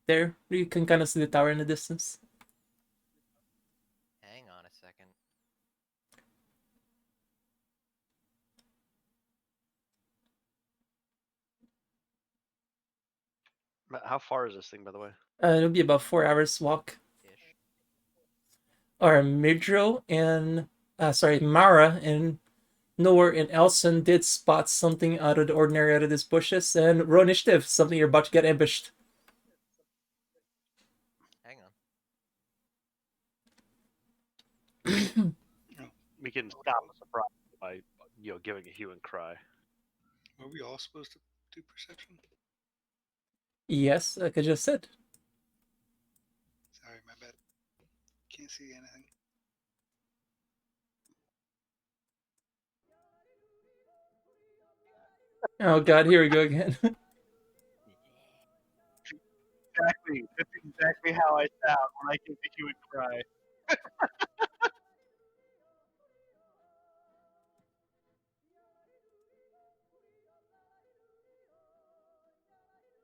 Speaker 1: there. You can kind of see the tower in the distance.
Speaker 5: Hang on a second.
Speaker 9: How far is this thing, by the way?
Speaker 1: It'll be about 4 hours walk.
Speaker 5: Ish.
Speaker 1: Or Midro and Mara and Nowhere and Elson did spot something out of the ordinary out of these bushes, and roll initiative, something you're about to get ambushed.
Speaker 5: Hang on.
Speaker 9: We can stop a surprise by giving a hue and cry.
Speaker 2: Were we all supposed to do perception?
Speaker 1: Yes, like I just said.
Speaker 2: Sorry, my bad. Can't see anything.
Speaker 1: Oh god, here we go again.
Speaker 9: Exactly. That's exactly how I sound when I give the hue and cry.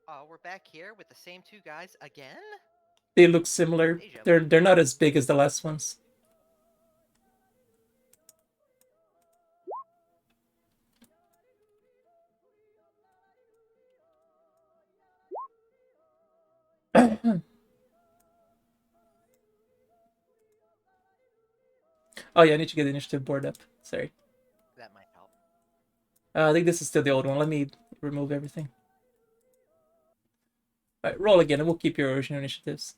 Speaker 5: Oh, we're back here with the same two guys again?
Speaker 1: They look similar. They're not as big as the last ones. Oh yeah, I need to get the initiative board up. Sorry.
Speaker 5: That might help.
Speaker 1: I think this is still the old one. Let me remove everything. Alright, roll again and we'll keep your original initiatives.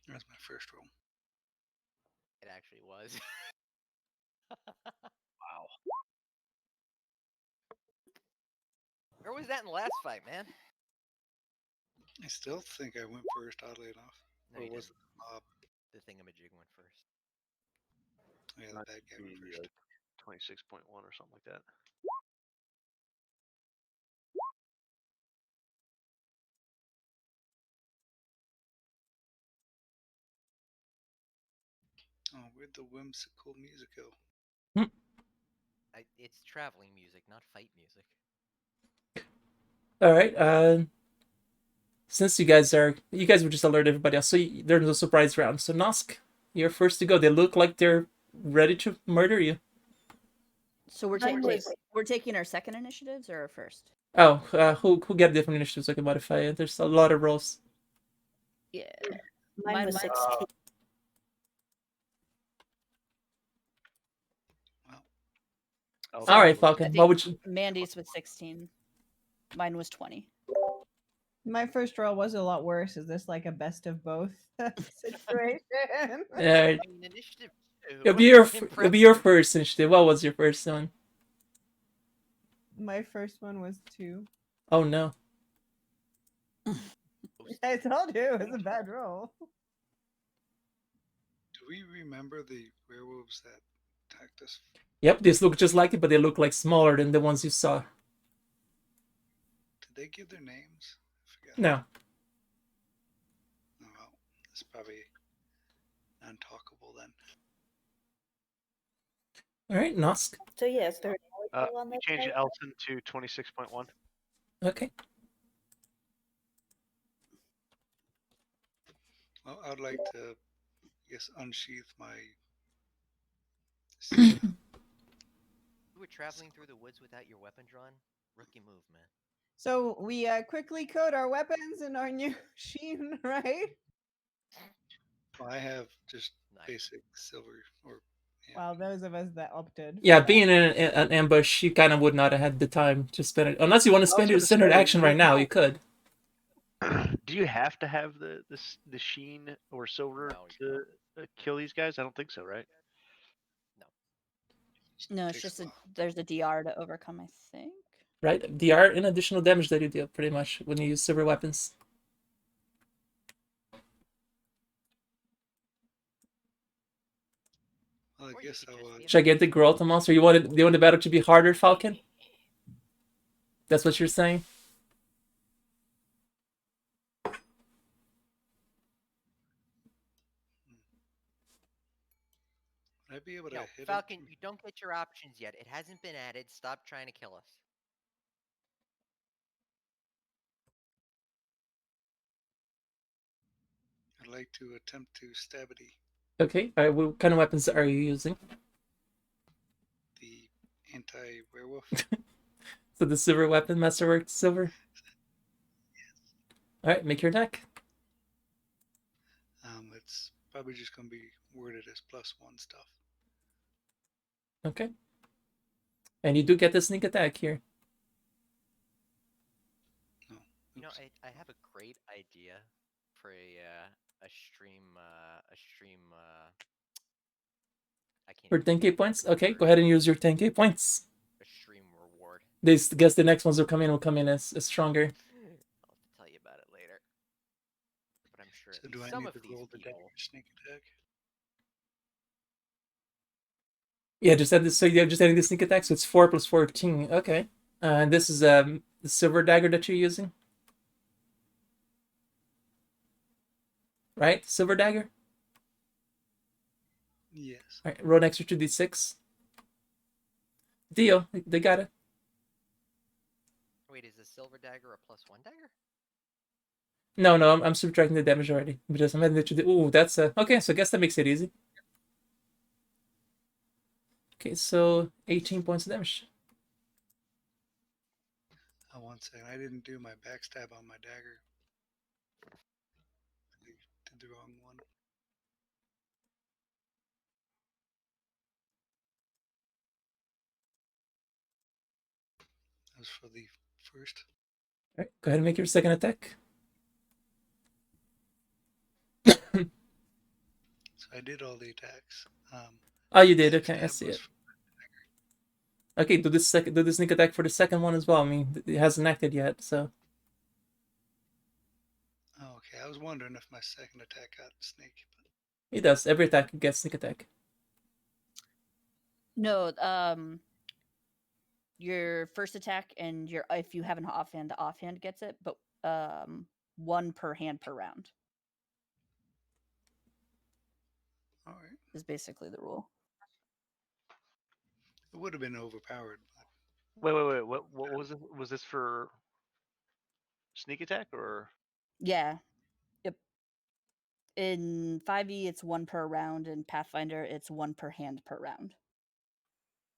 Speaker 2: That was my first roll.
Speaker 5: It actually was.
Speaker 9: Wow.
Speaker 5: Where was that in the last fight, man?
Speaker 2: I still think I went first, oddly enough.
Speaker 5: No,
Speaker 2: Or
Speaker 5: you
Speaker 2: was
Speaker 5: didn't.
Speaker 2: it the mob?
Speaker 5: The thingamajig went first.
Speaker 2: Yeah, the bad guy went first.
Speaker 9: 26.1 or something like that.
Speaker 2: Oh, where'd the whimsical music go?
Speaker 5: It's traveling music, not fight music.
Speaker 1: Alright, since you guys would just alert everybody else, so there's no surprise round. So Nosk, you're first to go. They look like they're ready to murder you.
Speaker 4: So we're taking our second initiatives or our first?
Speaker 1: Oh, who get different initiatives? I can modify it. There's a lot of rolls.
Speaker 4: Yeah.
Speaker 3: Mine was 16.
Speaker 9: Okay.
Speaker 1: All right, Falcon. What would you?
Speaker 4: Mandy's with 16. Mine was 20.
Speaker 7: My first roll was a lot worse. Is this like a best of both situation?
Speaker 1: Alright.
Speaker 5: I mean, initiative 2.
Speaker 1: It'll be your first initiative. What was your first one?
Speaker 7: My first one was 2.
Speaker 1: Oh no.
Speaker 7: I told you it was a bad roll.
Speaker 2: Do we remember the werewolves that attacked us?
Speaker 1: Yep, these look just like it, but they look like smaller than the ones you saw.
Speaker 2: Did they give their names? I forgot.
Speaker 1: No.
Speaker 2: It's probably non-talkable then.
Speaker 1: All right, Nosk.
Speaker 3: So yes, there on
Speaker 9: We
Speaker 3: this
Speaker 9: changed
Speaker 3: site?
Speaker 9: Elson to 26.1.
Speaker 1: Okay.
Speaker 2: Well, I'd like to, I guess, unsheath my.
Speaker 5: You were traveling through the woods without your weapon drawn? Rookie move, man.
Speaker 7: So we quickly code our weapons in our new sheen, right?
Speaker 2: Well, I have just
Speaker 5: Nice.
Speaker 2: basic silver or. Yeah.
Speaker 7: Well, those of us that opted.
Speaker 1: Yeah,
Speaker 7: for
Speaker 1: being
Speaker 7: that.
Speaker 1: in an ambush, you kind of would not have had the time to spend it. Unless you want to spend your
Speaker 9: gonna
Speaker 1: standard
Speaker 9: say,
Speaker 1: action right now, you could.
Speaker 9: Do you have to have the sheen or silver
Speaker 5: No, you
Speaker 9: to kill these guys? I don't think so, right?
Speaker 4: No, it's
Speaker 2: Takes
Speaker 4: just
Speaker 2: a while.
Speaker 4: there's a DR to overcome, I think.
Speaker 1: Right? The art and additional damage that you deal, pretty much, when you use silver weapons.
Speaker 2: Well, I
Speaker 5: Or you
Speaker 2: guess
Speaker 5: could
Speaker 2: I'll.
Speaker 5: just be a
Speaker 1: Should I get the growth monster? Do you want the battle to be harder, Falcon? That's what you're saying?
Speaker 2: Would I be able to
Speaker 5: No,
Speaker 2: hit
Speaker 5: Falcon,
Speaker 2: him?
Speaker 5: you don't get your options yet. It hasn't been added. Stop trying to kill us.
Speaker 2: I'd like to attempt to stab it.
Speaker 1: Okay. All right. What kind of weapons are you using?
Speaker 2: The anti-werewolf.
Speaker 1: So the silver weapon, Masterwork Silver. All right. Make your attack.
Speaker 2: It's probably just going to be worded as +1 stuff.
Speaker 1: Okay. And you do get the sneak attack here.
Speaker 2: No.
Speaker 5: You know,
Speaker 2: Oops.
Speaker 5: I have a great idea for a stream I can't
Speaker 1: For
Speaker 5: even think
Speaker 1: 10k
Speaker 5: of the
Speaker 1: points?
Speaker 5: word
Speaker 1: Okay,
Speaker 5: for
Speaker 1: go ahead and use your 10k points.
Speaker 5: a stream reward.
Speaker 1: This guess the next ones will come in as stronger.
Speaker 5: I'll have to tell you about it later. But I'm sure
Speaker 2: So
Speaker 5: at
Speaker 2: do
Speaker 5: least
Speaker 2: I
Speaker 5: some
Speaker 2: need
Speaker 5: of
Speaker 2: to
Speaker 5: these
Speaker 2: roll the
Speaker 5: people.
Speaker 2: dagger sneak attack?
Speaker 1: Yeah, just add this. So you're just adding the sneak attack. So it's 4 plus 14. Okay. And this is the silver dagger that you're using, right? Silver dagger.
Speaker 2: Yes.
Speaker 1: All right. Roll an extra 2d6. Deal. They got it.
Speaker 5: Wait, is the silver dagger a +1 dagger?
Speaker 1: No, I'm subtracting the damage already. Because I'm adding the 2d. Ooh, that's okay. So I guess that makes it easy. Okay, so 18 points of damage.
Speaker 2: Oh, 1 second. I didn't do my backstab on my dagger. I did the wrong one. That was for the first.
Speaker 1: All right, go ahead and make your second attack.
Speaker 2: So I did all the attacks.
Speaker 1: Oh, you did. Okay, I
Speaker 2: backstab
Speaker 1: see
Speaker 2: was
Speaker 1: it. Okay, do the sneak attack for the second one as well. I mean, it hasn't acted yet, so.
Speaker 2: Oh, okay. I was wondering if my second attack got snake. But
Speaker 1: It does. Every attack gets sneak attack.
Speaker 4: No, your first attack and your if you have an offhand, the offhand gets it, but one per hand per round
Speaker 2: all right.
Speaker 4: is basically the rule.
Speaker 2: It would have been overpowered.
Speaker 9: Wait. What was it? Was this for sneak attack or?
Speaker 4: Yeah. Yep. In 5e, it's one per round. In Pathfinder, it's one per hand per round.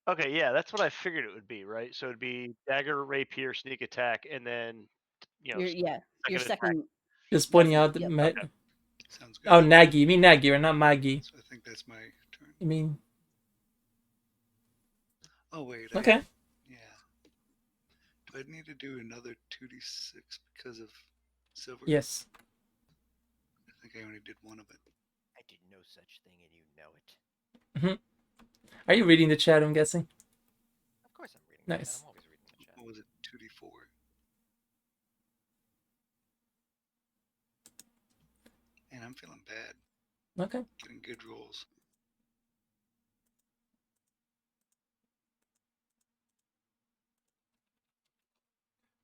Speaker 9: Okay, yeah, that's what I figured it would be, right? So it'd be dagger, rapier, sneak attack, and then
Speaker 4: Your
Speaker 9: attack.
Speaker 4: second.
Speaker 1: Just pointing out
Speaker 4: Yep.
Speaker 2: Sounds good.
Speaker 1: Oh, Nagi. You mean Nagi, or not Maggie?
Speaker 2: So I think that's my turn.
Speaker 1: You mean?
Speaker 2: Oh, wait.
Speaker 1: Okay.
Speaker 2: Yeah. Do I need to do another 2d6 because of silver?
Speaker 1: Yes.
Speaker 2: I think I only did one of it.
Speaker 5: I did no such thing, and you know it.
Speaker 1: Are you reading the chat? I'm guessing.
Speaker 5: Of course, I'm reading. The
Speaker 1: Nice.
Speaker 5: chat. I'm always reading the chat.
Speaker 2: What was it? 2d4. And I'm feeling bad.
Speaker 1: Okay.
Speaker 2: Getting good rolls.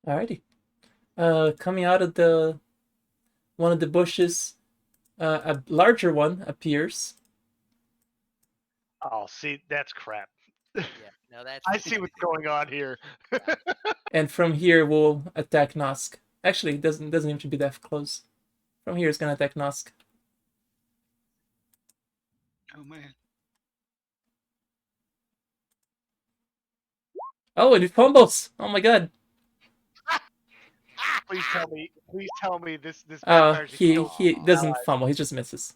Speaker 1: Alrighty. Coming out of one of the bushes, a larger one appears.
Speaker 9: Oh, see, that's crap.
Speaker 5: Yeah, no, that's.
Speaker 9: I see what's going on here.
Speaker 1: And from here we'll attack Nosk. Actually, it doesn't even have to be that close. From here it's gonna attack Nosk.
Speaker 2: Oh man.
Speaker 1: Oh, and it fumbles! Oh my god.
Speaker 9: Please tell me this
Speaker 1: Oh,
Speaker 9: backfires to
Speaker 1: he
Speaker 9: kill
Speaker 1: doesn't
Speaker 9: allies.
Speaker 1: fumble, he just misses.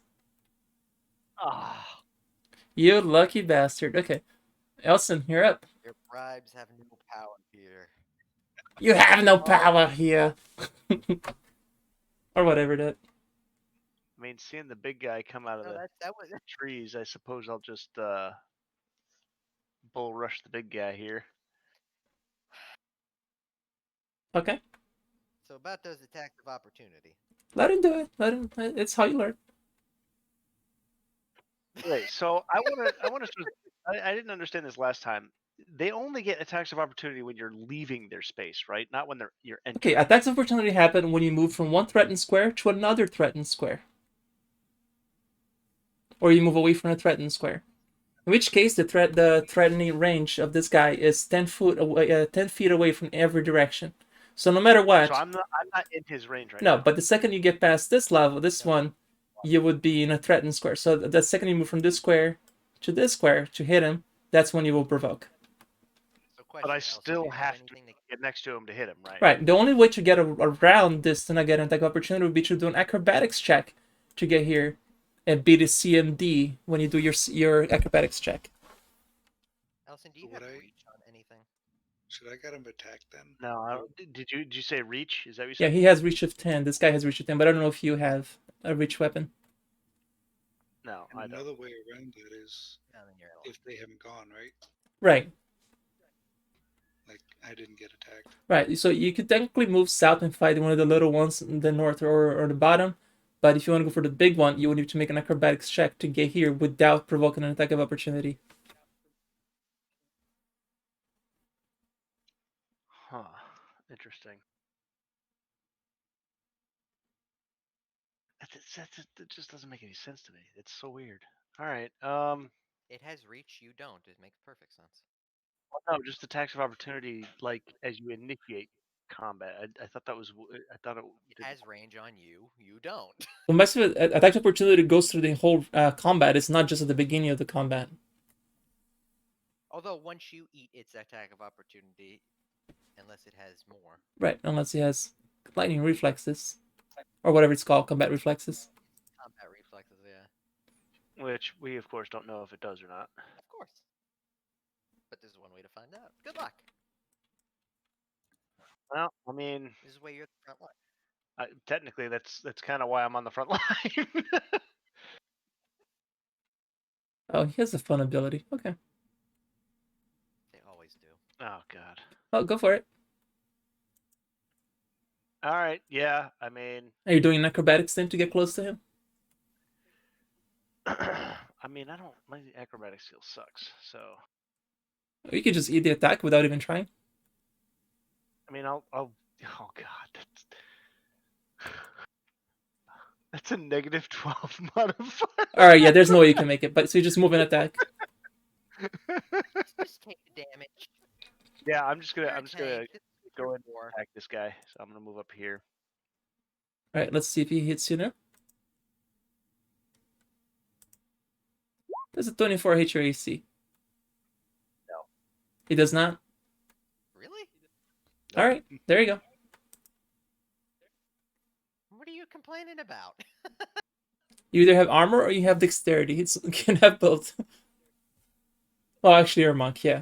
Speaker 9: Ah,
Speaker 1: You lucky bastard. Okay. Elson, you're up.
Speaker 5: Your bribes have no power here.
Speaker 1: You have no power here. Or whatever that.
Speaker 9: I mean, seeing the big guy come out of
Speaker 5: No,
Speaker 9: the
Speaker 5: that was.
Speaker 9: trees, I suppose I'll just bull rush the big guy here.
Speaker 1: Okay.
Speaker 5: So about those attacks of opportunity.
Speaker 1: Let him do it. Let him. It's how you learn.
Speaker 9: Wait, so I want to. I didn't understand this last time. They only get attacks of opportunity when you're leaving their space, right? Not when you're entering.
Speaker 1: Okay, attacks of opportunity happen when you move from one threatened square to another threatened square. Or you move away from a threatened square. In which case, the threatening range of this guy is 10 feet away from every direction. So no matter what.
Speaker 9: So I'm not in his range right
Speaker 1: now.
Speaker 9: now.
Speaker 1: No, but the second you get past this level, this one, you would be in a threatened square. So the second you move from this square to hit him, that's when you will provoke.
Speaker 5: So question,
Speaker 9: But I
Speaker 5: Elsie, do
Speaker 9: still
Speaker 5: you
Speaker 9: have to
Speaker 5: anything to
Speaker 9: get next to him to hit him, right?
Speaker 1: Right. The only way to get around this to not get an attack of opportunity would be to do an acrobatics check to get here and beat a CMD when you do your acrobatics check.
Speaker 5: Elson, do you
Speaker 2: Would
Speaker 5: have
Speaker 2: I-
Speaker 5: reach on anything?
Speaker 2: Should I get him attacked then?
Speaker 9: No, did you say reach? Is that what you
Speaker 1: Yeah,
Speaker 9: said?
Speaker 1: he has reach of 10. This guy has reach of 10, but I don't know if you have a reach weapon.
Speaker 9: No,
Speaker 2: And
Speaker 9: I don't.
Speaker 2: another way around that is
Speaker 5: No, then you're
Speaker 2: if they haven't gone, right?
Speaker 1: Right.
Speaker 2: Like I didn't get attacked.
Speaker 1: Right. So you could technically move south and fight one of the little ones in the north or the bottom. But if you want to go for the big one, you would need to make an acrobatics check to get here without provoking an attack of opportunity.
Speaker 9: Huh. Interesting. That just doesn't make any sense to me. It's so weird. All right.
Speaker 5: It has reach, you don't. It makes perfect sense.
Speaker 9: No, just attacks of opportunity, like as you initiate combat. I thought that was. I thought it.
Speaker 5: It has range on you, you don't.
Speaker 1: Well, most of it, attack of opportunity goes through the whole combat. It's not just at the beginning of the combat.
Speaker 5: Although once you eat its attack of opportunity, unless it has more.
Speaker 1: Right, unless he has lightning reflexes. Or whatever it's called, combat reflexes.
Speaker 5: Combat reflexes, yeah.
Speaker 9: Which we, of course, don't know if it does or not.
Speaker 5: Of course. But there's one way to find out. Good luck.
Speaker 9: Well, I mean,
Speaker 5: This is where you're at the front line.
Speaker 9: technically, that's kind of why I'm on the front line.
Speaker 1: Oh, he has a fun ability. Okay.
Speaker 5: They always do.
Speaker 9: Oh God.
Speaker 1: Oh, go for it.
Speaker 9: All right. Yeah. I mean.
Speaker 1: Are you doing an acrobatics then to get close to him?
Speaker 9: I mean, I don't. My acrobatic skill sucks. So.
Speaker 1: Or you could just eat the attack without even trying.
Speaker 9: I mean, I'll. Oh God. That's a negative 12 modifier.
Speaker 1: All right. Yeah. There's no way you can make it. But so you just move an attack.
Speaker 5: Just take the damage.
Speaker 9: Yeah, I'm just gonna
Speaker 5: You're a
Speaker 9: go
Speaker 5: tank.
Speaker 9: in
Speaker 5: You're
Speaker 9: and
Speaker 5: war.
Speaker 9: attack this guy. So I'm gonna move up here.
Speaker 1: All right. Let's see if he hits you now. Does a 24 hit your AC?
Speaker 9: No.
Speaker 1: He does not?
Speaker 5: Really?
Speaker 1: All right. There you go.
Speaker 5: What are you complaining about?
Speaker 1: You either have armor or you have dexterity. You can have both. Oh, actually, you're a monk. Yeah.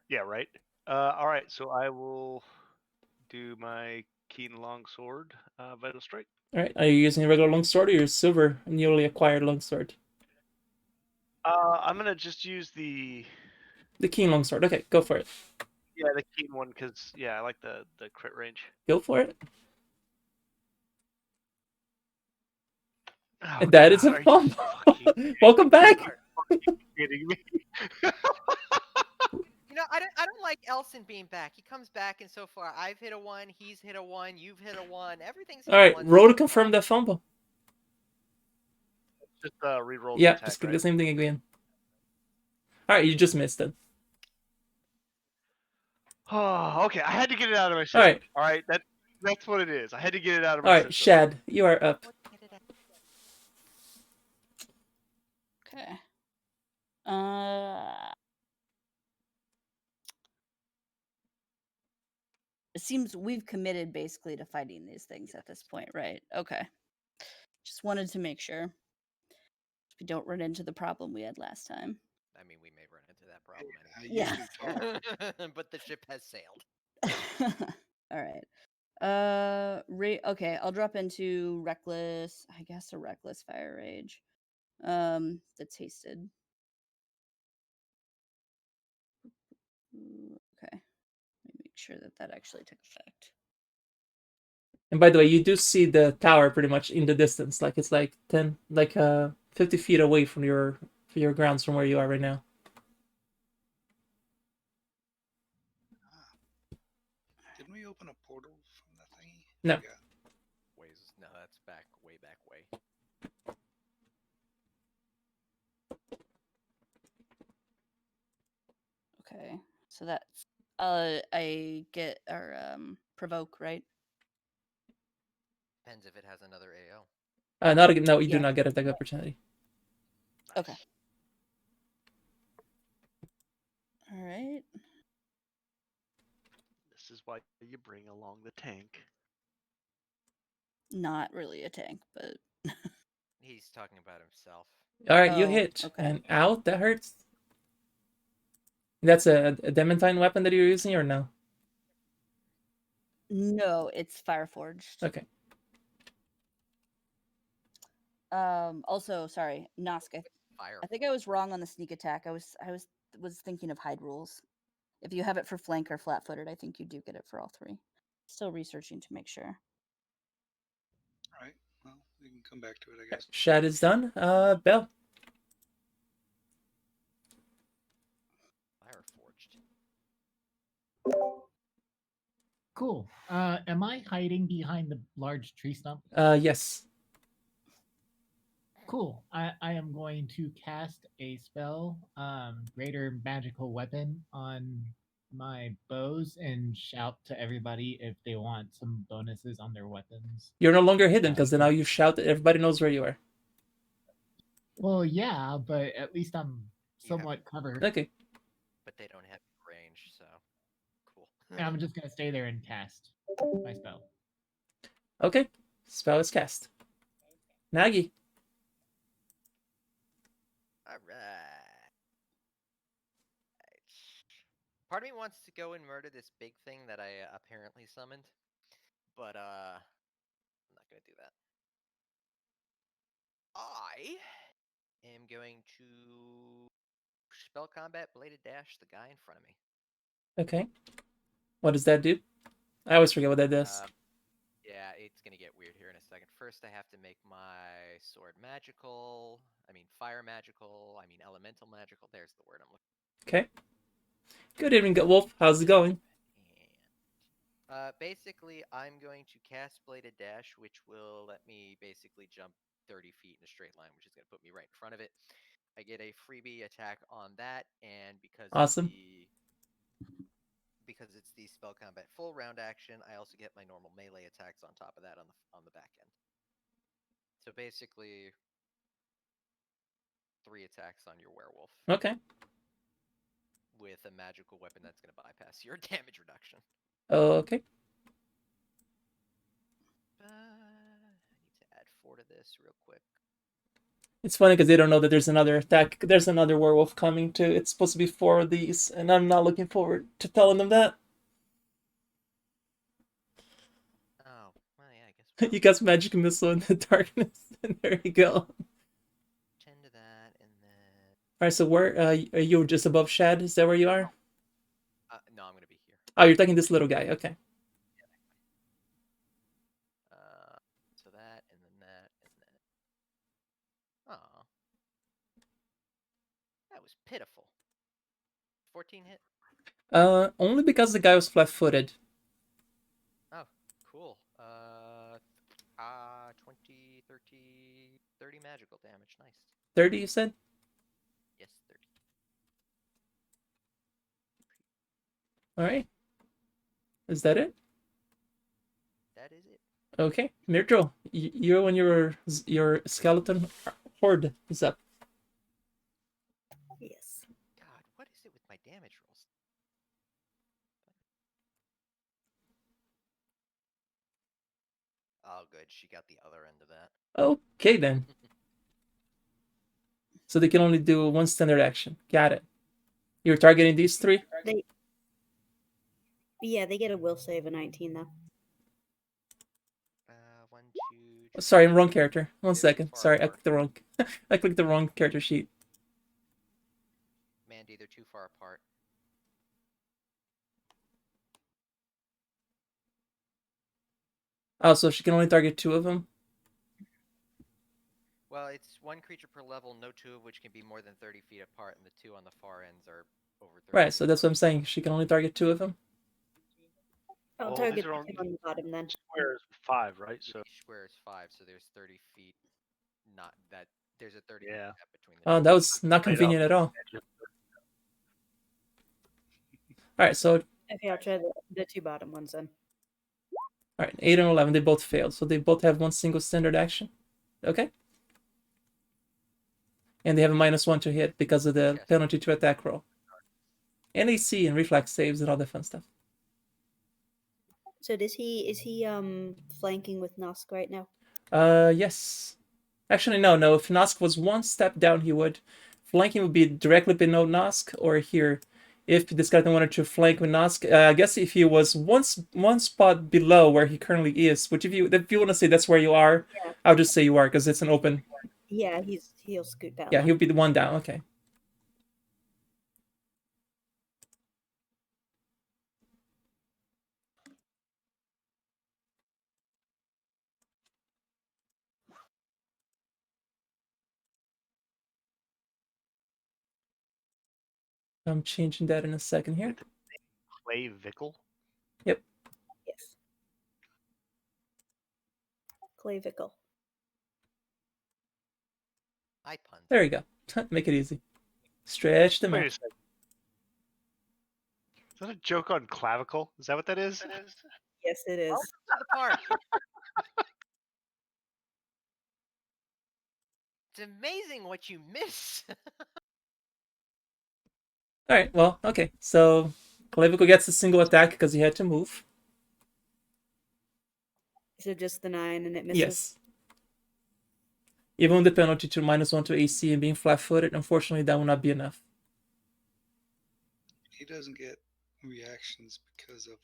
Speaker 9: Yeah, right. All right, so I will do my keen long sword, vital strike.
Speaker 1: All right. Are you using a regular longsword or your silver newly acquired longsword?
Speaker 9: I'm gonna just use the
Speaker 1: keen longsword. Okay, go for it.
Speaker 9: Yeah, the keen one, because I like the crit range.
Speaker 1: Go for it.
Speaker 9: Oh,
Speaker 1: And that is a
Speaker 9: God,
Speaker 1: bump. Welcome back.
Speaker 9: kidding me?
Speaker 5: You know, I don't like like Elson being back. He comes back, and so far I've hit a 1, he's hit a 1, you've hit a 1. Everything's hit
Speaker 1: All right,
Speaker 5: ones
Speaker 1: roll to
Speaker 5: so
Speaker 1: confirm
Speaker 5: far.
Speaker 1: that fumble.
Speaker 9: Just re-roll the
Speaker 1: Yeah,
Speaker 9: attack,
Speaker 1: just do
Speaker 9: right?
Speaker 1: the same thing again. All right, you just missed it.
Speaker 9: Oh, okay. I had to get it out of my
Speaker 1: All
Speaker 9: system.
Speaker 1: right.
Speaker 9: All right, that's what it is. I had to get it out of my
Speaker 1: All right,
Speaker 9: system.
Speaker 1: Shad, you are up.
Speaker 4: Okay. It seems we've committed basically to fighting these things at this point, right? Okay. Just wanted to make sure we don't run into the problem we had last time.
Speaker 5: I mean, we may run into that problem
Speaker 2: I
Speaker 5: anyway.
Speaker 2: usually talk.
Speaker 5: But the ship has sailed.
Speaker 4: All right. Okay, I'll drop into reckless. I guess a reckless fire rage. That's hasted. Okay. Let me make sure that actually took effect.
Speaker 1: And by the way, you do see the tower pretty much in the distance, like it's like 50 feet away from your grounds from where you are right now.
Speaker 2: Didn't we open a portal from the thingy?
Speaker 1: No.
Speaker 2: Forgot.
Speaker 5: No, that's way back way.
Speaker 4: Okay, so that's I get our provoke, right?
Speaker 5: Depends if it has another AO.
Speaker 1: No, you do
Speaker 4: Yeah.
Speaker 1: not get attack opportunity.
Speaker 4: Okay. All right.
Speaker 9: This is why you bring along the tank.
Speaker 4: Not really a tank, but
Speaker 5: He's talking about himself.
Speaker 1: All right, you
Speaker 4: Oh,
Speaker 1: hit
Speaker 4: okay.
Speaker 1: and out. That hurts. That's a Dementine weapon that you're using, or no?
Speaker 4: No, it's Fireforged.
Speaker 1: Okay.
Speaker 4: Also, sorry, Nosk. I think I was wrong on the sneak attack. I was thinking of hide rules. If you have it for flank or flat-footed, I think you do get it for all three. Still researching to make sure.
Speaker 2: All right. Well, we can come back to it, I guess.
Speaker 1: Shad is done. Bell.
Speaker 5: Fire forged.
Speaker 6: Cool. Am I hiding behind the large tree stump?
Speaker 1: Yes.
Speaker 6: Cool. I am going to cast a spell, Greater Magical Weapon, on my bows and shout to everybody if they want some bonuses on their weapons.
Speaker 1: You're no longer hidden because now you shout. Everybody knows where you are.
Speaker 6: Well, yeah, but at least I'm somewhat covered.
Speaker 1: Okay.
Speaker 5: But they don't have range, so cool.
Speaker 6: And I'm just gonna stay there and cast my spell.
Speaker 1: Okay. Spell is cast. Nagi.
Speaker 5: All right. Part of me wants to go and murder this big thing that I apparently summoned, but I'm not gonna do that. I am going to spell combat bladed dash the guy in front of me.
Speaker 1: Okay. What does that do? I always forget what that does.
Speaker 5: Yeah, it's gonna get weird here in a second. First, I have to make my sword magical. I mean, fire magical. I mean, elemental magical. There's the word I'm looking for.
Speaker 1: Okay. Good evening, Wolf. How's it going?
Speaker 5: Basically, I'm going to cast Bladed Dash, which will let me basically jump 30 feet in a straight line, which is going to put me right in front of it. I get a freebie attack on that, and because
Speaker 1: awesome.
Speaker 5: because it's the spell combat full round action, I also get my normal melee attacks on top of that on the back end. So basically, 3 attacks on your werewolf.
Speaker 1: Okay.
Speaker 5: With a magical weapon that's going to bypass your damage reduction.
Speaker 1: Okay.
Speaker 5: I need to add 4 to this real quick.
Speaker 1: It's funny because they don't know that there's another attack. There's another werewolf coming too. It's supposed to be 4 of these, and I'm not looking forward to telling them that.
Speaker 5: Oh, well, yeah, I guess.
Speaker 1: You got magic missile in the darkness, and there you go.
Speaker 5: 10 to that, and then.
Speaker 1: All right, so where are you? Just above Shad? Is that where you are?
Speaker 5: No, I'm gonna be here.
Speaker 1: Oh, you're taking this little guy. Okay.
Speaker 5: So that, and then that, and then. Aw. That was pitiful. 14 hit.
Speaker 1: Only because the guy was flat-footed.
Speaker 5: Oh, cool. 20, 30 magical damage. Nice.
Speaker 1: 30, you said?
Speaker 5: Yes, 30.
Speaker 1: All right. Is that it?
Speaker 5: That is it.
Speaker 1: Okay, Myrtle, you're when your skeleton horde is up.
Speaker 3: Yes.
Speaker 5: God, what is it with my damage rolls? Oh, good. She got the other end of that.
Speaker 1: Okay then. So they can only do one standard action. Got it. You're targeting these three?
Speaker 3: Yeah, they get a will save of 19 though.
Speaker 5: 1, 2.
Speaker 1: Sorry, wrong character. One
Speaker 5: They're too
Speaker 1: second.
Speaker 5: far
Speaker 1: Sorry, I
Speaker 5: apart.
Speaker 1: clicked the wrong. I clicked the wrong character sheet.
Speaker 5: Mandy, they're too far apart.
Speaker 1: Oh, so she can only target two of them.
Speaker 5: Well, it's one creature per level, no two of which can be more than 30 feet apart, and the two on the far ends are over 30
Speaker 1: Right.
Speaker 5: feet
Speaker 1: So that's what I'm
Speaker 5: apart.
Speaker 1: saying. She can only target two of them.
Speaker 3: I'll
Speaker 9: Well,
Speaker 3: target
Speaker 9: these are
Speaker 3: the
Speaker 9: all
Speaker 3: two on the bottom then.
Speaker 9: squares 5, right? So
Speaker 5: Each square is 5, so there's 30 feet. Not that there's a 30
Speaker 9: yeah.
Speaker 5: feet gap between the
Speaker 1: Oh,
Speaker 5: two.
Speaker 1: that was not
Speaker 9: Right up.
Speaker 1: convenient at all. All right. So
Speaker 3: Okay, I'll try the two bottom ones then.
Speaker 1: all right, 8 and 11, they both failed. So they both have one single standard action. Okay. And they have a -1 to hit because of the
Speaker 5: Yes.
Speaker 1: penalty to attack roll. And AC and reflex saves and all that fun stuff.
Speaker 3: So is he flanking with Nosk right now?
Speaker 1: Yes. Actually, no. If Nosk was one step down, he would. Flanking would be directly below Nosk or here. If this guy wanted to flank with Nosk, I guess if he was one spot below where he currently is, which if you want to say that's where you are,
Speaker 3: Yeah.
Speaker 1: I'll just say you are because it's an open.
Speaker 3: Yeah, he'll scoot down.
Speaker 1: Yeah,
Speaker 3: then.
Speaker 1: he'll be the one down. Okay. I'm changing that in a second here.
Speaker 9: Clay Vickle.
Speaker 1: Yep.
Speaker 3: Yes. Clavicle.
Speaker 5: I punned.
Speaker 1: There you go. Make it easy. Stretch them
Speaker 9: Wait a
Speaker 1: out.
Speaker 9: second. Is that a joke on clavicle? Is that what that is?
Speaker 3: Yes, it is.
Speaker 5: Welcome to the park. It's amazing what you miss.
Speaker 1: All right. Well, okay. So Clavicle gets a single attack because he had to move.
Speaker 3: So just the 9 and it misses.
Speaker 1: Yes. Even with the penalty to -1 to AC and being flat-footed, unfortunately, that will not be enough.
Speaker 2: He doesn't get reactions because of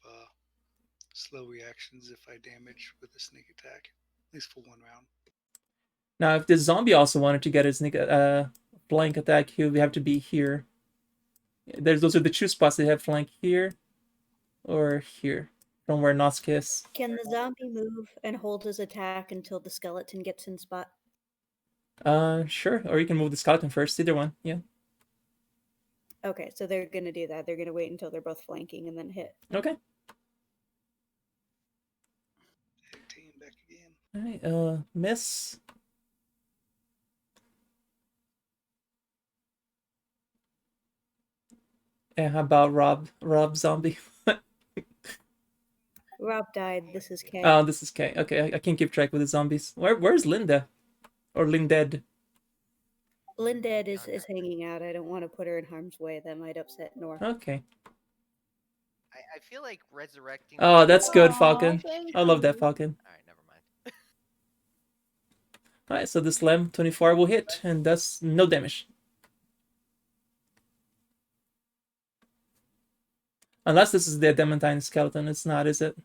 Speaker 2: slow reactions if I damage with a sneak attack, at least for 1 round.
Speaker 1: Now, if the zombie also wanted to get his flank attack, he would have to be here. Those are the two spots they have flank here or here, from where Nosk is.
Speaker 3: Can the zombie move and hold his attack until the skeleton gets in spot?
Speaker 1: Sure. Or you can move the skeleton first. Either one. Yeah.
Speaker 3: Okay, so they're gonna do that. They're gonna wait until they're both flanking and then hit.
Speaker 1: Okay.
Speaker 2: 18 back again.
Speaker 1: All right. Miss. And how about Rob? Rob Zombie.
Speaker 3: Rob died. This is K.
Speaker 1: Oh, this is K. Okay, I can't keep track with the zombies. Where's Linda? Or Linded?
Speaker 3: Linded is hanging out. I don't want to put her in harm's way. That might upset Nor.
Speaker 1: Okay.
Speaker 5: I feel like resurrecting.
Speaker 1: Oh, that's good,
Speaker 7: Aw,
Speaker 1: Falcon.
Speaker 7: thank
Speaker 1: I love that,
Speaker 7: you.
Speaker 1: Falcon.
Speaker 5: All right, never mind.
Speaker 1: Alright, so the slam 24 will hit and does no damage. Unless this is the adamantine skeleton, it's not, is it?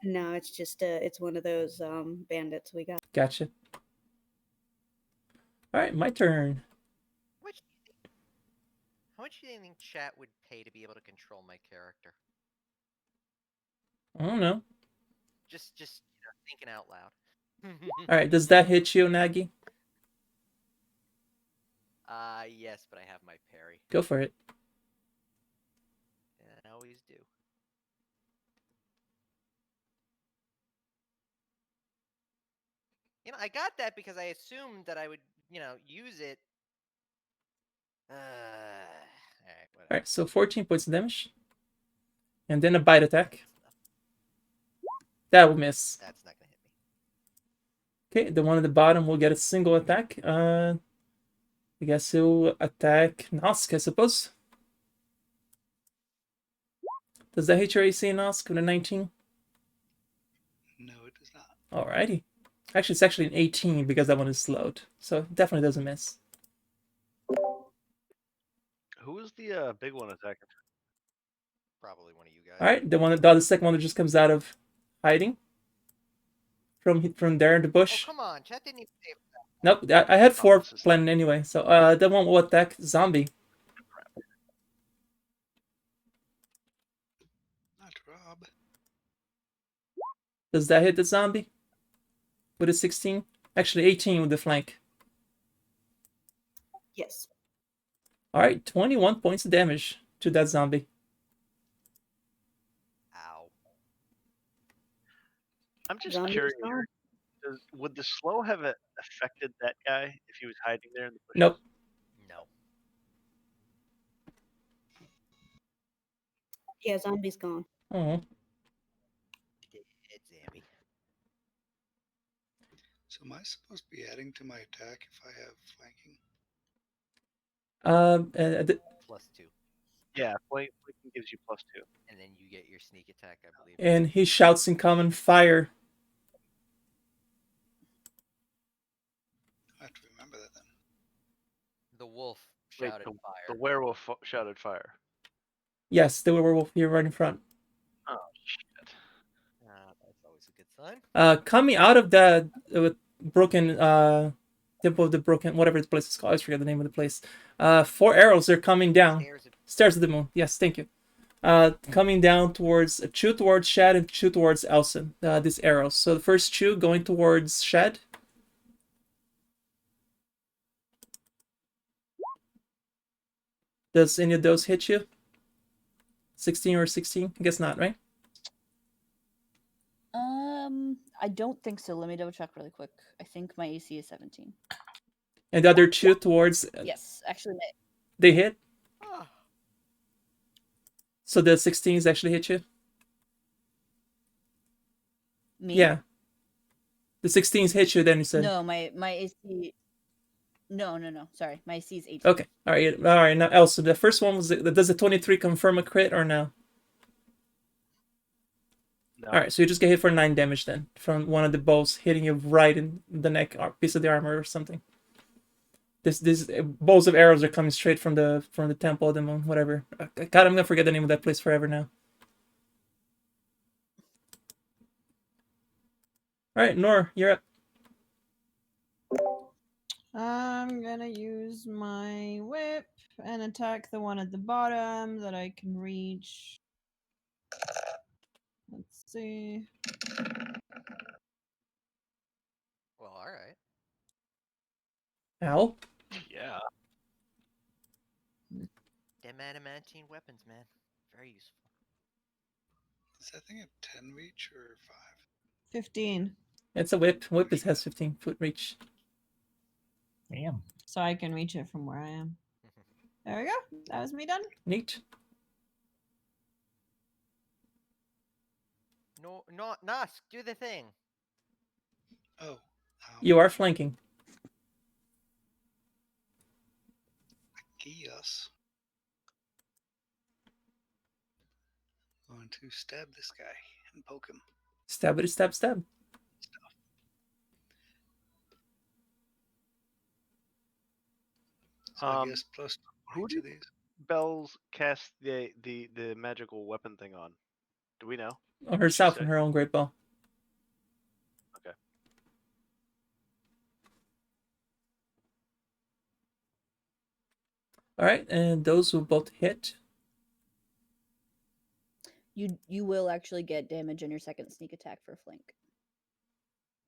Speaker 3: No, it's just it's one of those bandits we got.
Speaker 1: Gotcha. Alright, my turn.
Speaker 5: How much do you think chat would pay to be able to control my character?
Speaker 1: I don't know.
Speaker 5: Just thinking out loud.
Speaker 1: Alright, does that hit you, Nagi?
Speaker 5: Yes, but I have my parry.
Speaker 1: Go for it.
Speaker 5: I got that because I assumed that I would, use it. Alright, whatever.
Speaker 1: Alright, so 14 points of damage. And then a bite attack. That will miss.
Speaker 5: That's not gonna hit me.
Speaker 1: Okay, the one at the bottom will get a single attack. I guess he'll attack Nosk, I suppose. Does that hit your AC, Nosk, with a 19?
Speaker 2: No, it does not.
Speaker 1: Alrighty. Actually, it's actually an 18 because that one is slowed. So it definitely doesn't miss.
Speaker 9: Who is the big one attacking?
Speaker 5: Probably one of you guys.
Speaker 1: Alright, the second one that just comes out of hiding. From there in the
Speaker 5: Oh,
Speaker 1: bush.
Speaker 5: come on. Chat didn't even save that.
Speaker 1: Nope, I had 4
Speaker 9: this is-
Speaker 1: planned anyway. So that one will attack Zombie.
Speaker 2: Not Rob.
Speaker 1: Does that hit the zombie? With a 16? Actually, 18 with the flank.
Speaker 3: Yes.
Speaker 1: Alright, 21 points of damage to that zombie.
Speaker 5: Ow.
Speaker 9: I'm just
Speaker 3: Zombie
Speaker 9: curious.
Speaker 3: strong.
Speaker 9: Would the slow have affected that guy if he was hiding there in the bushes?
Speaker 1: Nope.
Speaker 5: No.
Speaker 3: Yeah, zombie's gone.
Speaker 1: Oh.
Speaker 5: It's Zambi.
Speaker 2: So am I supposed to be adding to my attack if I have flanking?
Speaker 5: +2.
Speaker 9: Yeah, flanking gives you +2.
Speaker 5: And then you get your sneak attack, I believe.
Speaker 1: And he shouts in common, fire.
Speaker 2: I have to remember that then.
Speaker 5: The wolf
Speaker 9: Wait,
Speaker 5: shouted fire.
Speaker 9: The werewolf shouted fire.
Speaker 1: Yes, the werewolf here right in front.
Speaker 9: Oh, shit.
Speaker 5: That's always a good sign.
Speaker 1: Coming out of that broken temple of the broken, whatever the place is called, I forget the name of the place. 4 arrows are coming down. Stairs of the moon. Yes, thank you. Coming down towards 2 towards Shad and 2 towards Elson. These arrows. So the first 2 going towards Shad. Does any of those hit you? 16 or 16? I guess not, right?
Speaker 4: I don't think so. Let me double check really quick. I think my AC is 17.
Speaker 1: And the other 2 towards...
Speaker 4: Yes, actually,
Speaker 1: They hit?
Speaker 5: Ah.
Speaker 1: So the 16s actually hit you?
Speaker 4: me.
Speaker 1: Yeah. The 16s hit you, then you said...
Speaker 4: No, my AC. No. Sorry, my AC is 18.
Speaker 1: Okay. All right. Now, Elsa, the first one was... Does the 23 confirm a crit or no?
Speaker 9: No.
Speaker 1: All right, so you just get hit for 9 damage then from one of the bolts hitting you right in the neck or piece of the armor or something. This bolts of arrows are coming straight from the temple of the moon, whatever. God, I'm gonna forget the name of that place forever now. All right, Nor, you're up.
Speaker 7: I'm gonna use my whip and attack the one at the bottom that I can reach. Let's see.
Speaker 5: Well, alright.
Speaker 1: Ow.
Speaker 9: Yeah.
Speaker 5: Them adamantine weapons, man. Very useful.
Speaker 2: Does that thing have 10 reach or 5?
Speaker 7: 15.
Speaker 1: It's a whip. Whip has 15-foot reach.
Speaker 6: Damn.
Speaker 7: So I can reach it from where I am. There we go. That was me done.
Speaker 1: Neat.
Speaker 5: No, not Nosk. Do the thing.
Speaker 2: Oh.
Speaker 1: You are flanking.
Speaker 2: Yes. Going to stab this guy and poke him.
Speaker 1: Stab.
Speaker 2: So I guess plus
Speaker 9: who
Speaker 2: to
Speaker 9: did
Speaker 2: these.
Speaker 9: Bells cast the magical weapon thing on? Do we know?
Speaker 1: On herself and her own great bow.
Speaker 9: Okay.
Speaker 1: All right, and those will both hit.
Speaker 4: You will actually get damage on your second sneak attack for flank.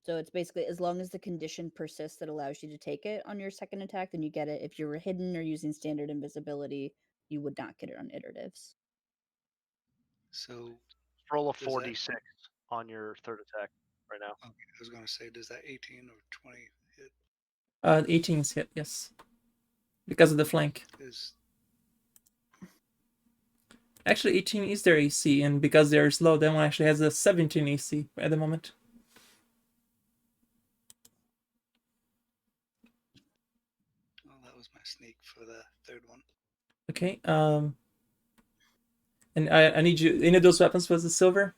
Speaker 4: So it's basically as long as the condition persists that allows you to take it on your second attack, then you get it. If you were hidden or using standard invisibility, you would not get it on iteratives.
Speaker 2: So
Speaker 9: roll a 4d6 on your third attack. right now.
Speaker 2: Okay, I was going to say, does that 18 or 20 hit?
Speaker 1: 18 is hit, yes. Because of the flank.
Speaker 2: Is
Speaker 1: Actually, 18 is their AC, and because they're slow, that one actually has a 17 AC at the moment.
Speaker 2: well, that was my sneak for the third one.
Speaker 1: Okay, and I need you. Any of those weapons was the silver?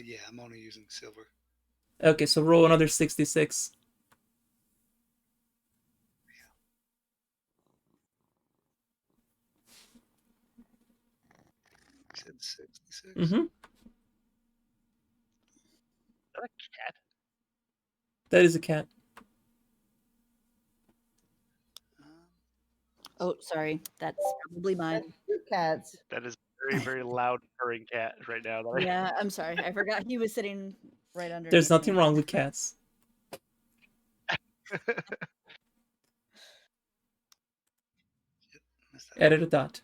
Speaker 2: Yeah, I'm only using silver.
Speaker 1: Okay, so roll another 66.
Speaker 2: You said 66.
Speaker 1: Mm-hmm.
Speaker 9: Is that a cat?
Speaker 1: That is a cat.
Speaker 4: Oh, sorry. That's probably mine.
Speaker 8: That's two cats.
Speaker 9: That is a very, very loud purring cat right now. That
Speaker 4: Yeah, I'm sorry. I forgot he was sitting right underneath
Speaker 1: There's nothing
Speaker 4: me.
Speaker 1: wrong with cats.
Speaker 2: Missed that
Speaker 1: Added
Speaker 2: one.
Speaker 1: a dot.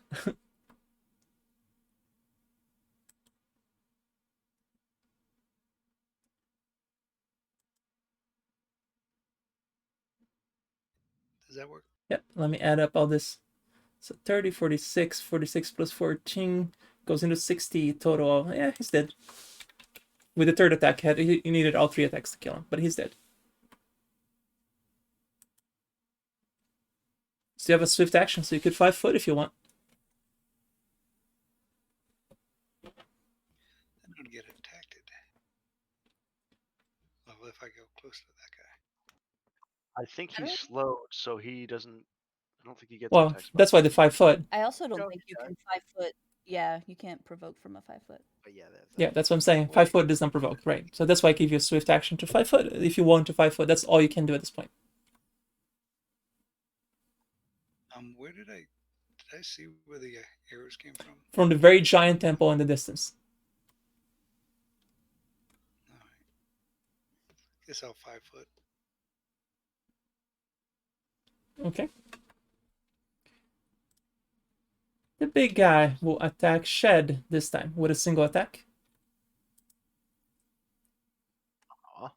Speaker 2: Does that work?
Speaker 1: Yep, let me add up all this. So 30, 46, 46 plus 14 goes into 60 total. Yeah, he's dead. With the third attack, he needed all 3 attacks to kill him, but he's dead. So you have a swift action, so you could 5 foot if you want.
Speaker 2: I don't get attacked. Well, if I go close to that guy.
Speaker 9: I think he's slowed, so he doesn't. I don't think he gets
Speaker 1: Well,
Speaker 9: attacks.
Speaker 1: that's why the 5 foot.
Speaker 4: I also don't
Speaker 9: No,
Speaker 4: think
Speaker 9: he
Speaker 4: you
Speaker 9: does.
Speaker 4: can 5 foot. Yeah, you can't provoke from a 5 foot.
Speaker 5: But yeah,
Speaker 1: Yeah, that's what I'm saying. 5 foot does not provoke, right? So that's why I give you a swift action to 5 foot. If you want to 5 foot, that's all you can do at this point.
Speaker 2: Where did I see where the arrows came from?
Speaker 1: From the very giant temple in the distance.
Speaker 2: All right. Guess I'll 5 foot.
Speaker 1: Okay. The big guy will attack Shed this time with a single attack.
Speaker 9: Aw.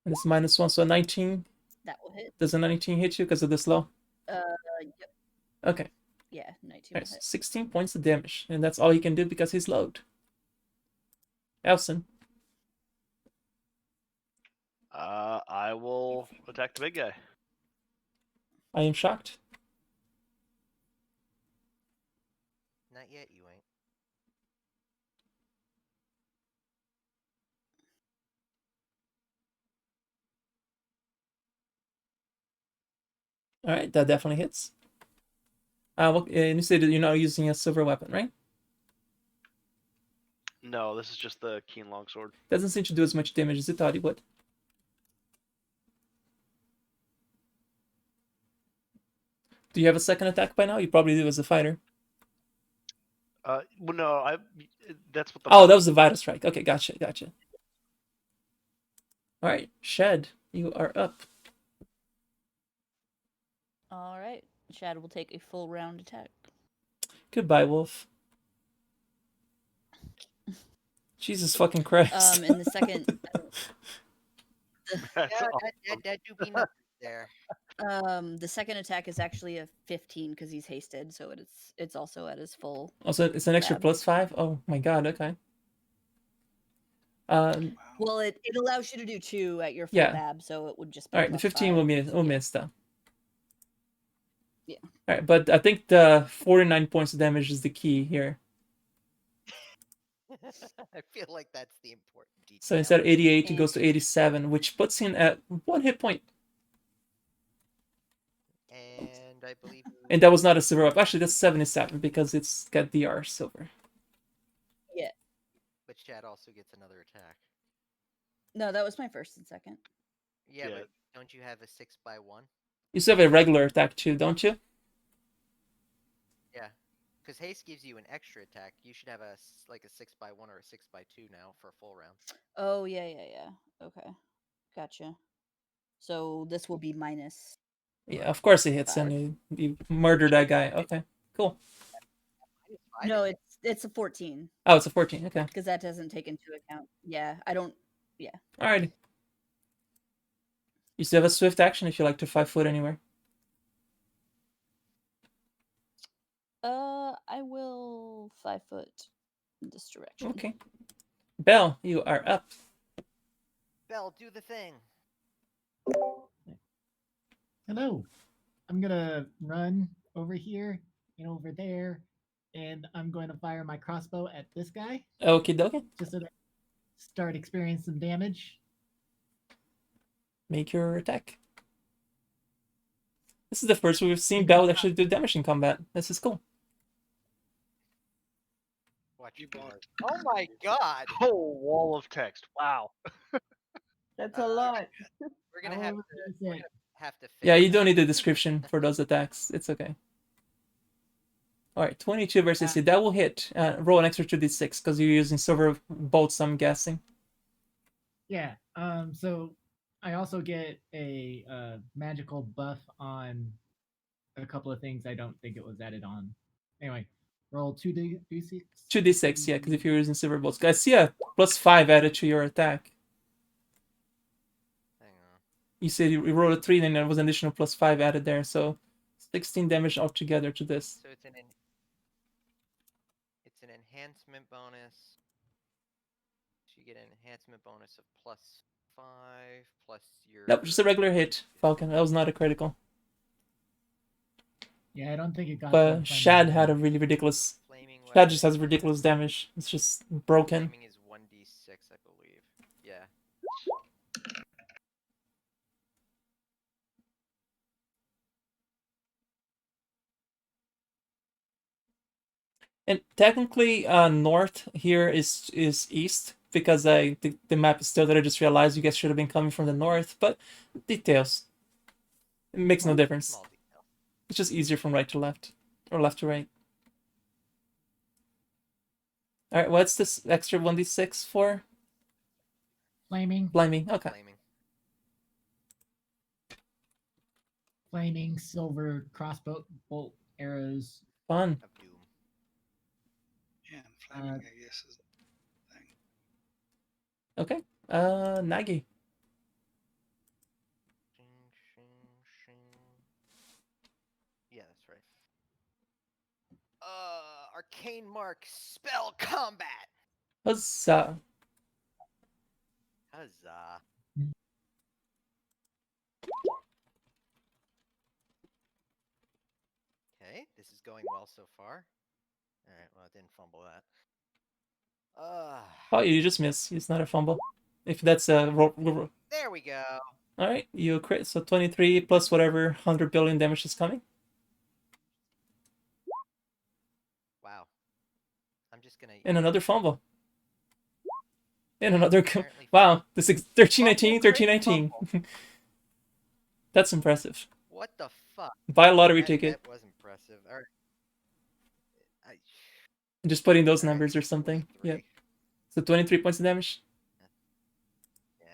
Speaker 1: And it's -1, so 19.
Speaker 4: That will hit.
Speaker 1: Does a 19 hit you because of the slow?
Speaker 4: Yep.
Speaker 1: Okay.
Speaker 4: Yeah, 19
Speaker 1: All
Speaker 4: will
Speaker 1: right,
Speaker 4: hit.
Speaker 1: 16 points of damage, and that's all he can do because he's slowed. Elson.
Speaker 9: I will attack the big guy.
Speaker 1: I am shocked.
Speaker 5: not yet. You ain't.
Speaker 1: All right, that definitely hits. And you said that you're not using a silver weapon, right?
Speaker 9: No, this is just the keen longsword.
Speaker 1: Doesn't seem to do as much damage as you thought it would. Do you have a second attack by now? You probably do as a fighter.
Speaker 9: Well, no, that's what the.
Speaker 1: Oh, that was the Vital Strike. Okay, gotcha. All right, Shed, you are up.
Speaker 4: All right. Shad will take a full round attack.
Speaker 1: Goodbye, Wolf. Jesus fucking Christ.
Speaker 4: In the second.
Speaker 9: That's
Speaker 5: Yeah,
Speaker 9: awesome.
Speaker 5: that do be numbers there.
Speaker 4: The second attack is actually a 15 because he's hasted, so it's also at his full.
Speaker 1: Also, it's an extra
Speaker 4: Bab.
Speaker 1: +5. Oh my god. Okay.
Speaker 4: Well, it allows you to do 2 at your full
Speaker 1: Yeah.
Speaker 4: bab, so it would just be.
Speaker 1: All right, the 15 will miss. Will
Speaker 4: yeah.
Speaker 1: miss though.
Speaker 4: Yeah.
Speaker 1: All right, but I think the 49 points of damage is the key here.
Speaker 5: I feel like that's the important detail.
Speaker 1: So instead of 88, it goes to 87, which puts him at 1 hit point.
Speaker 5: And I believe.
Speaker 1: And that was not a silver up. Actually, that's 77 because it's got DR silver.
Speaker 4: Yeah.
Speaker 5: But Chad also gets another attack.
Speaker 4: No, that was my first and second.
Speaker 5: Yeah,
Speaker 9: Yeah.
Speaker 5: but don't you have a 6x1?
Speaker 1: You still have a regular attack too, don't you?
Speaker 5: Yeah. Because haste gives you an extra attack. You should have a 6x1 or a 6x2 now for a full round.
Speaker 4: Oh, yeah. Okay. Gotcha. So this will be minus.
Speaker 1: Yeah, of course it hits,
Speaker 4: 5.
Speaker 1: and you murder that guy. Okay, cool.
Speaker 5: -5
Speaker 4: No,
Speaker 5: is
Speaker 4: it's It's a 14
Speaker 1: Oh, it's a 14. Okay.
Speaker 4: because that doesn't take into account. Yeah, I don't. Yeah.
Speaker 1: Alrighty. You still have a swift action if you like to 5-foot anywhere.
Speaker 4: I will 5-foot in this direction.
Speaker 1: Okay. Belle, you are up.
Speaker 5: Bell, do the thing.
Speaker 6: Hello. I'm gonna run over here and over there, and I'm going to fire my crossbow at this guy
Speaker 1: Okie dokie.
Speaker 6: just so that I start experiencing some damage.
Speaker 1: Make your attack. This is the first we've seen Belle actually do damage in combat. This is cool.
Speaker 5: Watch
Speaker 2: You
Speaker 5: your
Speaker 2: bought-
Speaker 5: mark. Oh my god!
Speaker 9: Whole wall of text. Wow.
Speaker 7: That's a lot.
Speaker 5: We're gonna have to. We're gonna have to.
Speaker 1: Yeah,
Speaker 5: fix
Speaker 1: you don't
Speaker 5: that.
Speaker 1: need the description for those attacks. It's okay. Alright, 22 versus you. That will hit. Roll an extra 2d6 because you're using silver bolts, I'm guessing.
Speaker 6: Yeah. So I also get a magical buff on a couple of things I don't think it was added on. Anyway, roll 2d6.
Speaker 1: 2d6, yeah, because if you're using silver bolts. I see a +5 added to your attack.
Speaker 5: Hang on.
Speaker 1: You said you rolled a 3, and there was an additional +5 added there, so 16 damage altogether to this.
Speaker 5: So it's an enhancement bonus. So you get an enhancement bonus of +5 plus your.
Speaker 1: Nope, just a regular hit, Falcon. That was not a critical.
Speaker 6: Yeah, I don't think it got.
Speaker 1: But Shad had a really ridiculous.
Speaker 5: Flaming
Speaker 1: Shad just
Speaker 5: weapon.
Speaker 1: has ridiculous damage. It's just broken.
Speaker 5: Flaming is 1d6, I believe. Yeah.
Speaker 1: And technically, north here is east because the map is still that I just realized you guys should have been coming from the north, but details. It makes no difference.
Speaker 5: Small detail.
Speaker 1: It's just easier from right to left or left to right. All right, what's this extra 1d6 for?
Speaker 6: Flaming,
Speaker 1: Blimey. Okay.
Speaker 6: flaming silver crossbow bolt arrows.
Speaker 1: Fun.
Speaker 5: Of doom.
Speaker 2: Yeah, and flaming, I guess, is the thing.
Speaker 1: Okay. Nagi.
Speaker 5: Shing, shing, shing. Yeah, that's right. Arcane Mark Spell Combat.
Speaker 1: Huzzah.
Speaker 5: Huzzah. Okay, this is going well so far. Alright, well, I didn't fumble that.
Speaker 1: Oh, you just miss. It's not a fumble. If that's a roll.
Speaker 5: There we go.
Speaker 1: All right, you crit. So 23 plus whatever 100 billion damage is coming.
Speaker 5: Wow. I'm just gonna.
Speaker 1: And another fumble. And another.
Speaker 5: Apparently
Speaker 1: Wow, this is 13-19,
Speaker 5: Fumble,
Speaker 1: 13-19. That's impressive.
Speaker 5: What the fuck?
Speaker 1: Buy a lottery ticket.
Speaker 5: That was impressive. Alright.
Speaker 1: Just put in those
Speaker 5: Alright,
Speaker 1: numbers or something. Yeah.
Speaker 5: 43.
Speaker 1: So 23 points of damage.
Speaker 5: Yeah.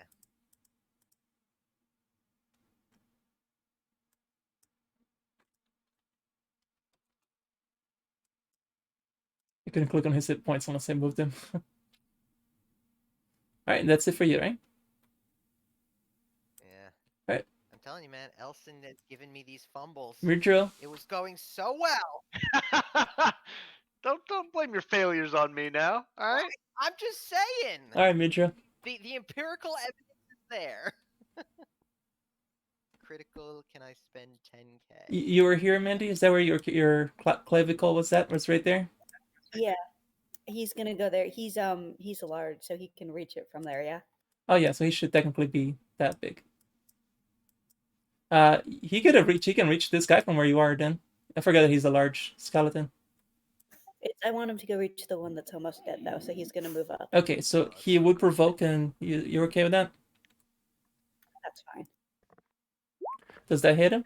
Speaker 1: I couldn't click on his hit points unless I moved him. Alright, that's it for you, right?
Speaker 5: Yeah.
Speaker 1: Alright.
Speaker 5: I'm telling you, man, Elson has given me these fumbles.
Speaker 1: Midrill.
Speaker 5: It was going so well.
Speaker 9: Don't blame your failures on me now. All right.
Speaker 5: I'm just saying.
Speaker 1: Alright, Midrill.
Speaker 5: The empirical evidence is there. Critical, can I spend 10k?
Speaker 1: You were here, Mandy? Is that where your clavicle was at? Was right there?
Speaker 3: Yeah, he's gonna go there. He's large, so he can reach it from there. Yeah.
Speaker 1: Oh yeah, so he should technically be that big. He could have reached. He can reach this guy from where you are. Then I forgot that he's a large skeleton.
Speaker 3: I want him to go reach the one that's almost dead though, so he's gonna move up.
Speaker 1: Okay, so he would provoke, and you're okay with that?
Speaker 3: That's fine.
Speaker 1: Does that hit him?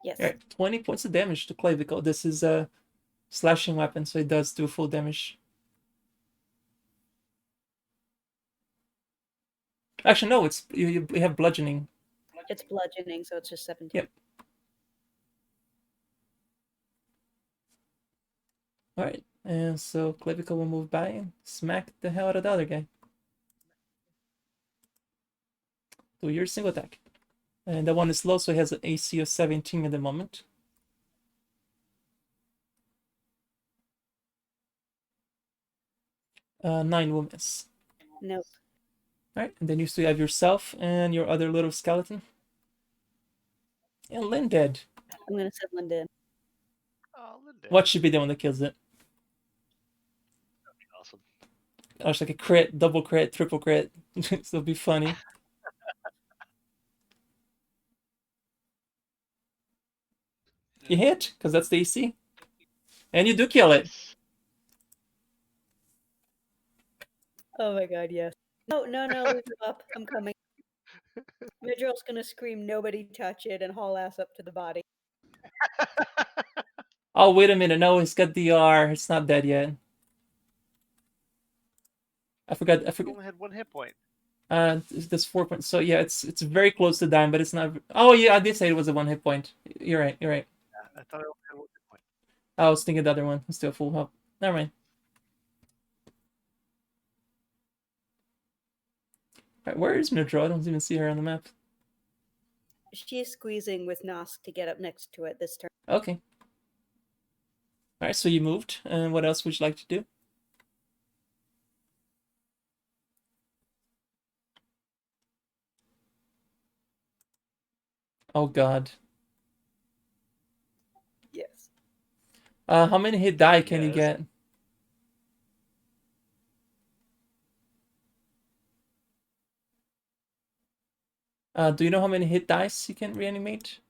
Speaker 3: Yes.
Speaker 1: All right, 20 points of damage to clavicle. This is a slashing weapon, so it does do full damage. Actually, no, it's you have bludgeoning.
Speaker 3: It's bludgeoning, so it's just 17.
Speaker 1: Yep. All right, and so Clavicle will move by and smack the hell out of the other guy. Do your single attack. And that one is low, so he has an AC of 17 at the moment. Nine will miss.
Speaker 3: Nope.
Speaker 1: Alright, and then you still have yourself and your other little skeleton. And Lynn dead.
Speaker 3: I'm gonna send Linda in.
Speaker 9: Oh, Linda.
Speaker 1: What should be the one that kills it?
Speaker 9: Awesome.
Speaker 1: Oh, it's like a crit, double crit, triple crit. It'll be funny. You hit, because that's the AC. And you do kill it.
Speaker 9: Nice.
Speaker 3: Oh my god, yes. No, leave him up. I'm coming. Midrill's gonna scream, "Nobody touch it," and haul ass up to the body.
Speaker 1: Oh, wait a minute. No, it's got DR. It's not dead yet. I forgot.
Speaker 9: It only had 1 hit point.
Speaker 1: That's 4 points. So yeah, it's very close to dying, but it's not. Oh yeah, I did say it was a 1 hit point. You're right. You're right.
Speaker 9: Yeah, I thought it only had 1 hit point.
Speaker 1: I was thinking the other one. It's still full health. Never mind. Alright, where is Midro? I don't even see her on the map.
Speaker 3: She is squeezing with Nosk to get up next to it this turn.
Speaker 1: Okay. Alright, so you moved. And what else would you like to do? Oh god.
Speaker 3: Yes.
Speaker 1: How many hit die can you
Speaker 9: Yes.
Speaker 1: get? Do you know how many hit dice you can reanimate?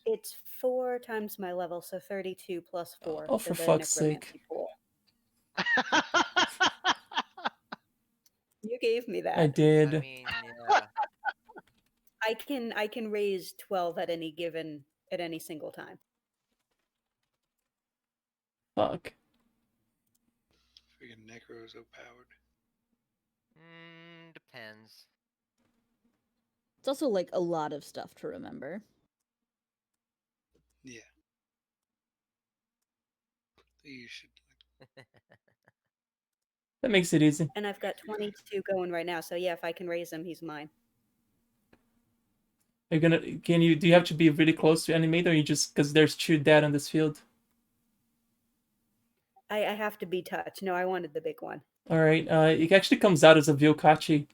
Speaker 3: It's 4 times my level, so 32 plus 4.
Speaker 1: Oh,
Speaker 3: for
Speaker 1: for
Speaker 3: the
Speaker 1: fuck's sake.
Speaker 3: necromancy pool. You gave me that.
Speaker 1: I did.
Speaker 5: I mean, yeah.
Speaker 3: I can raise 12 at any single time.
Speaker 1: Fuck.
Speaker 2: Freaking Necro's overpowered.
Speaker 5: Depends.
Speaker 4: It's also like a lot of stuff to remember.
Speaker 2: Yeah. You should.
Speaker 1: That makes it easy.
Speaker 3: And I've got 22 going right now, so yeah, if I can raise him, he's mine.
Speaker 1: Do you have to be really close to animate, or you just, because there's 2 dead on this field?
Speaker 3: I have to be touched. No, I wanted the big one.
Speaker 1: Alright, it actually comes out as a Vilkachi.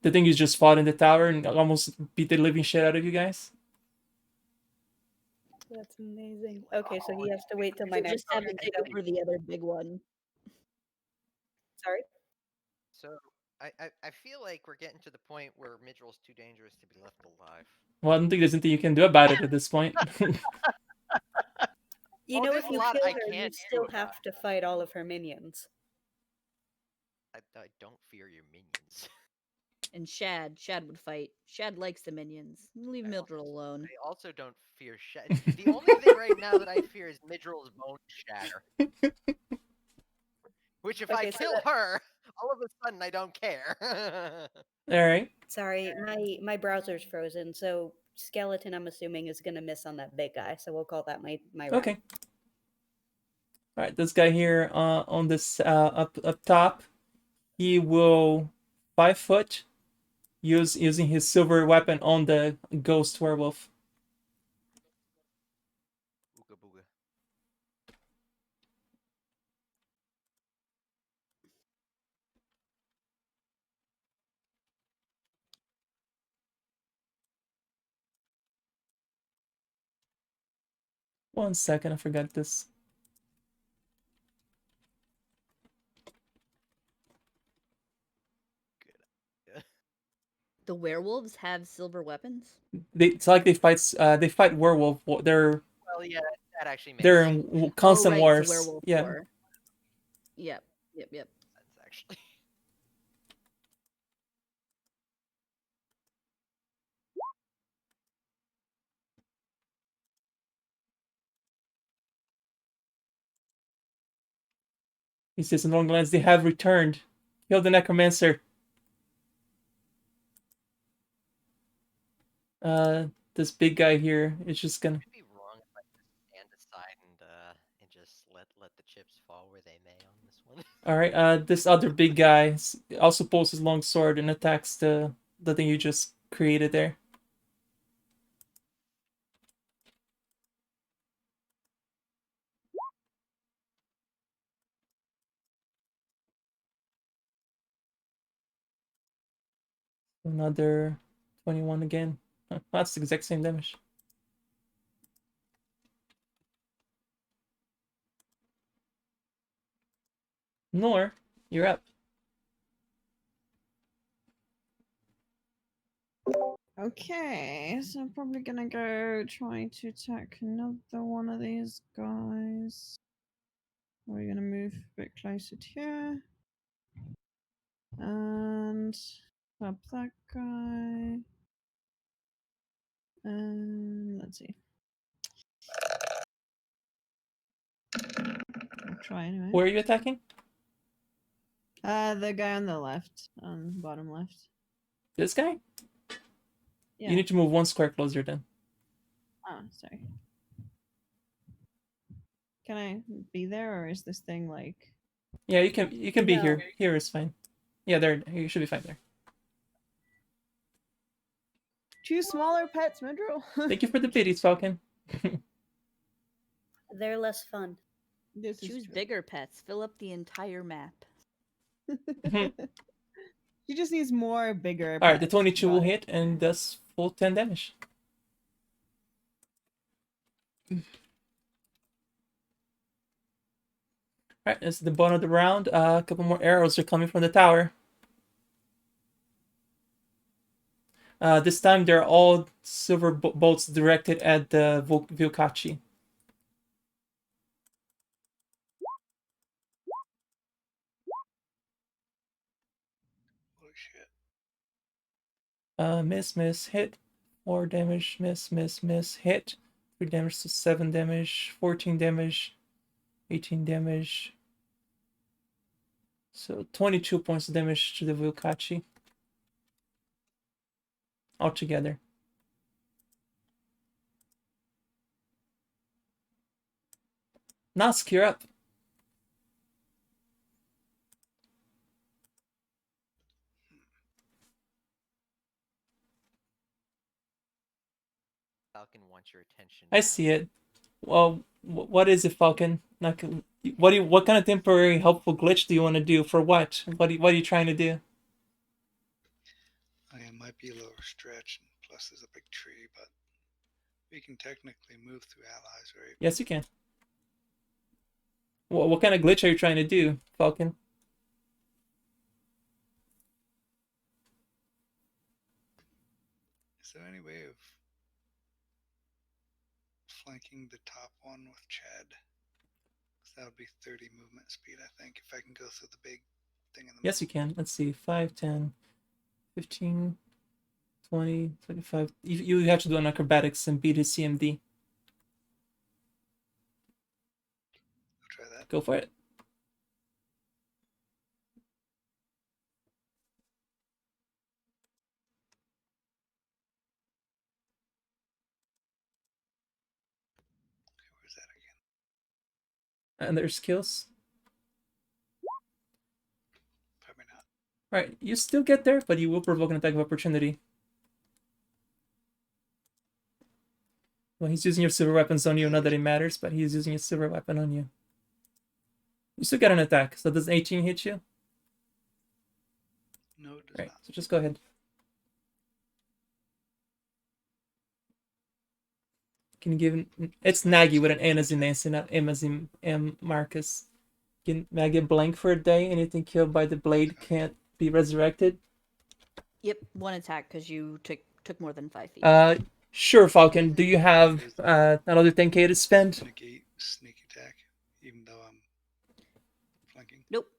Speaker 1: The thing you just fought in the tower and almost beat the living shit out of you guys.
Speaker 3: That's amazing. Okay, so he has to wait till my
Speaker 4: So
Speaker 3: next
Speaker 4: just have
Speaker 3: turn
Speaker 4: it
Speaker 3: to
Speaker 4: take
Speaker 3: go.
Speaker 4: over the other big one.
Speaker 3: Sorry?
Speaker 5: So I feel like we're getting to the point where Midrill's too dangerous to be left alive.
Speaker 1: Well, I don't think there's anything you can do about it at this point.
Speaker 3: You
Speaker 5: Oh,
Speaker 3: know,
Speaker 5: there's
Speaker 3: if
Speaker 5: a
Speaker 3: you
Speaker 5: lot
Speaker 3: kill
Speaker 5: I
Speaker 3: her, you
Speaker 5: can't do
Speaker 3: still
Speaker 5: about
Speaker 3: have to fight all of her minions.
Speaker 5: I don't fear your minions.
Speaker 4: And Shad would fight. Shad likes the minions. Leave Mildred alone.
Speaker 5: I also don't fear The only thing right now that I fear is Midrill's bone shatter. Which if I
Speaker 3: Okay, so
Speaker 5: kill her, all of a sudden I don't care.
Speaker 1: Alright.
Speaker 3: Sorry, my browser's frozen, so skeleton, I'm assuming, is gonna miss on that big guy, so we'll call that my round.
Speaker 1: Okay. Alright, this guy here on this up top, he will 5 foot using his silver weapon on the ghost werewolf.
Speaker 5: Ooga booga.
Speaker 1: One second, I forgot this.
Speaker 5: Good.
Speaker 4: The werewolves have silver weapons?
Speaker 1: It's like they fight werewolf. They're
Speaker 5: Well, yeah, that actually makes
Speaker 1: they're
Speaker 5: sense.
Speaker 1: in constant
Speaker 4: oh, right,
Speaker 1: wars.
Speaker 4: It's a werewolf
Speaker 1: Yeah.
Speaker 4: war. Yep.
Speaker 5: Actually.
Speaker 1: He says in Longlands, they have returned. Kill the necromancer. This big guy here is just gonna.
Speaker 5: I'd be wrong if I just stand aside and just let the chips fall where they may on this one.
Speaker 1: All right. This other big guy also pulls his long sword and attacks the thing you just created there. Another 21 again. That's the exact same damage. Nor, you're up.
Speaker 7: Okay, so I'm probably gonna go try to attack another one of these guys. We're gonna move a bit closer to here. And up that guy. And let's see. I'll try anyway.
Speaker 1: Where are you attacking?
Speaker 7: The guy on the left, on bottom left.
Speaker 1: This guy?
Speaker 7: Yeah.
Speaker 1: You need to move one square closer then.
Speaker 7: Oh, sorry. Can I be there, or is this thing like?
Speaker 1: Yeah, you can be
Speaker 3: No.
Speaker 1: here. Here is fine. Yeah, there you should be fine there.
Speaker 7: Choose smaller pets, Midro.
Speaker 1: Thank you for the biddies, Falcon.
Speaker 3: They're less fun.
Speaker 7: This is
Speaker 4: Choose
Speaker 7: true.
Speaker 4: bigger pets. Fill up the entire map.
Speaker 7: She just needs more bigger.
Speaker 1: All right, the
Speaker 7: pets.
Speaker 1: 22
Speaker 7: Got
Speaker 1: will
Speaker 7: it.
Speaker 1: hit and does full 10 damage. All right, this is the bottom of the round. A couple more arrows are coming from the tower. This time they're all silver bolts directed at the Vilkachi.
Speaker 2: Holy shit.
Speaker 1: Miss, hit. 4 damage, miss, hit. 3 damage, so 7 damage, 14 damage, 18 damage. So 22 points of damage to the Vilkachi. Altogether. Nask, you're up.
Speaker 5: Falcon wants your attention.
Speaker 1: I see it. Well, what is it, Falcon? What kind of temporary helpful glitch do you want to do? For what? What are you trying to do?
Speaker 2: It might be a little stretch, and plus there's a big tree, but we can technically move through allies, right?
Speaker 1: Yes, you can. What kind of glitch are you trying to do, Falcon?
Speaker 2: Is there any way of flanking the top one with Chad? Because that would be 30 movement speed, I think, if I can go through the big thing in the
Speaker 1: Yes, you
Speaker 2: middle.
Speaker 1: can. Let's see. 5, 10, 15, 20, 25. You have to do an acrobatics and beat his CMD.
Speaker 2: I'll try that.
Speaker 1: Go for it.
Speaker 2: Okay, where's that again?
Speaker 1: And their skills.
Speaker 2: Probably not.
Speaker 1: Right, you still get there, but you will provoke an attack of opportunity. Well, he's using your silver weapons on you, not that it matters, but he's using a silver weapon on you. You still get an attack, so does 18 hit you?
Speaker 2: No, it does
Speaker 1: Right,
Speaker 2: not.
Speaker 1: so just go ahead. Can you give him... It's Nagy with an N as in Nancy, not M as in M Marcus. Can I get blank for a day? Anything killed by the blade can't be resurrected?
Speaker 4: Yep, one attack because you took more than 5 feet.
Speaker 1: Sure, Falcon. Do you have another 10k to spend?
Speaker 2: Negate sneak attack, even though I'm flanking.
Speaker 4: Nope.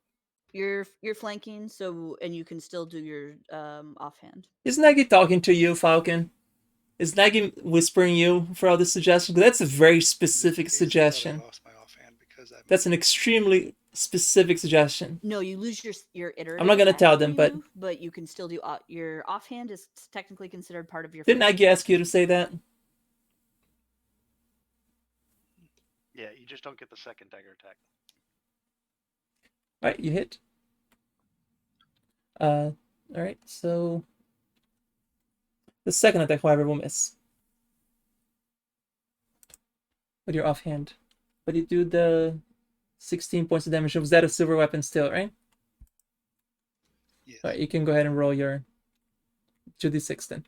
Speaker 4: You're flanking, so and you can still do your offhand.
Speaker 1: Is Nagy talking to you, Falcon? Is Nagy whispering you for all the suggestions? That's a very specific suggestion.
Speaker 2: I lost my offhand because I
Speaker 1: That's an extremely specific suggestion.
Speaker 4: No, you lose your iterative.
Speaker 1: I'm not gonna
Speaker 4: attack
Speaker 1: tell
Speaker 4: when
Speaker 1: them,
Speaker 4: you
Speaker 1: but
Speaker 4: move, you can still do your offhand is technically considered part of your.
Speaker 1: didn't
Speaker 4: first
Speaker 1: Aggie ask you to
Speaker 4: action.
Speaker 1: say that?
Speaker 9: Yeah, you just don't get the second dagger attack.
Speaker 1: All right, you hit. All right, so the second attack, however, will miss with your offhand. But you do the 16 points of damage. Was that a silver weapon still, right?
Speaker 2: Yes.
Speaker 1: All right, you can go ahead and roll your 2d6 then.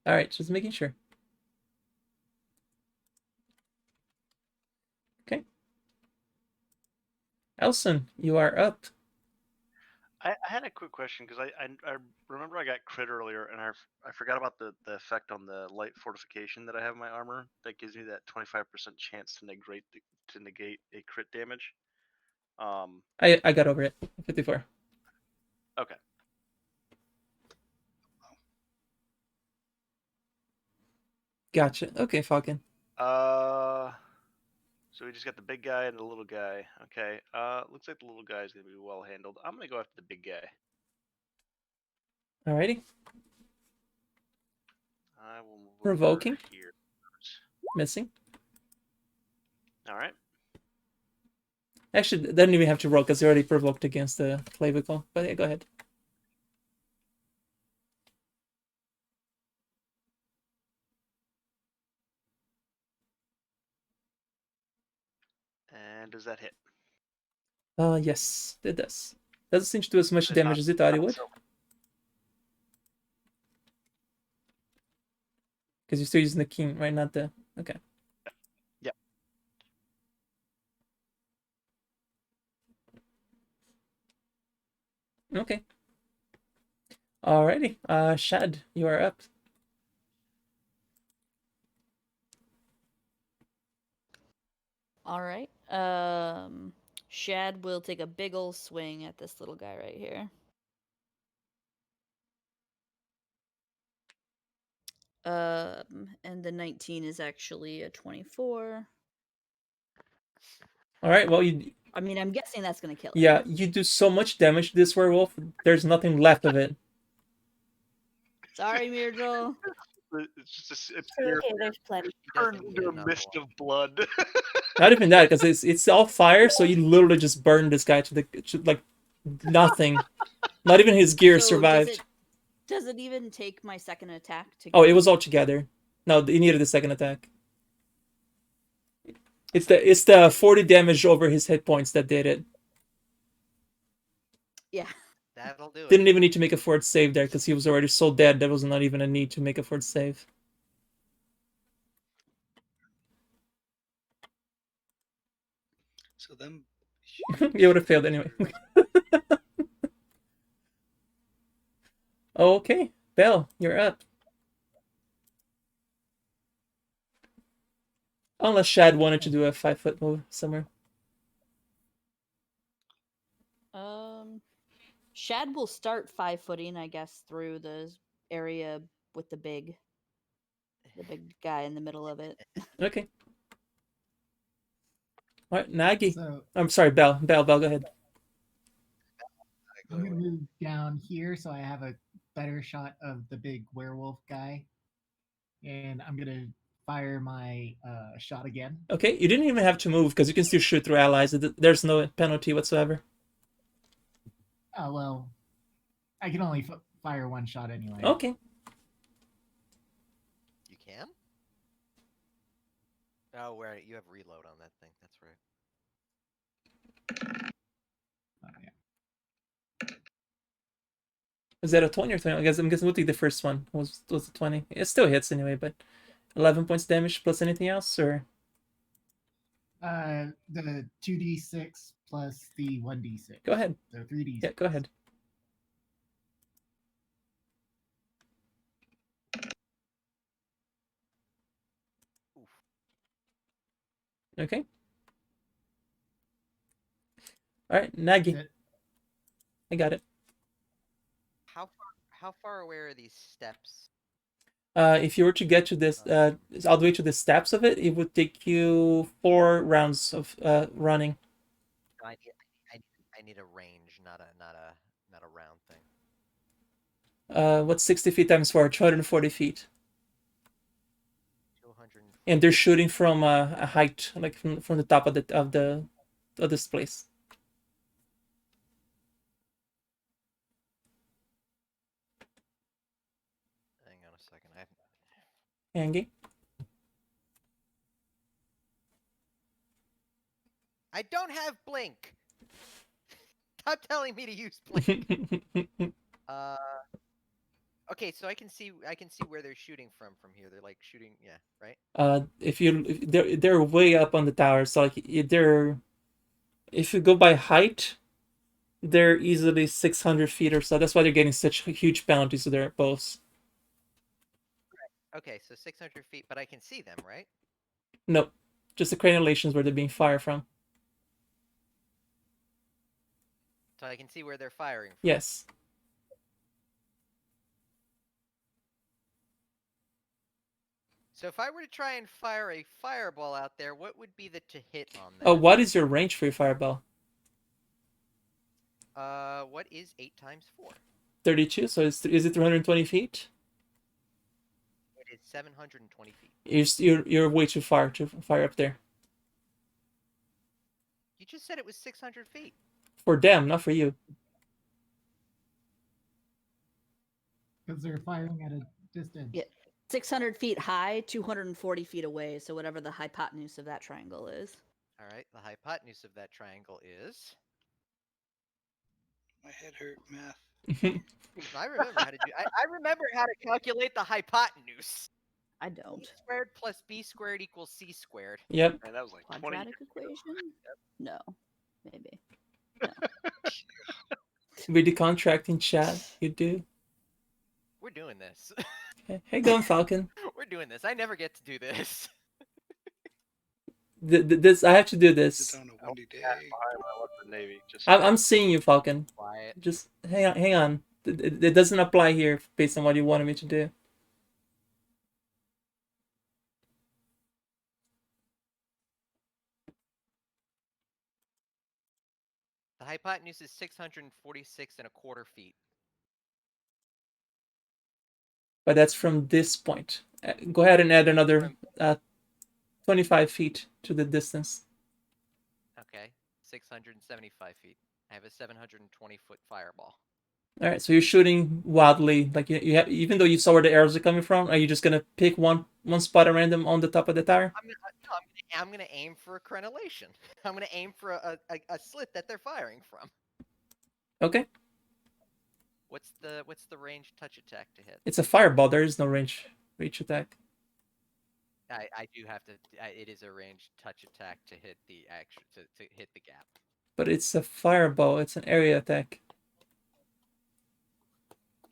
Speaker 1: All right, just making sure. Okay. Elson, you are up.
Speaker 9: I had a quick question because I remember I got crit earlier and I forgot about the effect on the light fortification that I have in my armor that gives me that 25% chance to negate a crit damage.
Speaker 1: I got over it. 54.
Speaker 9: Okay.
Speaker 1: Gotcha. Okay, Falcon.
Speaker 9: So we just got the big guy and the little guy. Okay. Looks like the little guy is gonna be well handled. I'm gonna go after the big guy.
Speaker 1: Alrighty.
Speaker 9: I will move
Speaker 1: Provoking.
Speaker 9: over here.
Speaker 1: Missing.
Speaker 9: All right.
Speaker 1: Actually, doesn't even have to roll because you already provoked against the clavicle. But yeah, go ahead.
Speaker 9: And does that hit?
Speaker 1: Yes, it does. Doesn't seem to do as much
Speaker 9: But
Speaker 1: damage
Speaker 9: not-
Speaker 1: as you thought it
Speaker 9: not
Speaker 1: would.
Speaker 9: so-
Speaker 1: Because you're still using the king, right? Not the... Okay.
Speaker 9: Yep.
Speaker 1: Okay. Alrighty. Shad, you are up.
Speaker 4: All right. Shad will take a big ol' swing at this little guy right here. And the 19 is actually a 24.
Speaker 1: Alright, well, you...
Speaker 4: I mean, I'm guessing that's gonna kill it.
Speaker 1: Yeah, you do so much damage to this werewolf, there's nothing left of it.
Speaker 4: Sorry, Myrdle.
Speaker 9: It's just it's
Speaker 3: Okay, there's plenty.
Speaker 5: He doesn't
Speaker 9: turned
Speaker 5: get
Speaker 9: into a
Speaker 5: another
Speaker 9: mist
Speaker 5: one.
Speaker 9: of blood.
Speaker 1: Not even that, because it's all fire, so you literally just burn this guy to like nothing. Not even his gear
Speaker 4: So
Speaker 1: survived.
Speaker 4: Does it even take my second attack to
Speaker 1: Oh, it
Speaker 4: kill
Speaker 1: was
Speaker 4: him?
Speaker 1: all together. No, he needed the second attack. It's the 40 damage over his hit points that did it.
Speaker 4: Yeah.
Speaker 5: That'll do it.
Speaker 1: Didn't even need to make a fort save there because he was already so dead. There was not even a need to make a fort save.
Speaker 2: So them.
Speaker 1: You would have failed anyway. Okay, Belle, you're up. Unless Shad wanted to do a 5-foot move somewhere.
Speaker 4: Shad will start 5-footing, I guess, through the area with the big guy in the middle of it.
Speaker 1: Okay. All right, Nagi.
Speaker 6: So
Speaker 1: I'm sorry, Belle. Belle, go ahead.
Speaker 6: I'm gonna move down here so I have a better shot of the big werewolf guy, and I'm gonna fire my shot again.
Speaker 1: Okay, you didn't even have to move because you can still shoot through allies. There's no penalty whatsoever.
Speaker 6: Oh well, I can only fire one shot anyway.
Speaker 1: Okay.
Speaker 5: You can? Oh, right. You have reload on that thing. That's right.
Speaker 6: Oh, yeah.
Speaker 1: Is that a 20 or 20? I'm guessing we'll take the first one. Was a 20. It still hits anyway, but 11 points damage plus anything else, or
Speaker 6: The 2d6 plus the 1d6.
Speaker 1: go ahead.
Speaker 6: So 3d6.
Speaker 1: Yeah, go ahead. Okay. All right, Nagi.
Speaker 6: That's it.
Speaker 1: I got it.
Speaker 5: How far away are these steps?
Speaker 1: If you were to get to this, all the way to the steps of it, it would take you 4 rounds of running.
Speaker 5: I need a range, not a round thing.
Speaker 1: What's 60 feet times 4? 240 feet.
Speaker 5: 240.
Speaker 1: And they're shooting from a height, like from the top of this place.
Speaker 5: Hang on a second.
Speaker 1: Angie?
Speaker 5: I don't have blink. Stop telling me to use blink. Okay, so I can see where they're shooting from here. They're like shooting, yeah, right?
Speaker 1: If they're way up on the tower, so like if you go by height, they're easily 600 feet or so. That's why they're getting such huge bounties to their bows.
Speaker 5: Okay, so 600 feet, but I can see them, right?
Speaker 1: Nope, just the crenulations where they're being fired from.
Speaker 5: So I can see where they're firing from.
Speaker 1: Yes.
Speaker 5: So if I were to try and fire a fireball out there, what would be the to hit on that?
Speaker 1: Oh, what is your range for your fireball?
Speaker 5: What is 8 times 4?
Speaker 1: 32. So is it 320 feet?
Speaker 5: It is 720 feet.
Speaker 1: You're way too far to fire up there.
Speaker 5: You just said it was 600 feet.
Speaker 1: For them, not for you.
Speaker 6: Because they're firing at a distance.
Speaker 4: Yeah. 600 feet high, 240 feet away, so whatever the hypotenuse of that triangle is.
Speaker 5: All right, the hypotenuse of that triangle is...
Speaker 2: My head hurt. Math.
Speaker 5: I remember how to do. I remember how to calculate the hypotenuse.
Speaker 4: I don't.
Speaker 5: A squared plus b squared equals c squared.
Speaker 1: Yep.
Speaker 9: And that was like 20
Speaker 4: Quadratic equation? No, maybe.
Speaker 1: With the contract in chat, you do.
Speaker 5: We're doing this.
Speaker 1: Hey, going Falcon.
Speaker 5: We're doing this. I never get to do this.
Speaker 1: This I have to do this.
Speaker 2: It's on a windy day.
Speaker 9: the Navy. Just
Speaker 1: I'm seeing you, Falcon.
Speaker 5: Quiet.
Speaker 1: Just hang on. It doesn't apply here based on what you wanted me to do.
Speaker 5: The hypotenuse is 646.25 feet.
Speaker 1: But that's from this point. Go ahead and add another 25 feet to the distance.
Speaker 5: Okay, 675 feet. I have a 720-foot fireball.
Speaker 1: All right, so you're shooting wildly, like you have, even though you saw where the arrows are coming from. Are you just gonna pick one spot at random on the top of the tower?
Speaker 5: I'm gonna aim for a crenellation. I'm gonna aim for a slit that they're firing from.
Speaker 1: Okay.
Speaker 5: What's the range touch attack to hit?
Speaker 1: It's a fireball. There is no reach attack.
Speaker 5: I do have to. It is a range touch attack to hit the to hit the gap.
Speaker 1: But it's a fireball. It's an area attack.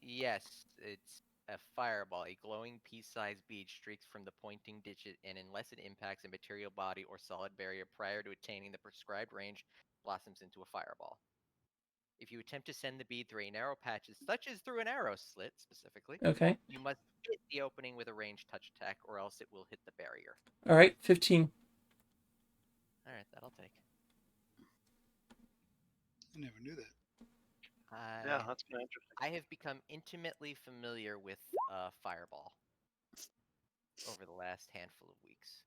Speaker 5: Yes, it's a fireball. A glowing pea-sized bead streaks from the pointing digit, and unless it impacts a material body or solid barrier prior to attaining the prescribed range, blossoms into a fireball. If you attempt to send the bead through a narrow patch, such as through an arrow slit specifically,
Speaker 1: Okay.
Speaker 5: you must hit the opening with a ranged touch attack, or else it will hit the barrier.
Speaker 1: All right, 15.
Speaker 5: All right, that'll take.
Speaker 2: I never knew that.
Speaker 9: yeah, that's kind of interesting.
Speaker 5: I have become intimately familiar with Fireball over the last handful of weeks.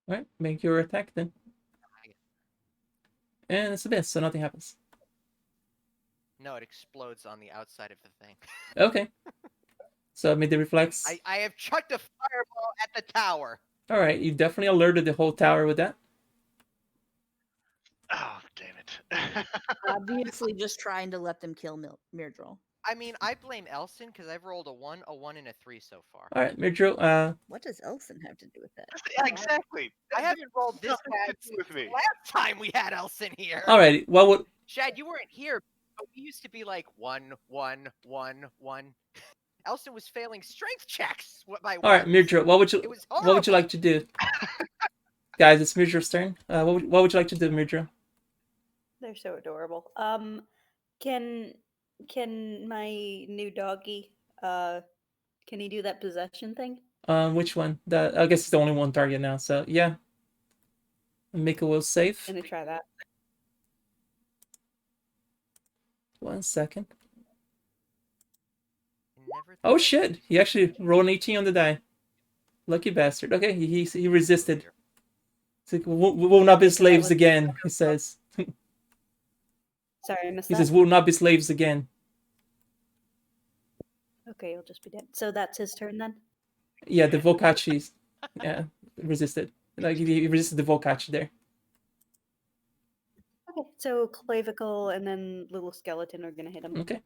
Speaker 1: All right, make your attack then. And it's a miss, so nothing happens.
Speaker 5: No, it explodes on the outside of the thing.
Speaker 1: Okay. So make the reflex.
Speaker 5: I have chucked a fireball at the tower.
Speaker 1: All right, you definitely alerted the whole tower with that.
Speaker 9: Oh, damn it.
Speaker 4: Obviously, just trying to let them kill Myrdral.
Speaker 5: I mean, I blame Elson because I've rolled a 1, and a 3 so far.
Speaker 1: All right, Myrdral.
Speaker 4: What does Elson have to do with that?
Speaker 9: Exactly.
Speaker 5: I haven't rolled this
Speaker 9: Nothing
Speaker 5: bad
Speaker 9: to do with me.
Speaker 5: last time we had Elson here.
Speaker 1: All right, what would?
Speaker 5: Shad, you weren't here, but we used to be like 1, 1, 1, 1. Elson was failing strength checks by
Speaker 1: All right, Myrdral, what would you?
Speaker 5: It was
Speaker 1: What would you like to do? Guys, it's Myrdral's turn. What would you like to do, Myrdral?
Speaker 3: They're so adorable. Can Can my new doggy, can he do that possession thing?
Speaker 1: Which one? I guess it's the only one target now. So yeah, make a will save.
Speaker 3: Gonna try that.
Speaker 1: 1 second.
Speaker 5: Never
Speaker 1: Oh
Speaker 5: thought I'd
Speaker 1: shit!
Speaker 5: use
Speaker 1: He actually rolled an 18 on the die. Lucky bastard. Okay, he resisted.
Speaker 5: here.
Speaker 1: It's like, we'll not be
Speaker 3: Okay, so that
Speaker 1: slaves
Speaker 3: was-
Speaker 1: again. He says.
Speaker 3: Sorry, I missed
Speaker 1: He
Speaker 3: that.
Speaker 1: says we'll not be slaves again.
Speaker 3: Okay, you'll just be dead. So that's his turn then?
Speaker 1: Yeah, the Volkachi. Yeah, resisted. Like he resisted the Volkachi there.
Speaker 3: Okay, so Clavicle and then Little Skeleton are gonna hit him.
Speaker 1: Okay.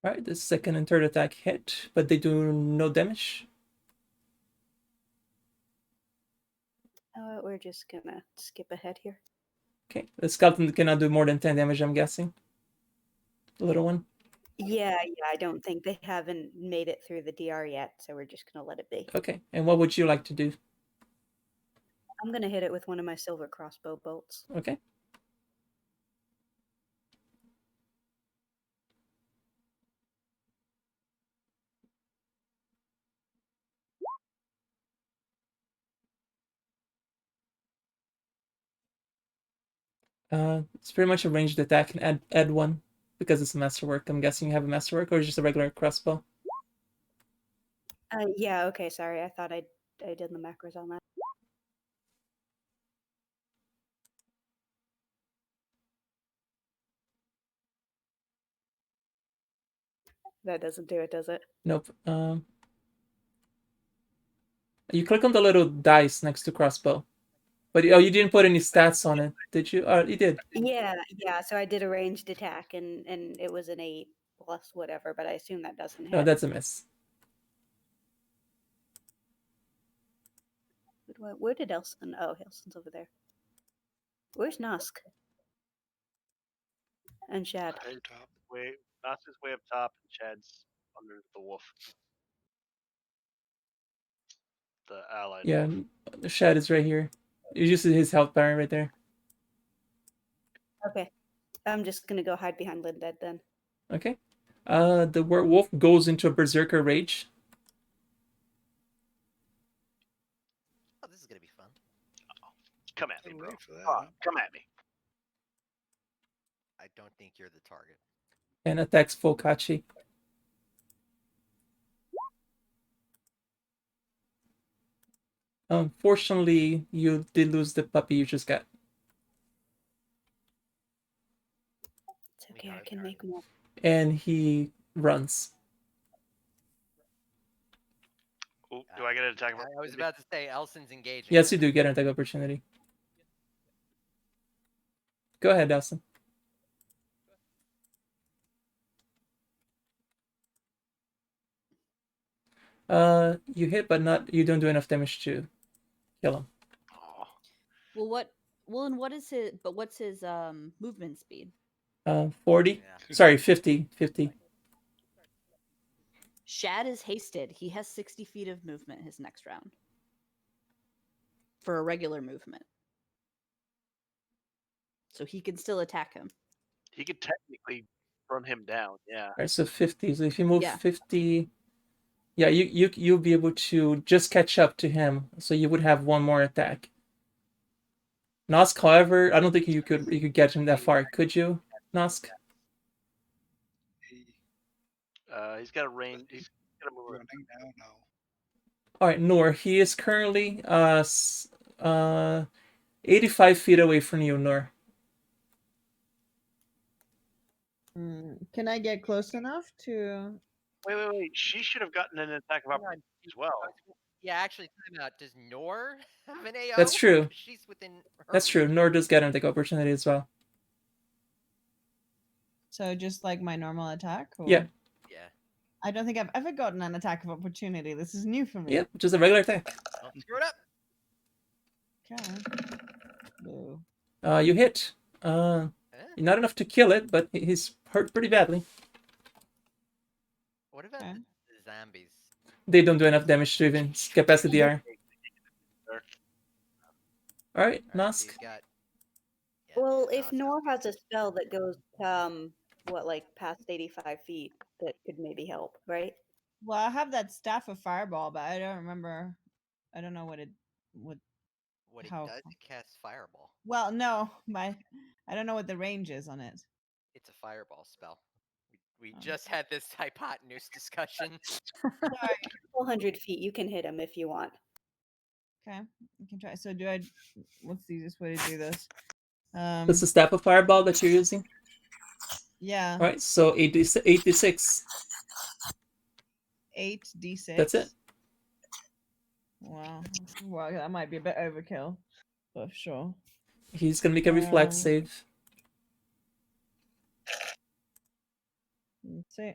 Speaker 1: All right, the second and third attack hit, but they do no damage.
Speaker 3: We're just gonna skip ahead here.
Speaker 1: Okay, the skeleton cannot do more than 10 damage, I'm guessing. The little one.
Speaker 3: Yeah, I don't think they haven't made it through the DR yet, so we're just gonna let it be.
Speaker 1: Okay, and what would you like to do?
Speaker 3: I'm gonna hit it with one of my silver crossbow bolts.
Speaker 1: Okay. It's pretty much a ranged attack and add one because it's a masterwork. I'm guessing you have a masterwork or just a regular crossbow.
Speaker 3: Yeah, okay, sorry. I thought I did the macros on that. That doesn't do it, does it?
Speaker 1: Nope. You click on the little dice next to crossbow, but you didn't put any stats on it, did you? You did.
Speaker 3: Yeah. So I did a ranged attack, and it was an 8 plus whatever, but I assume that doesn't hit.
Speaker 1: No, that's a miss.
Speaker 3: Where did Elson? Oh, Elson's over there. Where's Nosk? And Shad.
Speaker 2: Higher top.
Speaker 9: Nas is way up top, and Chad's under the wolf. The allied
Speaker 1: Yeah,
Speaker 9: wolf.
Speaker 1: the Shad is right here. You just see his health bar right there.
Speaker 3: Okay. I'm just gonna go hide behind Lindead then.
Speaker 1: Okay. The werewolf goes into a berserker rage.
Speaker 5: Oh, this is gonna be fun.
Speaker 9: Come at me,
Speaker 2: Can't
Speaker 9: bro.
Speaker 2: wait for that,
Speaker 9: Come,
Speaker 2: huh?
Speaker 9: come at me.
Speaker 5: I don't think you're the target.
Speaker 1: And attacks Volkachi. Unfortunately, you did lose the puppy you just got.
Speaker 3: It's okay, I can make more.
Speaker 1: And he runs.
Speaker 9: Ooh, do I get an attack?
Speaker 5: I was about to say Elson's engaging.
Speaker 1: Yes,
Speaker 5: her.
Speaker 1: you do get an attack opportunity. Go ahead, Elson. You hit, but you don't do enough damage to kill him.
Speaker 9: Aw.
Speaker 4: And what's his movement speed?
Speaker 1: 40.
Speaker 5: Yeah.
Speaker 1: Sorry, 50. 50.
Speaker 4: Shad is hasted. He has 60 feet of movement his next round. For a regular movement. So he can still attack him.
Speaker 9: He could technically run him down. Yeah.
Speaker 1: All right, so 50. So if you move
Speaker 4: Yeah.
Speaker 1: 50, yeah, you'll be able to just catch up to him. So you would have one more attack. Nosk, however, I don't think you could get him that far. Could you, Nosk?
Speaker 9: He's got a range. He's gonna move.
Speaker 2: Running now? No.
Speaker 1: All right, Noor. He is currently 85 feet away from you, Noor.
Speaker 7: Can I get close enough to?
Speaker 9: Wait. She should have gotten an attack of
Speaker 5: Hang on,
Speaker 9: opportunity as well.
Speaker 5: Yeah, actually, time out. Does Nor have an AO?
Speaker 1: That's true.
Speaker 5: She's within her
Speaker 1: That's true.
Speaker 5: reach.
Speaker 1: Noor does get an attack opportunity as well.
Speaker 7: So just like my normal attack? Or...
Speaker 1: Yeah.
Speaker 5: Yeah.
Speaker 7: I don't think I've ever gotten an attack of opportunity. This is new for me.
Speaker 1: Yeah, just a regular attack.
Speaker 5: Don't screw it up.
Speaker 7: Okay. Boo.
Speaker 1: You hit. Not enough to kill it, but he's hurt pretty badly.
Speaker 5: What about
Speaker 7: Okay.
Speaker 5: the zombies?
Speaker 1: They don't do enough damage to even capacity DR. All right,
Speaker 5: All right, so
Speaker 1: Nosk.
Speaker 5: he's got. Yeah,
Speaker 3: Well, if
Speaker 5: Nosk
Speaker 3: Nor
Speaker 5: has
Speaker 3: has a spell that goes, what, like past 85 feet, that could maybe help, right?
Speaker 7: Well, I have that staff of fireball, but I don't remember. I don't know what it would.
Speaker 5: What it
Speaker 7: How-
Speaker 5: does, it casts fireball.
Speaker 7: Well, no, I don't know what the range is on it.
Speaker 5: It's a fireball spell. We
Speaker 7: Oh.
Speaker 5: just had this hypotenuse discussion.
Speaker 3: 400 feet, you can hit him if you want.
Speaker 7: Okay, I can try. So do I? What's the easiest way to do this?
Speaker 1: That's the staff of fireball that you're using.
Speaker 7: Yeah.
Speaker 1: All right, so 8d6.
Speaker 7: 8d6.
Speaker 1: That's it.
Speaker 7: Wow. Well, that might be a bit overkill, but sure.
Speaker 1: He's gonna make a reflex
Speaker 7: Um,
Speaker 1: save.
Speaker 7: Let's see.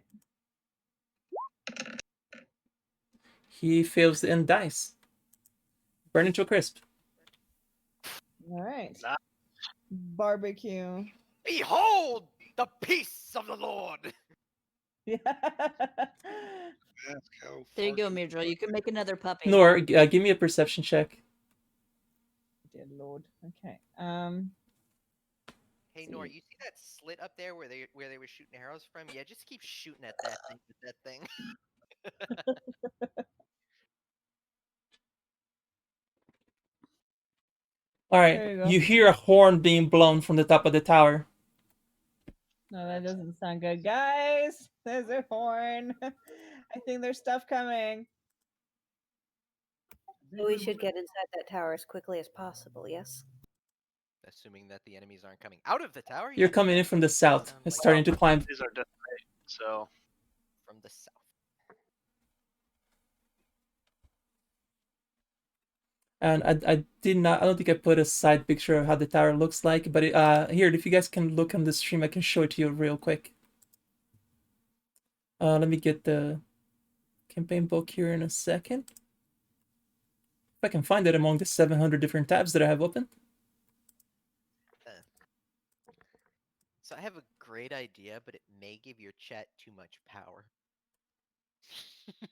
Speaker 1: He fails and dies. Burn into a crisp.
Speaker 7: All right.
Speaker 9: Nice.
Speaker 7: Barbecue.
Speaker 5: Behold the peace of the Lord.
Speaker 7: Yeah.
Speaker 2: Let's go.
Speaker 4: There you go,
Speaker 2: fucking-
Speaker 4: Mirdra. You can make another puppy.
Speaker 1: Nor, give me a perception check.
Speaker 7: Dear Lord. Okay.
Speaker 5: Hey Nor, you see that slit up there where they were shooting arrows from? Yeah, just keep shooting at that thing with that thing.
Speaker 1: All
Speaker 7: There
Speaker 1: right,
Speaker 7: you go.
Speaker 1: you hear a horn being blown from the top of the tower.
Speaker 7: No, that doesn't sound good, guys. There's a horn. I think there's stuff coming.
Speaker 3: So we should get inside that tower as quickly as possible, yes?
Speaker 5: Assuming that the enemies aren't coming out of the tower.
Speaker 1: You're
Speaker 5: yeah,
Speaker 1: coming in from the south.
Speaker 5: sound
Speaker 1: It's
Speaker 5: like-
Speaker 1: starting to climb.
Speaker 9: Is our destination. So
Speaker 5: from the south.
Speaker 1: And I did not. I don't think I put a side picture of how the tower looks like. But here, if you guys can look on the stream, I can show it to you real quick. Let me get the campaign book here in a second. If I can find it among the 700 different tabs that I have open.
Speaker 5: So I have a great idea, but it may give your chat too much power.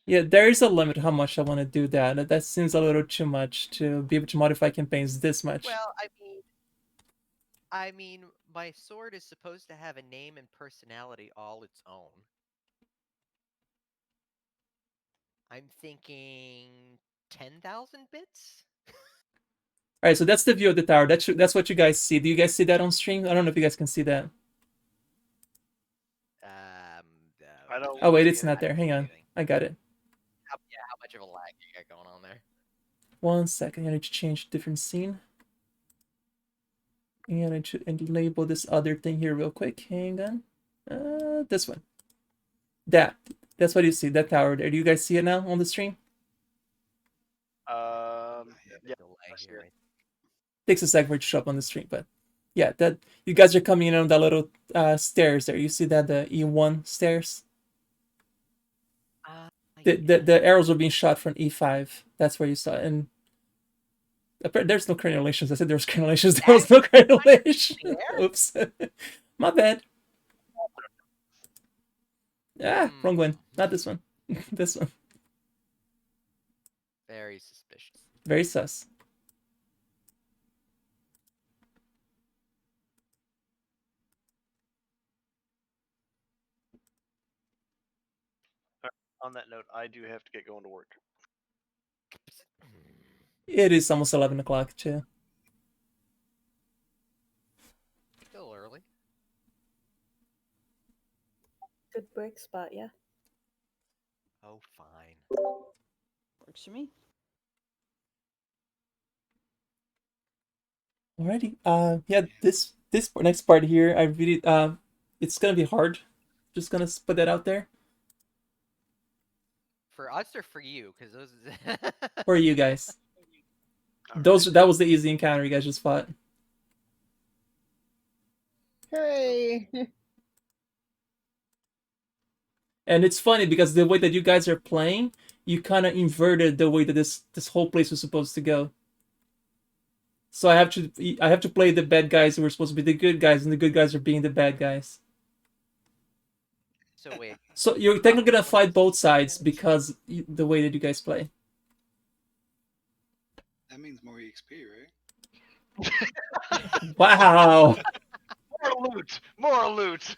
Speaker 1: Yeah, there is a limit how much I want to do that. That seems a little too much to be able to modify campaigns this much.
Speaker 5: Well, I mean, my sword is supposed to have a name and personality all its own. I'm thinking 10,000 bits.
Speaker 1: All right, so that's the view of the tower. That's what you guys see. Do you guys see that on stream? I don't know if you guys can see that.
Speaker 9: I don't.
Speaker 1: Oh wait,
Speaker 9: see
Speaker 1: it's
Speaker 9: it.
Speaker 1: not there. Hang on, I got it.
Speaker 5: How much of a lag you got going on there?
Speaker 1: 1 second. I need to change different scene. And I should enable this other thing here real quick. Hang on. This one. That's what you see. That tower there. Do you guys see it now on the stream?
Speaker 9: Yeah.
Speaker 5: Delay
Speaker 9: I see
Speaker 5: here,
Speaker 9: it.
Speaker 5: right?
Speaker 1: Takes a sec for it to show up on the stream, but yeah, that you guys are coming in on that little stairs there. You see that the E1 stairs? The arrows were being shot from E5. That's where you saw it. And there's no crenulations. I said there was crenulations. There was no crenulation. Oops. My bad. Wrong one. Not this one. This one.
Speaker 5: Very suspicious.
Speaker 1: Very sus.
Speaker 9: On that note, I do have to get going to work.
Speaker 1: It is almost 11 o'clock, too.
Speaker 5: Still early.
Speaker 3: Good break spot, yeah.
Speaker 5: Oh, fine.
Speaker 4: Works for me.
Speaker 1: Alrighty. Yeah, this next part here, I really it's gonna be hard. Just gonna put that out there
Speaker 5: For us or for you? Because those.
Speaker 1: for you guys. That was the easy encounter you guys just fought.
Speaker 7: Hooray!
Speaker 1: And it's funny because the way that you guys are playing, you kind of inverted the way that this whole place was supposed to go. So I have to play the bad guys who are supposed to be the good guys, and the good guys are being the bad guys.
Speaker 5: So wait.
Speaker 1: So you're technically gonna
Speaker 5: What
Speaker 1: fight
Speaker 5: else?
Speaker 1: both sides because the way that you guys play.
Speaker 2: That means more EXP, right?
Speaker 1: Wow.
Speaker 9: More loot. More loot.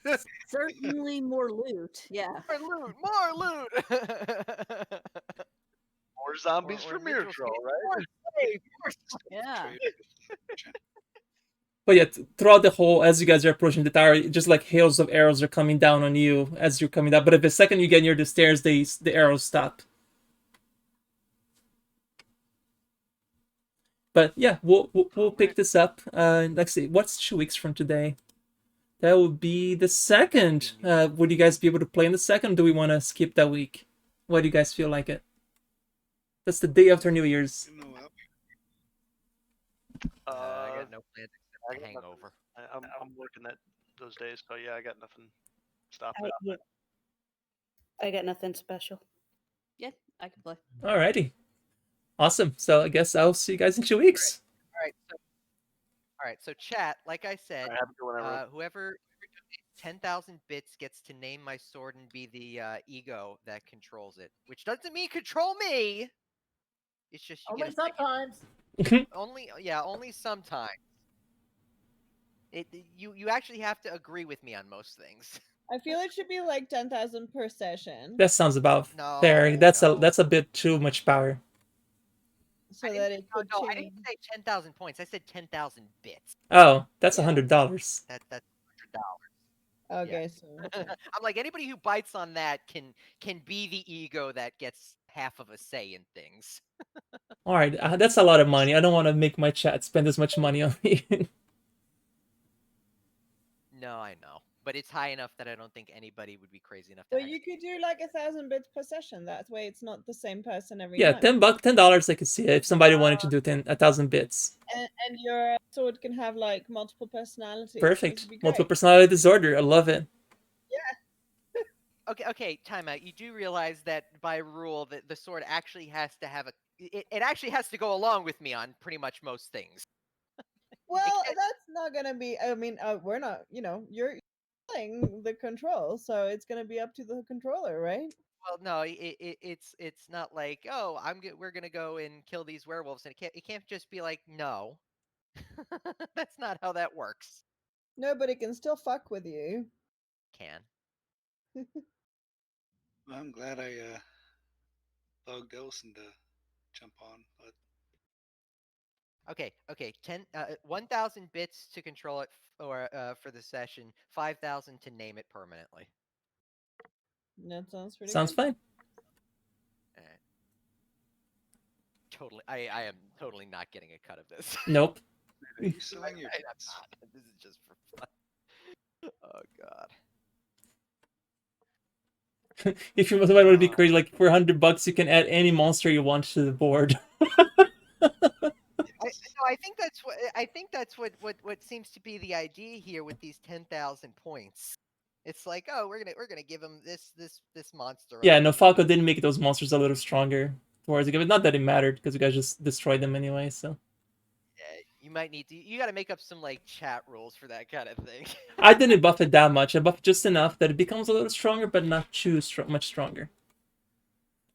Speaker 4: Certainly more loot. Yeah.
Speaker 5: More loot. More loot.
Speaker 9: More zombies
Speaker 5: Or
Speaker 9: for
Speaker 5: individuals
Speaker 9: Mirtro,
Speaker 5: can get
Speaker 9: right?
Speaker 5: more save, more save.
Speaker 4: Yeah.
Speaker 2: Trade.
Speaker 1: But yeah, throughout the whole, as you guys are approaching the tower, just like hails of arrows are coming down on you as you're coming down. But if the second you get near the stairs, the arrows stop. But yeah, we'll pick this up. Let's see, what's 2 weeks from today? That would be the second. Would you guys be able to play in the second? Or do we want to skip that week? What do you guys feel like it? That's the day after New Year's.
Speaker 2: You know,
Speaker 5: I got no plans
Speaker 9: I
Speaker 5: except a
Speaker 9: got nothing.
Speaker 5: hangover.
Speaker 9: I'm working those days, so yeah, I got nothing stopping.
Speaker 3: I got nothing special.
Speaker 4: Yeah, I can play.
Speaker 1: Alrighty. Awesome. So I guess I'll see you guys in 2 weeks.
Speaker 5: All right. So chat, like I said,
Speaker 9: I have to go whenever.
Speaker 5: whoever 10,000 bits gets to name my sword and be the ego that controls it, which doesn't mean control me. It's just you
Speaker 6: Only
Speaker 5: get a second-
Speaker 6: sometimes.
Speaker 5: only sometimes. You actually have to agree with me on most things.
Speaker 7: I feel it should be like 10,000 per session,
Speaker 1: That sounds about
Speaker 5: No,
Speaker 1: fair. That's
Speaker 5: no.
Speaker 1: a bit too much power.
Speaker 7: so
Speaker 5: I
Speaker 7: that
Speaker 5: didn't,
Speaker 7: it could
Speaker 5: no, I
Speaker 7: change.
Speaker 5: didn't say 10,000 points. I said 10,000 bits.
Speaker 1: Oh, that's
Speaker 7: Yeah.
Speaker 1: $100.
Speaker 5: That's $100.
Speaker 7: Okay, so
Speaker 5: I'm like, anybody who bites on that can be the ego that gets half of a say in things.
Speaker 1: All right, that's a lot of money. I don't want to make my chat spend as much money on me.
Speaker 5: No, I know, but it's high enough that I don't think anybody would be crazy enough to.
Speaker 7: But you could do like 1,000 bits per session. That way, it's not the same person every
Speaker 1: Yeah,
Speaker 7: time.
Speaker 1: $10. I could see it if somebody wanted to do 1,000 bits.
Speaker 7: And your sword can have like multiple personalities. This
Speaker 1: Perfect.
Speaker 7: would be
Speaker 1: Multiple
Speaker 7: great.
Speaker 1: personality disorder. I love it.
Speaker 5: Okay, time out. You do realize that by rule that the sword actually has to have it actually has to go along with me on pretty much most things.
Speaker 7: Well,
Speaker 5: can't-
Speaker 7: that's not gonna be. I mean, we're not. You're playing the control, so it's gonna be up to the controller, right?
Speaker 5: Well, no, it's not like, oh, we're gonna go and kill these werewolves, and it can't just be like, no. That's not how that works.
Speaker 7: No, but it can still fuck with you.
Speaker 5: Can.
Speaker 2: well, I'm glad I bugged Elson to jump on, but
Speaker 5: Okay, 1,000 bits to control it, or for the session, 5,000 to name it permanently.
Speaker 7: That sounds pretty.
Speaker 1: Sounds
Speaker 7: good.
Speaker 1: fine.
Speaker 5: Alright. Totally, I am totally not getting a cut of this.
Speaker 1: Nope.
Speaker 2: are you selling your
Speaker 5: I'm
Speaker 2: bits?
Speaker 5: not. This is just for fun. Oh god.
Speaker 1: If you somebody would be crazy, like for $100, you can add any monster you want to the board.
Speaker 5: I think that's what seems to be the idea here with these 10,000 points. It's like, oh, we're gonna give him this monster.
Speaker 1: Yeah, no, Falco didn't make those monsters a little stronger towards the game. Not that it mattered because you guys just destroyed them anyway. So
Speaker 5: Yeah, you might need to. You got to make up some like chat rules for that kind of thing.
Speaker 1: I didn't buff it that much. I buffed just enough that it becomes a little stronger, but not too much stronger.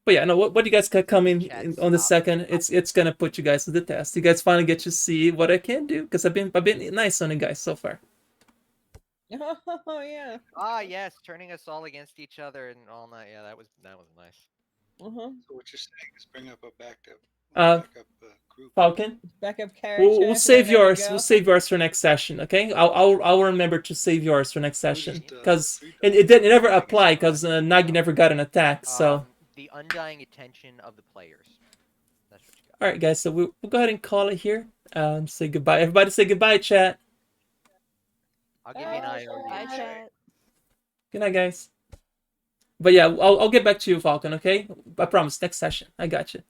Speaker 1: But yeah, no. What do you guys got coming on the second? It's gonna put you guys to the test. You guys finally get to see what I can do because I've been nice on you guys so far.
Speaker 7: Oh yeah.
Speaker 5: Ah yes, turning us all against each other and all night. Yeah, that was nice.
Speaker 7: Uh-huh.
Speaker 2: So what you're saying is bring up a backup group.
Speaker 1: Falcon.
Speaker 7: Backup character.
Speaker 1: We'll save
Speaker 7: there we
Speaker 1: yours.
Speaker 7: go.
Speaker 1: We'll save yours for next session. Okay. I'll remember to save yours for next session because it never applied because Nagi never got an attack. So
Speaker 5: The undying attention of the players. That's what you got.
Speaker 1: all right, guys. So we'll go ahead and call it here. Say goodbye. Everybody say goodbye, chat.
Speaker 5: I'll give you an eye over
Speaker 4: Bye,
Speaker 5: your
Speaker 4: chat.
Speaker 1: Good night, guys. But yeah, I'll get back to you, Falcon. Okay. I promise. Next session. I got you.